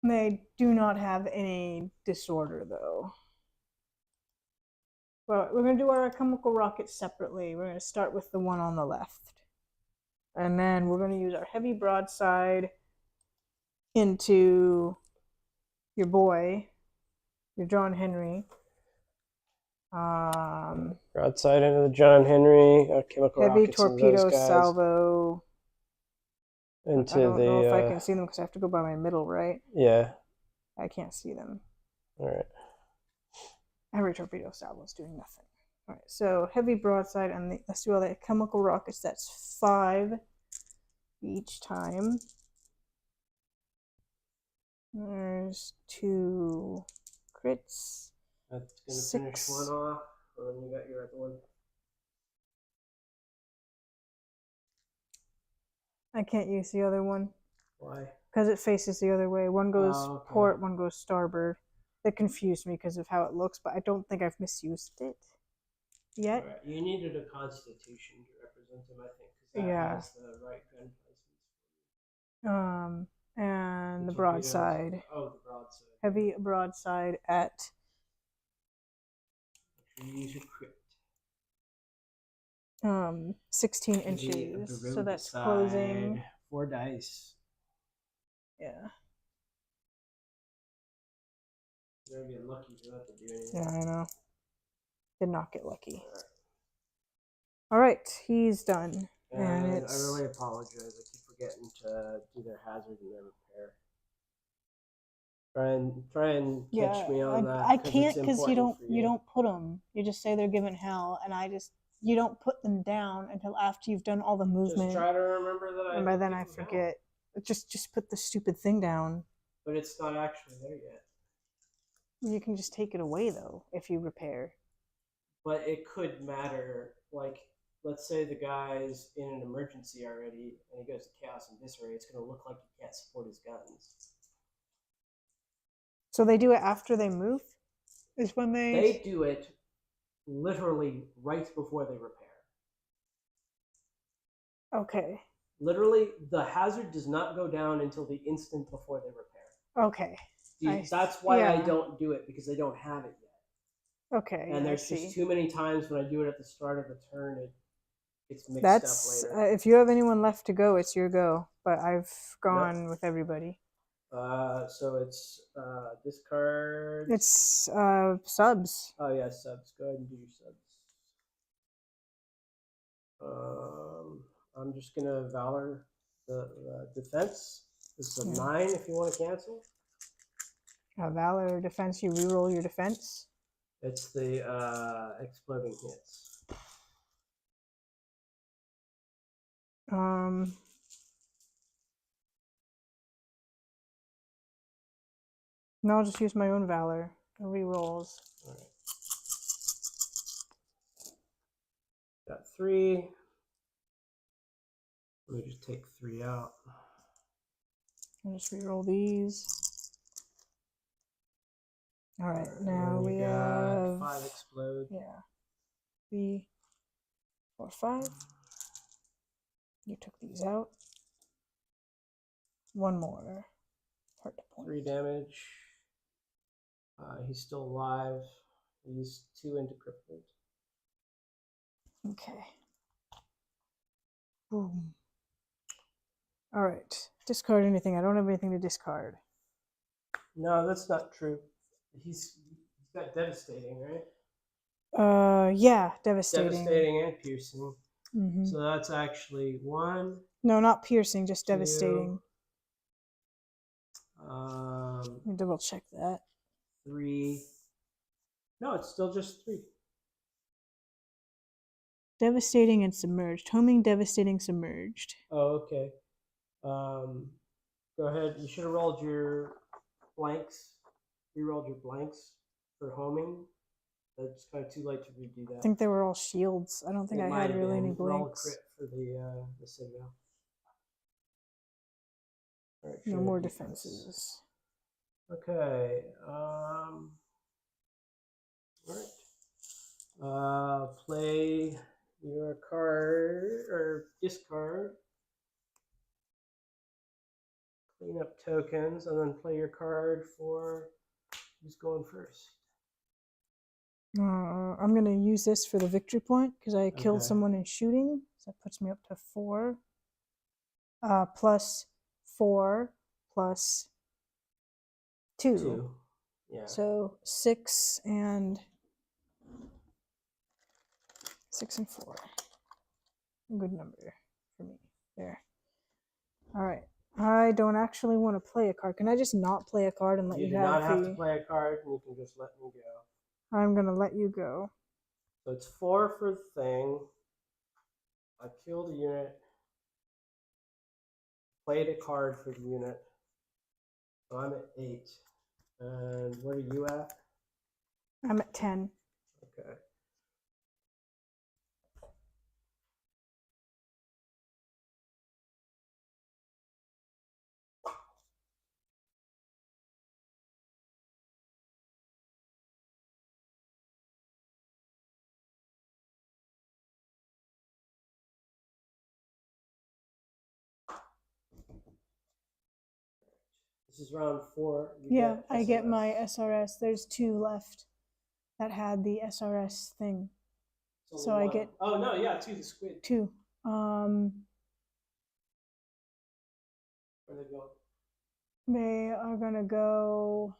They do not have any disorder though. Well, we're gonna do our alchemical rockets separately. We're gonna start with the one on the left. And then we're going to use our heavy broadside into your boy, your John Henry. Broadside into the John Henry, chemical heavy rockets torpedo into those guys. salvo. Into I don't know if I can see them because I have to go by my middle, right? Yeah. I can't see them. All right. Heavy torpedo salvo is doing nothing. All right, so heavy broadside, and let's do all the chemical rockets. That's 5 each time. There's 2 crits. That's gonna finish 1 off, and then you got your other one. I can't use the other one. Why? Because it faces the other way. One goes port, one goes starboard. That confused me because of how it looks, but I don't think I've misused it yet. Right. You needed a constitution to represent him, I think, because that has the right gun placements. And the broadside. Oh, the broadside. Heavy broadside at. Use your crit. 16 inches. So that's closing. 4 dice. Yeah. You're gonna get lucky to have to do anything. Yeah, I know. Did not get lucky. All right, he's done. And I really apologize. I keep forgetting to do their hazard and their repair. Try and catch me on that. I 'cause can't it's because important for you don't put them. You just say they're given hell, and you don't put them down until after you've done all the movement. Just try to remember that. And by then I forget. Just put the stupid thing down. But it's not actually there yet. You can just take it away though if you repair. But it could matter. Like, let's say the guy's in an emergency already, and he goes to chaos and disarray. It's going to look like he can't support his guns. So they do it after they move? Is when They do it literally right before they repair. Okay. Literally, the hazard does not go down until the instant before they repair. Okay. That's why I don't do it, because they don't have it yet. Okay. And there's just too many times when I do it at the start of the turn, it gets mixed up later. If you have anyone left to go, it's your go. But I've gone with everybody. So it's discard. It's subs. Oh yeah, subs. Go ahead and do your subs. I'm just gonna Valor the defense. This is a 9 if you want to cancel. Valor defense. You reroll your defense. It's the exploding hits. No, I'll just use my own Valor. It rerolls. All right. Got 3. Let me just take 3 out. I'll just reroll these. All right, now we have 5 explode. Yeah. 3, 4, 5. You took these out. 1 more. Hard to point. 3 damage. He's still alive. He's 2 into crippled. Okay. Boom. All right. Discard anything. I don't have anything to discard. No, that's not true. He's got devastating, right? Yeah, devastating. Devastating and piercing. Mm-hmm. So that's actually 1. No, not piercing, just 2, devastating. Let me double check that. 3. No, it's still just 3. Devastating and submerged. Homing, devastating, submerged. Oh, okay. Go ahead. You should have rolled your blanks. You rolled your blanks for homing. It's kind of too late to redo that. I think they were all shields. I don't think I had really any blanks. Roll a crit for the Citadel. Right, no more defenses. Okay. All right. Play your card or discard. Clean up tokens and then play your card for who's going first. I'm going to use this for the victory point because I killed someone in shooting. So that puts me up to 4. Plus 4 plus 2. 2. Yeah. So 6 and 4. A good number for me. There. All right. I don't actually want to play a card. Can I just not play a card and let you have the... You do not have to play a card, and you can just let me go. I'm going to let you go. So it's 4 for the thing. I killed a unit. Played a card for the unit. So I'm at 8. And what are you at? I'm at 10. Okay. This is round 4. Yeah, I get my SRS. There's 2 left that had the SRS thing. So I get... Oh, no, yeah, 2, the squid. 2. Where are they going? They are going to go...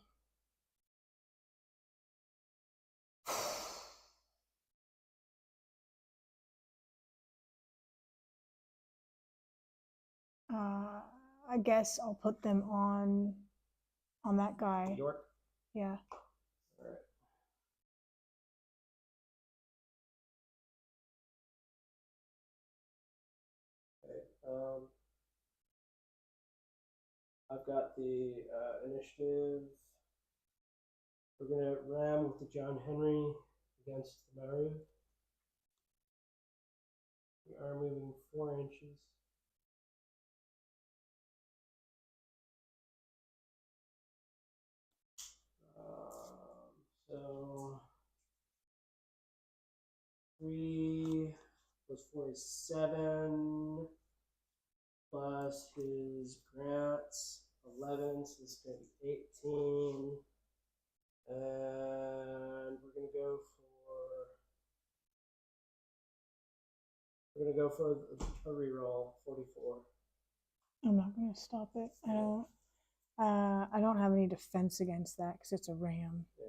I guess I'll put them on on that guy. York. Yeah. All right. Okay. I've got the initiative. We're gonna ram with the John Henry against the Maru. We are moving 4 inches. So 3 plus 4 is 7, plus his grants 11, so this is going to be 18. And we're gonna go for a reroll 44. I'm not gonna stop it. I don't have any defense against that because it's a ram. Yeah.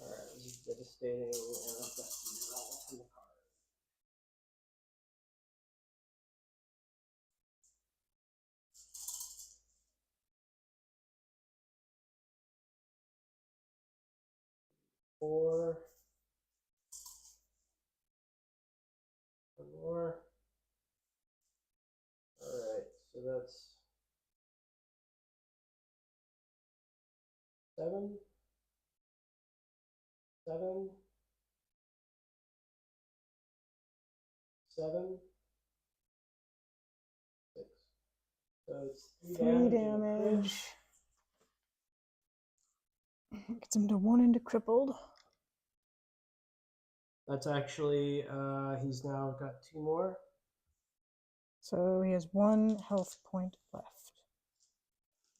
Alright, this is devastating, and I've got to roll from the card. Four. One more. Alright, so that's 7. 7. 7. 6. So it's 3 damage. Gets him to 1 into crippled. That's actually, he's now got 2 more. So he has 1 health point left.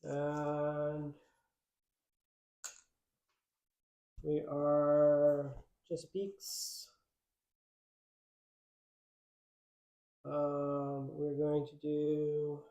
And we are Chesapeake's. We're going to do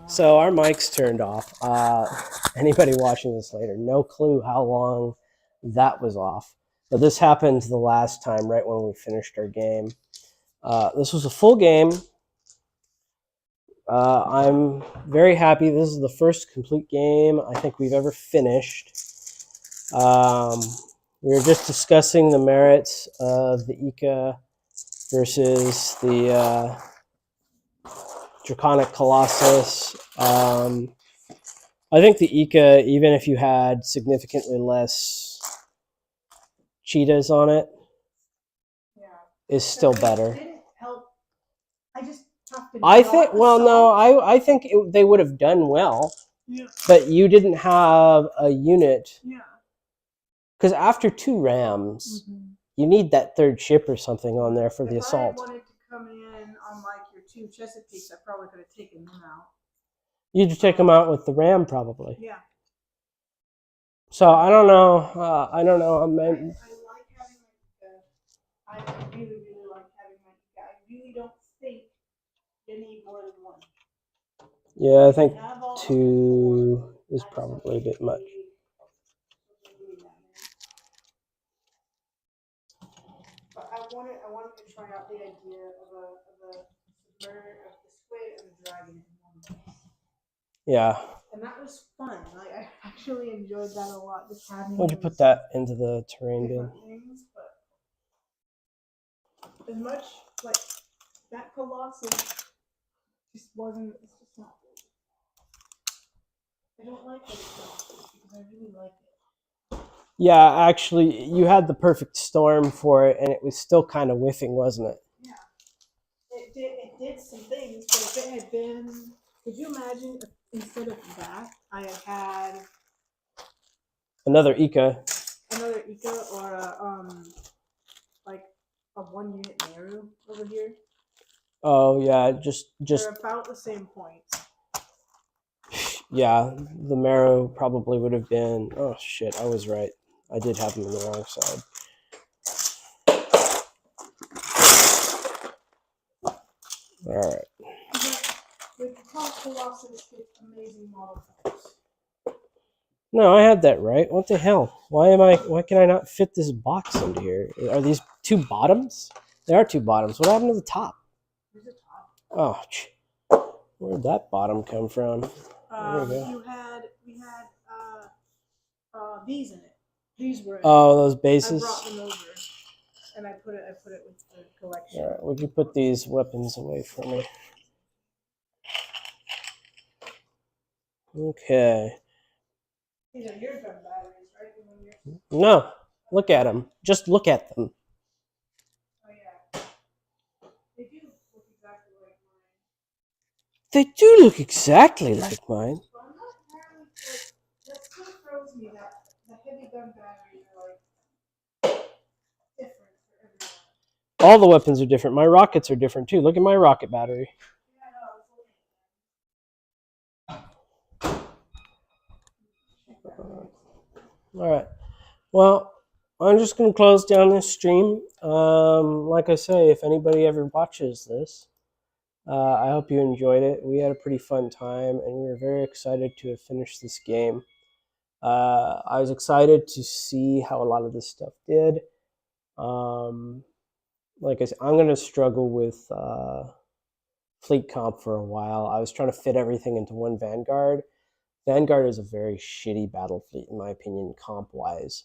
So our mic's turned off. Anybody watching this later, no clue how long that was off. But this happened the last time, right when we finished our game. This was a full game. I'm very happy. This is the first complete game I think we've ever finished. We were just discussing the merits of the Ika versus the Draconic Colossus. I think the Ika, even if you had significantly less cheetahs on it, is still better. Didn't help. I just have to. I think. Well, no, I think they would have done well, but you didn't have a unit. Yeah. Because after 2 rams, you need that 3rd ship or something on there for the assault. If I wanted to come in on like your 2 Chesapeakes, I probably could have taken them out. You'd take them out with the ram, probably. Yeah. So I don't know. I don't know. I like having I really, really like having my Ika. I really don't think you need more than 1. Yeah, I think 2 is probably a bit much. But I wanted to try out the idea of the squid and the dragon in one place. Yeah. And that was fun. I actually enjoyed that a lot. Just having. Would you put that into the terrain bin? Things, but as much like that Colossus just wasn't. It's just not good. I don't like it because I really like it. Yeah, actually, you had the perfect storm for it, and it was still kind of whiffing, wasn't it? Yeah, it did some things, but if it had been, could you imagine if instead of that, I had another Ika, or a like a 1 unit Meru over here? Oh yeah, just they're about the same points. Yeah, the Marrow probably would have been. Oh shit, I was right. I did have him on the wrong side. All right. With Colossus, it's amazing model types. No, I had that right. What the hell? Why can I not fit this box into here? Are these 2 bottoms? There are 2 bottoms. What happened to the top? There's a top. Oh, where'd that bottom come from? There we go. We had these in it. These were. Those bases. I brought them over, and I put it with the collection. All right, would you put these weapons away from me? Okay. These are your gun batteries, right? No, look at them. Just look at them. Oh yeah, they do look exactly like mine. They do look exactly like mine. Well, I'm not entirely sure. That still throws me that the heavy gun batteries are like different for everyone. All the weapons are different. My rockets are different too. Look at my rocket battery. All right. Well, I'm just going to close down this stream. Like I say, if anybody ever watches this, I hope you enjoyed it. We had a pretty fun time, and we were very excited to have finished this game. I was excited to see how a lot of this stuff did. Like I said, I'm going to struggle with fleet comp for a while. I was trying to fit everything into one Vanguard. Vanguard is a very shitty battle fleet, in my opinion, comp-wise.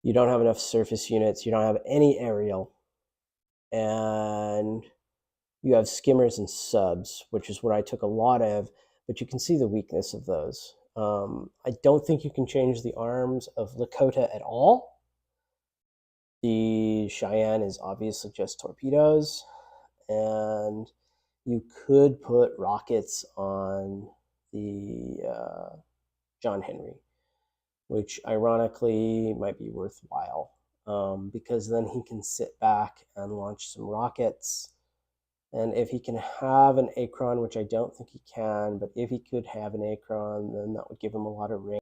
You don't have enough surface units. You don't have any aerial. And you have skimmers and subs, which is what I took a lot of. But you can see the weakness of those. I don't think you can change the arms of Lakota at all. The Cheyenne is obviously just torpedoes. And you could put rockets on the John Henry, which ironically might be worthwhile because then he can sit back and launch some rockets. And if he can have an Acron, which I don't think he can, but if he could have an Acron, then that would give him a lot of range.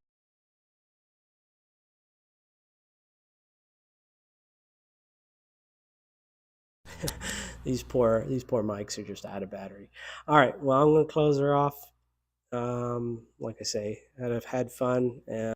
These poor mics are just out of battery. All right, well, I'm going to close her off. Like I say, I've had fun, and